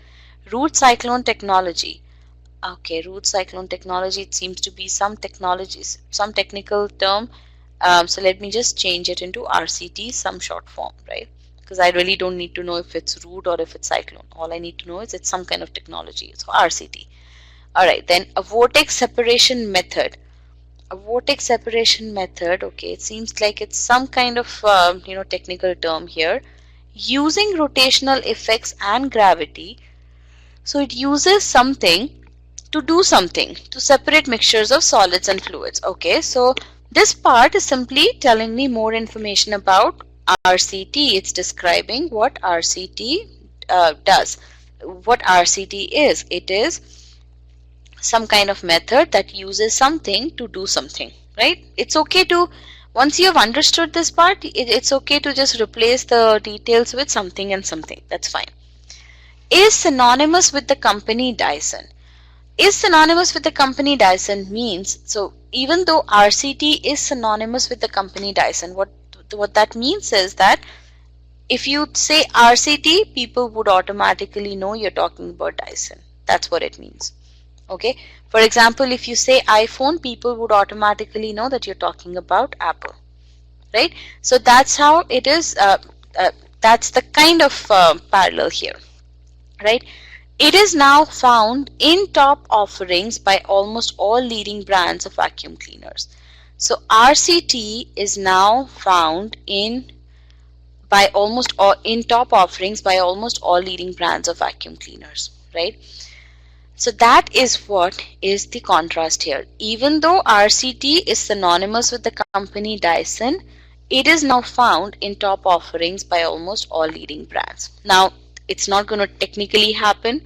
Root cyclone technology. Okay, root cyclone technology, it seems to be some technologies, some technical term. So let me just change it into RCT, some short form, right? Because I really don't need to know if it's root or if it's cyclone. All I need to know is it's some kind of technology. So RCT. Alright, then a vortex separation method. A vortex separation method, okay, it seems like it's some kind of technical term here, using rotational effects and gravity. So it uses something to do something to separate mixtures of solids and fluids. Okay, so this part is simply telling me more information about RCT. It's describing what RCT does. What RCT is. It is some kind of method that uses something to do something, right? It's okay to, once you have understood this part, it's okay to just replace the details with something and something. That's fine. Is synonymous with the company Dyson. Is synonymous with the company Dyson means, so even though RCT is synonymous with the company Dyson, what that means is that if you say RCT, people would automatically know you're talking about Dyson. That's what it means. Okay. For example, if you say iPhone, people would automatically know that you're talking about Apple. Right. So that's how it is. That's the kind of parallel here. Right. It is now found in top offerings by almost all leading brands of vacuum cleaners. So RCT is now found in top offerings by almost all leading brands of vacuum cleaners, right? So that is what is the contrast here. Even though RCT is synonymous with the company Dyson, it is now found in top offerings by almost all leading brands. Now, it's not going to technically happen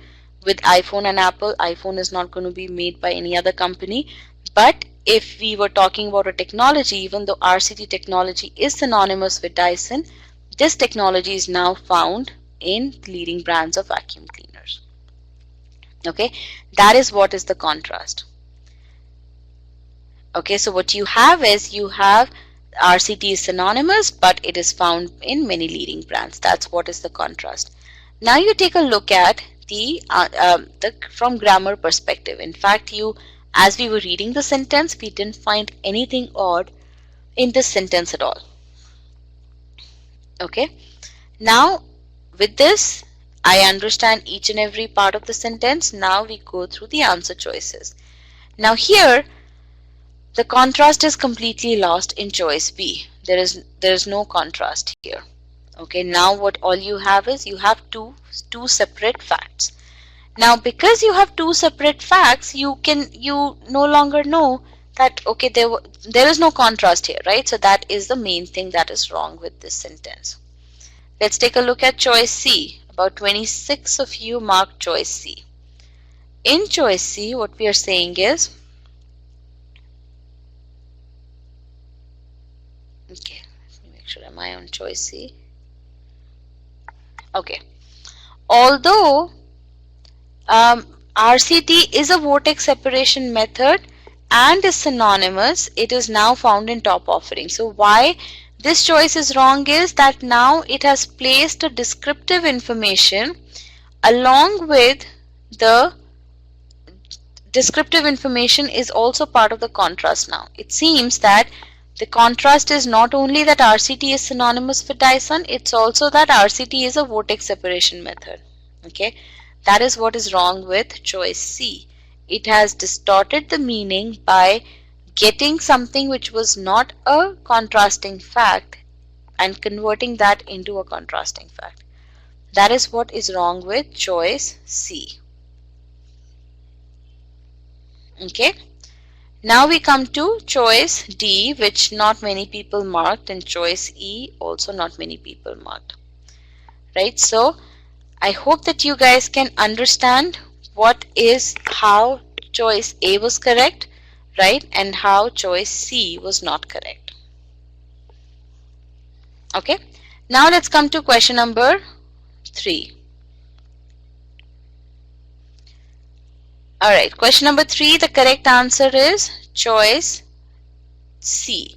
with iPhone and Apple. iPhone is not going to be made by any other company. But if we were talking about a technology, even though RCT technology is synonymous with Dyson, this technology is now found in leading brands of vacuum cleaners. Okay, that is what is the contrast. Okay, so what you have is RCT is synonymous, but it is found in many leading brands. That's what is the contrast. Now you take a look at the from grammar perspective. In fact, as we were reading the sentence, we didn't find anything odd in this sentence at all. Okay, now with this, I understand each and every part of the sentence. Now we go through the answer choices. Now here, the contrast is completely lost in choice B. There is no contrast here. Okay, now what all you have is you have two separate facts. Now because you have two separate facts, you no longer know that, okay, there is no contrast here, right? So that is the main thing that is wrong with this sentence. Let's take a look at choice C. About 26 of you marked choice C. In choice C, what we are saying is, okay, let me make sure, am I on choice C? Okay. Although RCT is a vortex separation method and is synonymous, it is now found in top offering. So why this choice is wrong is that now it has placed a descriptive information along with the descriptive information is also part of the contrast now. It seems that the contrast is not only that RCT is synonymous with Dyson, it's also that RCT is a vortex separation method. Okay, that is what is wrong with choice C. It has distorted the meaning by getting something which was not a contrasting fact and converting that into a contrasting fact. That is what is wrong with choice C. Okay. Now we come to choice D, which not many people marked, and choice E also not many people marked. Right? So I hope that you guys can understand how choice A was correct, right? And how choice C was not correct. Okay. Now let's come to question number 3. Alright, question number 3, the correct answer is choice C.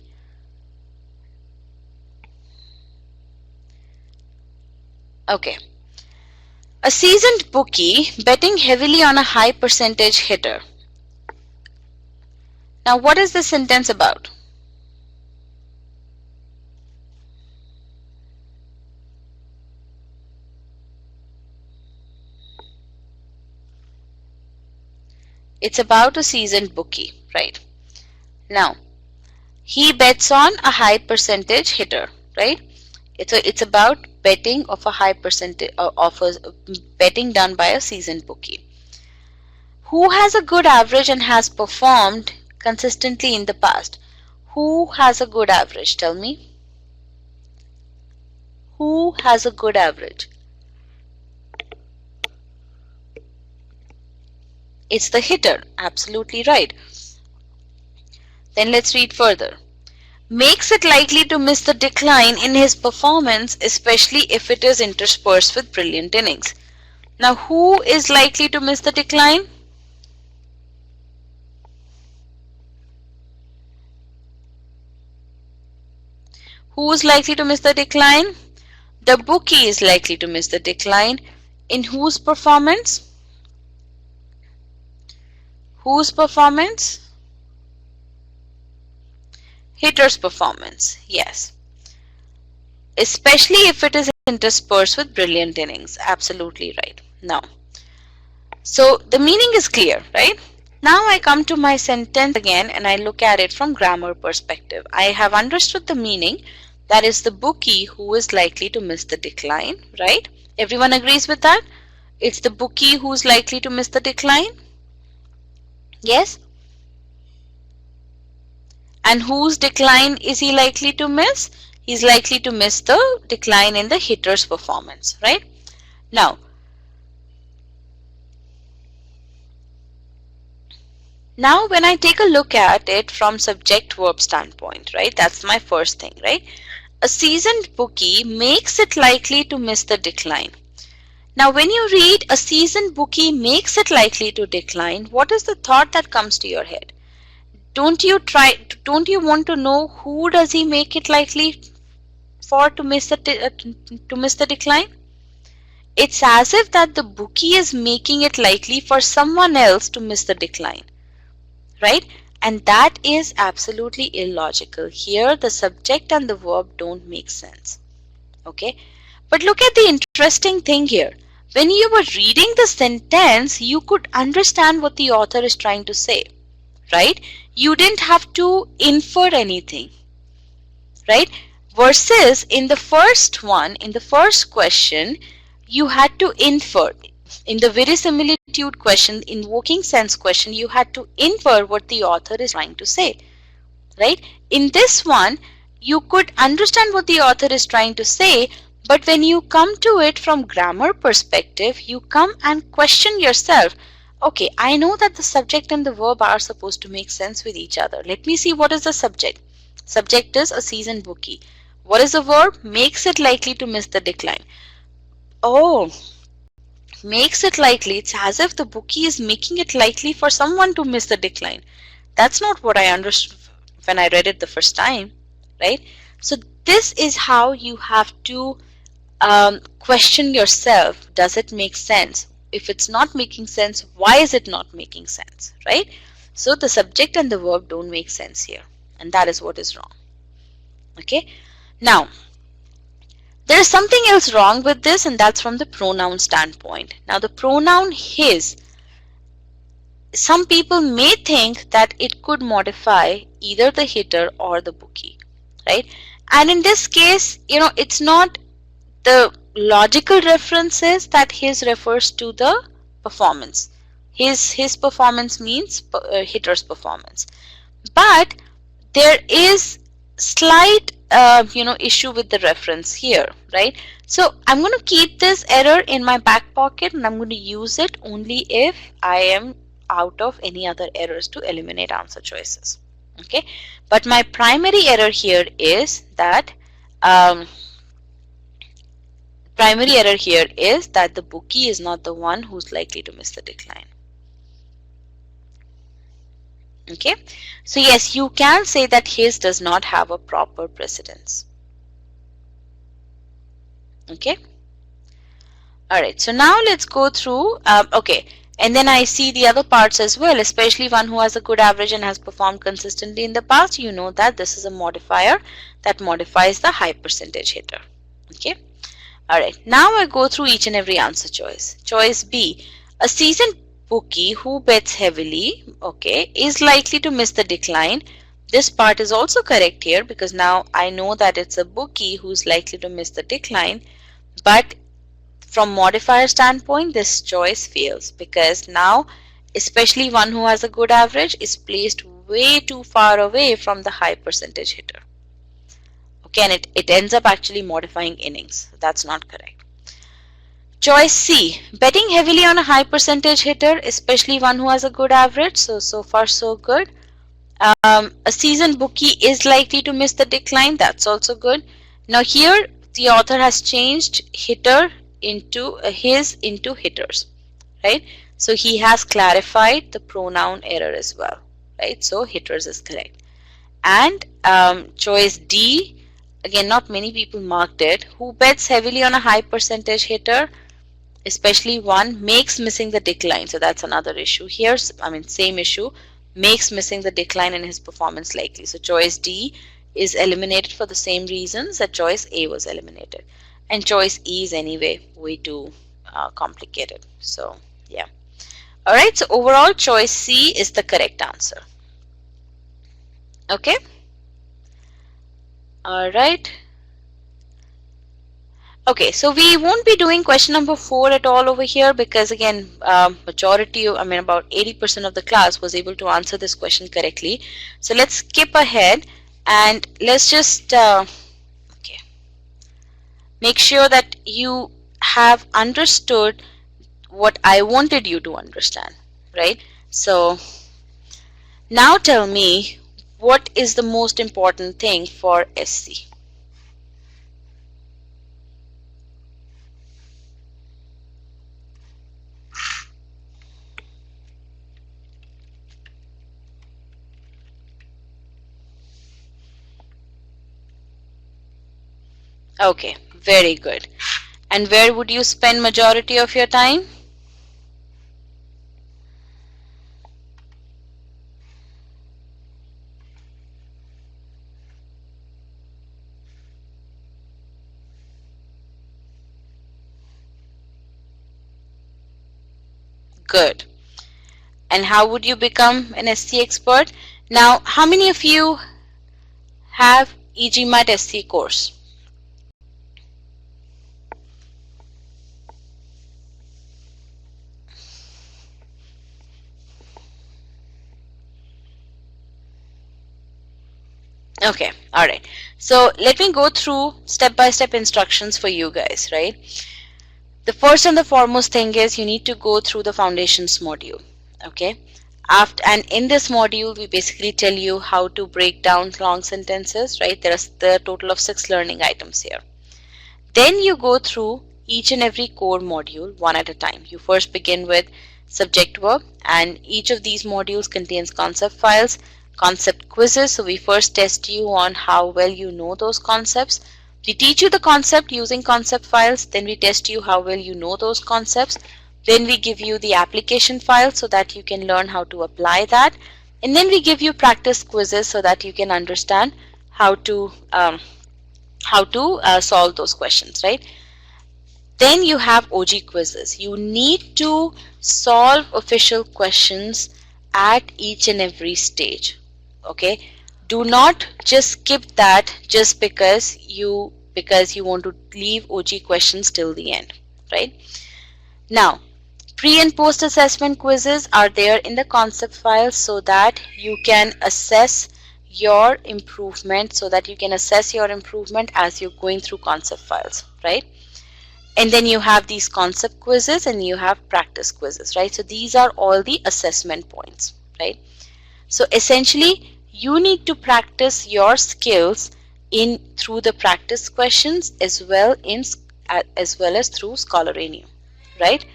Okay. A seasoned bookie betting heavily on a high percentage hitter. Now what is this sentence about? It's about a seasoned bookie, right? Now, he bets on a high percentage hitter, right? It's about betting of a high percentage betting done by a seasoned bookie. Who has a good average and has performed consistently in the past? Who has a good average? Tell me. Who has a good average? It's the hitter. Absolutely right. Then let's read further. Makes it likely to miss the decline in his performance, especially if it is interspersed with brilliant innings. Now, who is likely to miss the decline? Who is likely to miss the decline? The bookie is likely to miss the decline. In whose performance? Whose performance? Hitter's performance, yes. Especially if it is interspersed with brilliant innings. Absolutely right. Now, so the meaning is clear, right? Now I come to my sentence again and I look at it from grammar perspective. I have understood the meaning, that is the bookie who is likely to miss the decline, right? Everyone agrees with that? It's the bookie who is likely to miss the decline? Yes? And whose decline is he likely to miss? He's likely to miss the decline in the hitter's performance, right? Now when I take a look at it from subject-verb standpoint, right? That's my first thing, right? A seasoned bookie makes it likely to miss the decline. Now when you read a seasoned bookie makes it likely to decline, what is the thought that comes to your head? Don't you want to know who does he make it likely for to miss the decline? It's as if that the bookie is making it likely for someone else to miss the decline, right? And that is absolutely illogical. Here the subject and the verb don't make sense. Okay, but look at the interesting thing here. When you were reading the sentence, you could understand what the author is trying to say, right? You didn't have to infer anything, right? Versus in the first one, in the first question, you had to infer. In the verisimilitude question, invoking sense question, you had to infer what the author is trying to say, right? In this one, you could understand what the author is trying to say, but when you come to it from grammar perspective, you come and question yourself. Okay, I know that the subject and the verb are supposed to make sense with each other. Let me see what is the subject. Subject is a seasoned bookie. What is the verb? Makes it likely to miss the decline. Oh, makes it likely. It's as if the bookie is making it likely for someone to miss the decline. That's not what I understood when I read it the first time, right? So this is how you have to question yourself. Does it make sense? If it's not making sense, why is it not making sense, right? So the subject and the verb don't make sense here, and that is what is wrong. Okay, now there is something else wrong with this, and that's from the pronoun standpoint. Now the pronoun his, some people may think that it could modify either the hitter or the bookie, right? And in this case, it's not the logical reference is that his refers to the performance. His performance means hitter's performance. But there is slight issue with the reference here, right? So I'm going to keep this error in my back pocket and I'm going to use it only if I am out of any other errors to eliminate answer choices. Okay, but my primary error here is that the bookie is not the one who's likely to miss the decline. Okay, so yes, you can say that his does not have a proper precedence. Okay, all right, so now let's go through okay, and then I see the other parts as well, especially one who has a good average and has performed consistently in the past. You know that this is a modifier that modifies the high percentage hitter. Okay, all right, now I go through each and every answer choice. Choice B, a seasoned bookie who bets heavily, okay, is likely to miss the decline. This part is also correct here because now I know that it's a bookie who's likely to miss the decline, but from modifier standpoint this choice fails because now especially one who has a good average is placed way too far away from the high percentage hitter. Okay, and it ends up actually modifying innings. That's not correct. Choice C, betting heavily on a high percentage hitter, especially one who has a good average. So far so good. A seasoned bookie is likely to miss the decline. That's also good. Now here the author has changed hitter into his into hitters, right? So he has clarified the pronoun error as well, right? So hitters is correct. And choice D, again, not many people marked it. Who bets heavily on a high percentage hitter, especially one, makes missing the decline. So that's another issue. Here's, same issue, makes missing the decline in his performance likely. So choice D is eliminated for the same reasons that choice A was eliminated. And choice E is anyway way too complicated. So yeah. Alright, so overall choice C is the correct answer. Okay. Alright. Okay, so we won't be doing question number 4 at all over here because again, majority, about 80% of the class was able to answer this question correctly. So let's skip ahead and let's just make sure that you have understood what I wanted you to understand, right? So now tell me, what is the most important thing for SC? Okay, very good. And where would you spend majority of your time? Good. And how would you become an SC expert? Now, how many of you have e-GMAT SC course? Okay, all right. So let me go through step-by-step instructions for you guys, right? The first and the foremost thing is you need to go through the foundations module, okay? And in this module, we basically tell you how to break down long sentences, right? There's the total of 6 learning items here. Then you go through each and every core module one at a time. You first begin with subject verb, and each of these modules contains concept files, concept quizzes. So we first test you on how well you know those concepts. We teach you the concept using concept files, then we test you how well you know those concepts. Then we give you the application file so that you can learn how to apply that. And then we give you practice quizzes so that you can understand how to solve those questions, right? Then you have OG quizzes. You need to solve official questions at each and every stage, okay? Do not just skip that just because you want to leave OG questions till the end, right? Now, pre and post assessment quizzes are there in the concept file so that you can assess your improvement, as you're going through concept files, right? And then you have these concept quizzes and you have practice quizzes, right? So these are all the assessment points, right? So essentially, you need to practice your skills through the practice questions as well as through Scholaranium, right?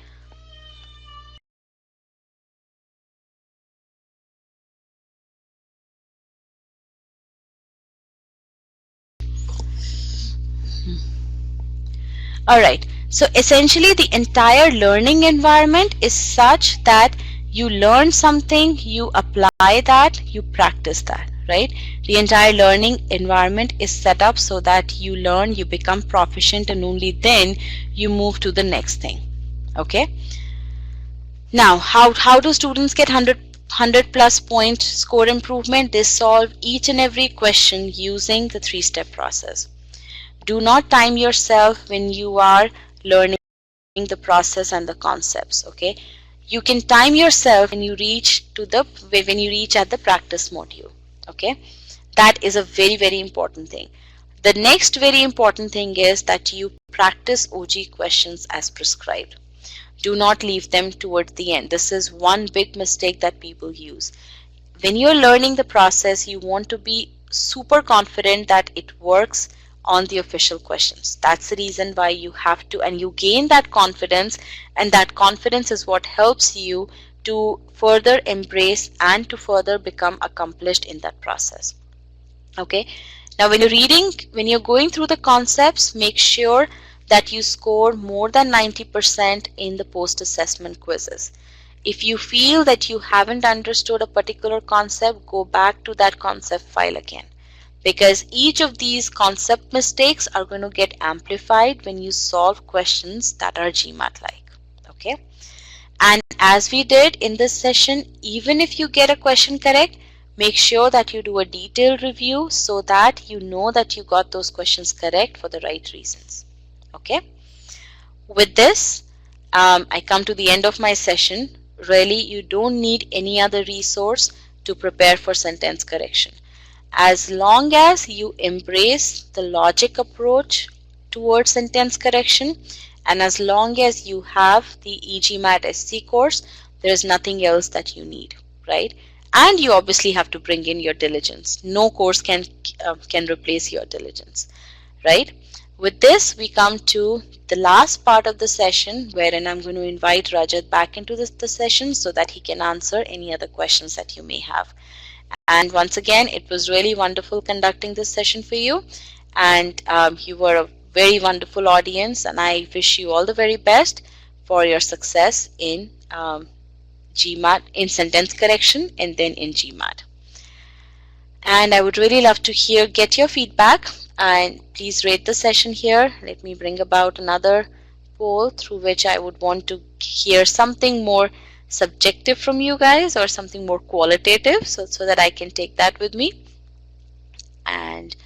Alright, so essentially the entire learning environment is such that you learn something, you apply that, you practice that, right? The entire learning environment is set up so that you learn, you become proficient, and only then you move to the next thing, okay? Now, how do students get 100 plus point score improvement? They solve each and every question using the 3-step process. Do not time yourself when you are learning the process and the concepts, okay? You can time yourself when you reach at the practice module, okay? That is a very, very important thing. The next very important thing is that you practice OG questions as prescribed. Do not leave them towards the end. This is one big mistake that people use. When you're learning the process, you want to be super confident that it works on the official questions. That's the reason why you have to, and you gain that confidence, and that confidence is what helps you to further embrace and to further become accomplished in that process. Okay, now when you're going through the concepts, make sure that you score more than 90% in the post-assessment quizzes. If you feel that you haven't understood a particular concept, go back to that concept file again, because each of these concept mistakes are going to get amplified when you solve questions that are GMAT like. Okay, and as we did in this session, even if you get a question correct, make sure that you do a detailed review so that you know that you got those questions correct for the right reasons. Okay, with this, I come to the end of my session. Really, you don't need any other resource to prepare for sentence correction. As long as you embrace the logic approach towards sentence correction, and as long as you have the e-GMAT SC course, there is nothing else that you need, right? And you obviously have to bring in your diligence. No course can replace your diligence, right? With this, we come to the last part of the session, wherein I'm going to invite Rajat back into the session so that he can answer any other questions that you may have. And once again, it was really wonderful conducting this session for you, and you were a very wonderful audience, and I wish you all the very best for your success in GMAT, in sentence correction, and then in GMAT. And I would really love to get your feedback, and please rate the session here. Let me bring about another poll through which I would want to hear something more subjective from you guys, or something more qualitative, so that I can take that with me. And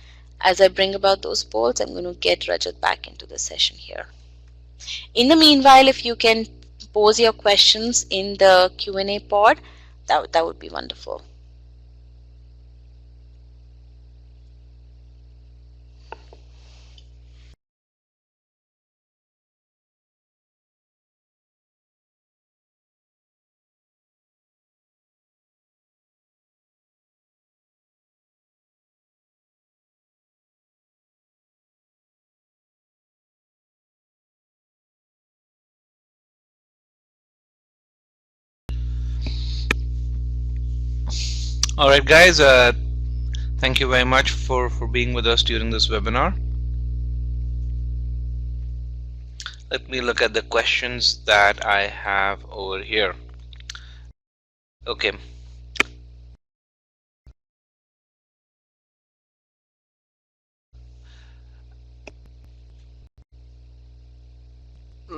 as I bring about those polls, I'm going to get Rajat back into the session here. In the meanwhile, if you can pose your questions in the Q&A pod, that would be wonderful. Alright guys, thank you very much for being with us during this webinar. Let me look at the questions that I have over here. Okay.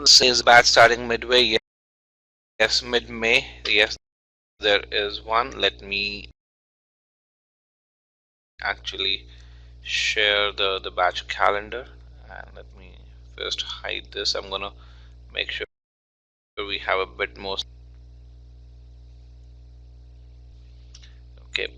Says batch starting midway. Yes, mid-May. Yes, there is one. Let me actually share the batch calendar, and let me first hide this. I'm gonna make sure we have a bit more. Okay,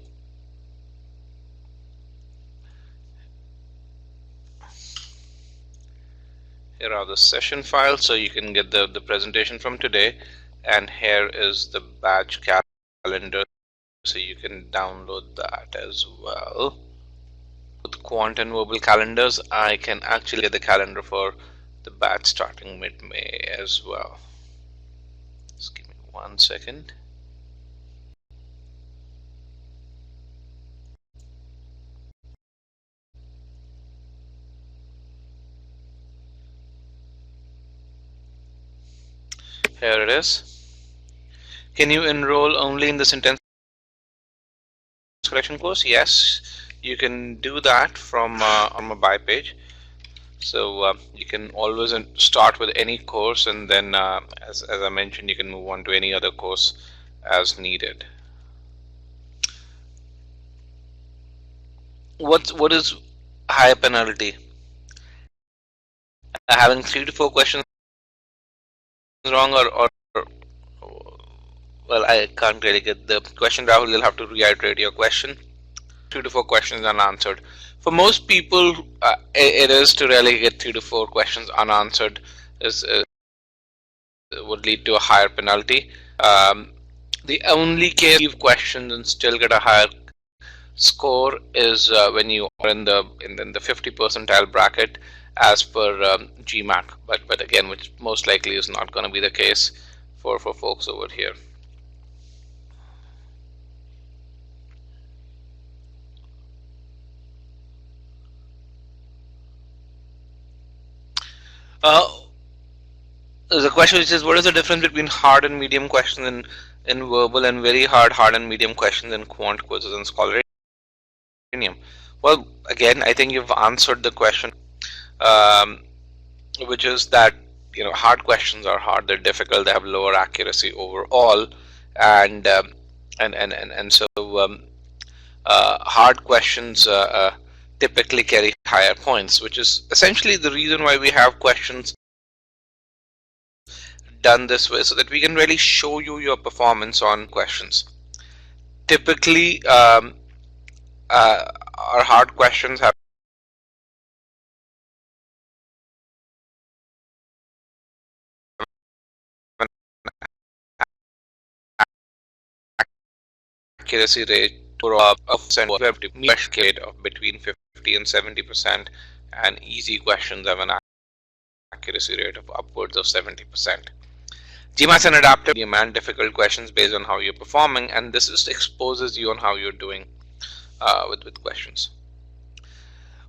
here are the session files, so you can get the presentation from today, and here is the batch calendar, so you can download that as well. With quant and verbal calendars, I can actually get the calendar for the batch starting mid-May as well. Just give me 1 second. Here it is. Can you enroll only in the sentence correction course? Yes, you can do that from on my buy page. So you can always start with any course, and then as I mentioned, you can move on to any other course as needed. What is high penalty? Having 3 to 4 questions wrong, or well, I can't really get the question, Rahul. You'll have to reiterate your question. 3 to 4 questions unanswered. For most people, it is to really get 3 to 4 questions unanswered is would lead to a higher penalty. The only case you leave questions and still get a higher score is when you are in the 50 percentile bracket as per GMAT, but again, which most likely is not going to be the case for folks over here. There's a question which is, what is the difference between hard and medium questions in verbal, and very hard and medium questions in quant quizzes and scholarly? Well, again, I think you've answered the question, which is that hard questions are hard, they're difficult, they have lower accuracy overall, and so hard questions typically carry higher points, which is essentially the reason why we have questions done this way, so that we can really show you your performance on questions. Typically, our hard questions have an accuracy rate of between 50 and 70%, and easy questions have an accuracy rate of upwards of 70%. GMAT's an adaptive demand difficult questions based on how you're performing, and this just exposes you on how you're doing with questions.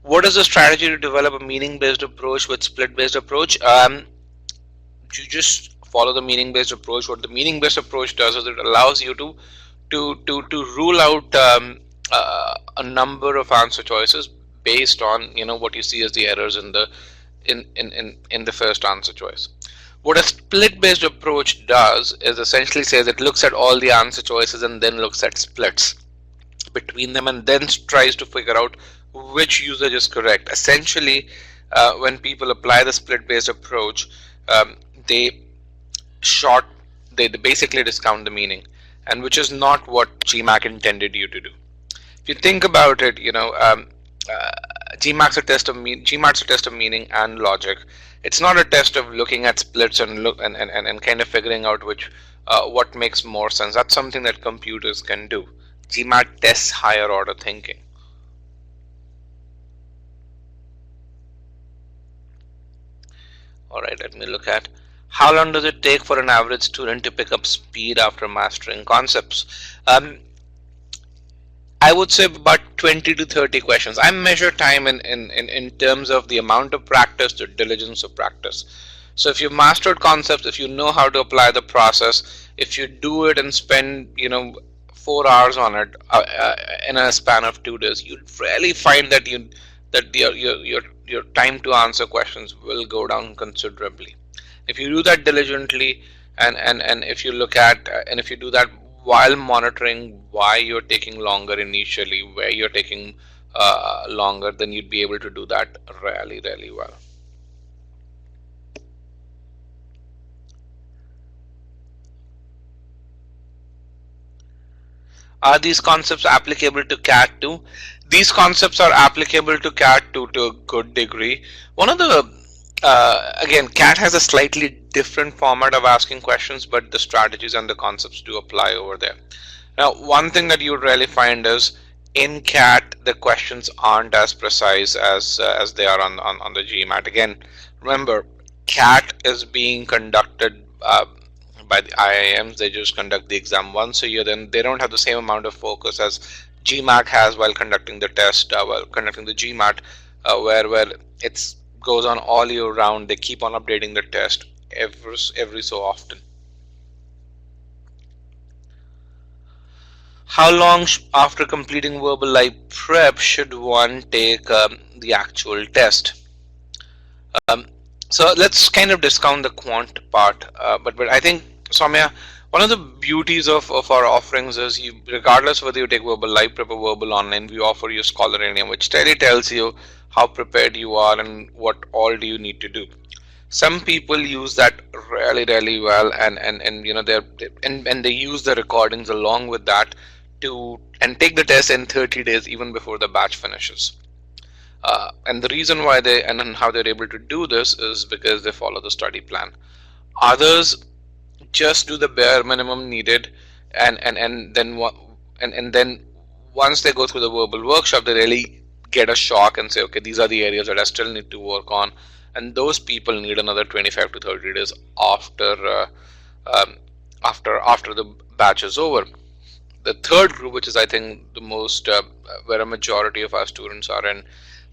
What is the strategy to develop a meaning-based approach with split-based approach? You just follow the meaning-based approach. What the meaning-based approach does is it allows you to rule out a number of answer choices based on what you see as the errors in the first answer choice. What a split-based approach does is essentially says it looks at all the answer choices and then looks at splits between them, and then tries to figure out which usage is correct. Essentially, when people apply the split-based approach, they basically discount the meaning, and which is not what GMAT intended you to do. If you think about it, GMAT's a test of meaning and logic. It's not a test of looking at splits and kind of figuring out what makes more sense. That's something that computers can do. GMAT tests higher order thinking. Alright, let me look at how long does it take for an average student to pick up speed after mastering concepts. I would say about 20 to 30 questions. I measure time in terms of the amount of practice, the diligence of practice. So if you've mastered concepts, if you know how to apply the process, if you do it and spend 4 hours on it in a span of 2 days, you'd really find that your time to answer questions will go down considerably. If you do that diligently, and if you look at and if you do that while monitoring why you're taking longer initially, where you're taking longer, then you'd be able to do that really well. Are these concepts applicable to CAT 2? These concepts are applicable to CAT 2 to a good degree. One of the again, CAT has a slightly different format of asking questions, but the strategies and the concepts do apply over there. Now, one thing that you would really find is in CAT the questions aren't as precise as they are on the GMAT. Again, remember, CAT is being conducted by the IIMs. They just conduct the exam once a year. Then they don't have the same amount of focus as GMAT has while conducting the test, while conducting the GMAT, where it's goes on all year round. They keep on updating the test every so often. How long after completing verbal live prep should one take the actual test? So let's kind of discount the quant part, but I think, Soumya, one of the beauties of our offerings is regardless whether you take verbal live prep or verbal online, we offer you Scholaranium, which really tells you how prepared you are and what all do you need to do. Some people use that really well, and they use the recordings along with that and take the test in 30 days even before the batch finishes. And the reason why and how they're able to do this is because they follow the study plan. Others just do the bare minimum needed, and then once they go through the verbal workshop, they really get a shock and say, okay, these are the areas that I still need to work on, and those people need another 25 to 30 days after the batch is over. The third group, which is I think the most where a majority of our students are in,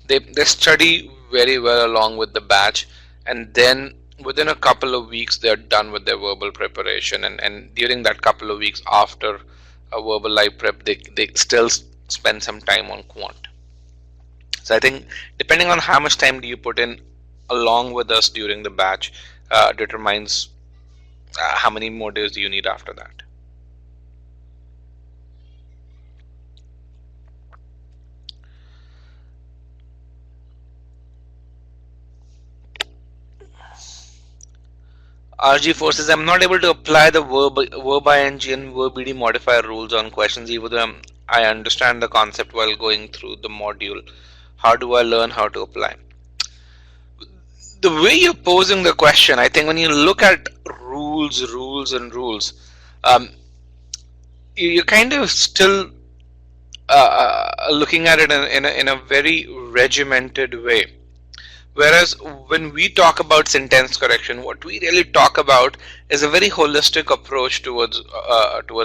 they study very well along with the batch, and then within a couple of weeks they're done with their verbal preparation, and during that couple of weeks after a verbal live prep, they still spend some time on quant. So I think depending on how much time do you put in along with us during the batch determines how many more days do you need after that. RG4 says, I'm not able to apply the verb ing and verb ed modifier rules on questions even though I understand the concept while going through the module. How do I learn how to apply? The way you're posing the question, I think when you look at rules, you're kind of still looking at it in a very regimented way. Whereas when we talk about sentence correction, what we really talk about is a very holistic approach towards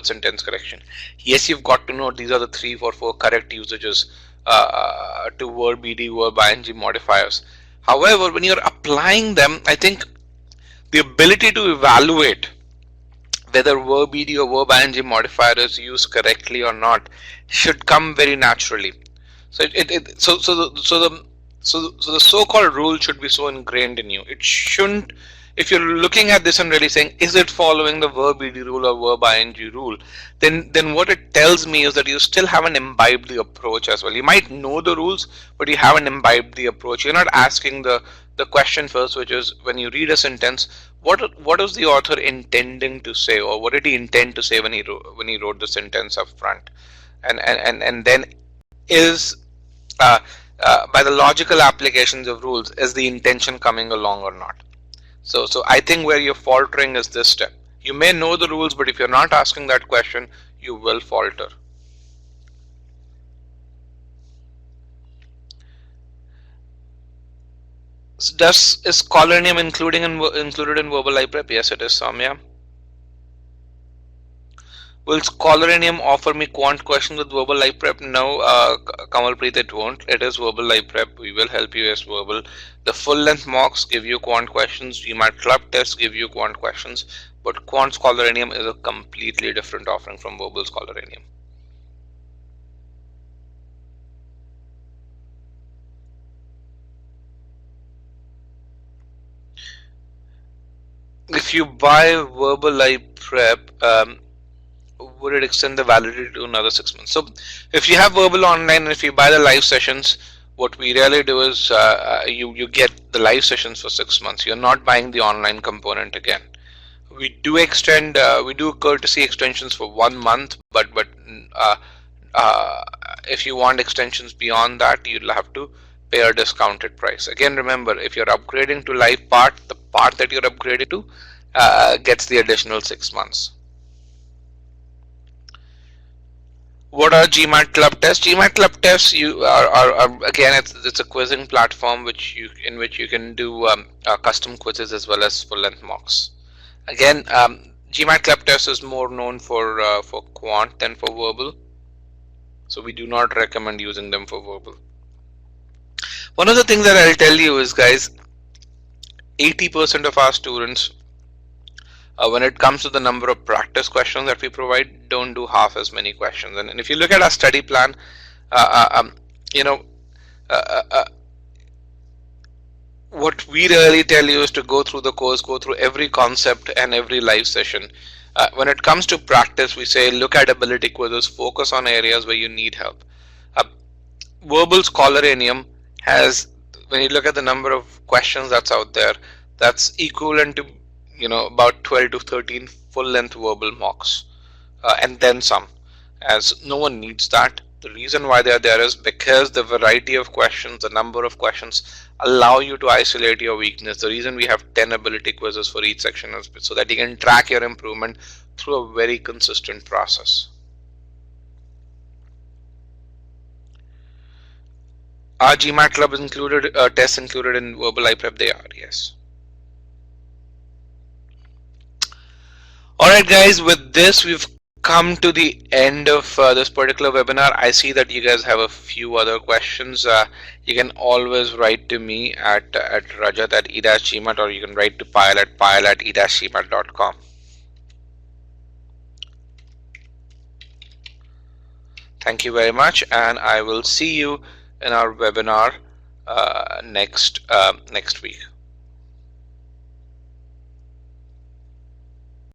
sentence correction. Yes, you've got to know these are the 3 or 4 correct usages to verb ed, verb ing modifiers. However, when you're applying them, I think the ability to evaluate whether verb ed or verb ing modifier is used correctly or not should come very naturally. So the so-called rule should be so ingrained in you. It shouldn't, if you're looking at this and really saying, is it following the verb ed rule or verb ing rule, then what it tells me is that you still haven't imbibed the approach as well. You might know the rules, but you haven't imbibed the approach. You're not asking the question first, which is when you read a sentence, what is the author intending to say, or what did he intend to say when he wrote the sentence up front, and then is by the logical applications of rules, is the intention coming along or not? So I think where you're faltering is this step. You may know the rules, but if you're not asking that question, you will falter. Is Scholarinium included in verbal live prep? Yes, it is, Soumya. Will Scholarinium offer me quant questions with verbal live prep? No, Kamalpreet, it won't. It is verbal live prep. We will help you as verbal. The full length mocks give you quant questions. GMAT club tests give you quant questions. But quant Scholarinium is a completely different offering from verbal Scholarinium. If you buy verbal live prep, would it extend the validity to another 6 months? So if you have verbal online and if you buy the live sessions, what we really do is you get the live sessions for 6 months. You're not buying the online component again. We do extend, we do courtesy extensions for 1 month, but if you want extensions beyond that, you'll have to pay a discounted price. Again, remember, if you're upgrading to live part, the part that you're upgraded to gets the additional 6 months. What are GMAT club tests? GMAT club tests are again, it's a quizzing platform in which you can do custom quizzes as well as full length mocks. Again, GMAT club test is more known for quant than for verbal, so we do not recommend using them for verbal. One of the things that I'll tell you is, guys, 80% of our students, when it comes to the number of practice questions that we provide, don't do half as many questions. And if you look at our study plan, what we really tell you is to go through the course, go through every concept and every live session. When it comes to practice, we say look at ability quizzes, focus on areas where you need help. Verbal Scholarinium has, when you look at the number of questions that's out there, that's equivalent to about 12 to 13 full-length verbal mocks, and then some. as no one needs that. The reason why they are there is because the variety of questions, the number of questions allow you to isolate your weakness. The reason we have 10 ability quizzes for each section is so that you can track your improvement through a very consistent process. Are GMAT club included, tests included in verbal iPrep? They are, yes. Alright guys, with this we've come to the end of this particular webinar. I see that you guys have a few other questions. You can always write to me at Rajat at e-GMAT, or you can write to Payal at e-GMAT.com. Thank you very much, and I will see you in our webinar next week.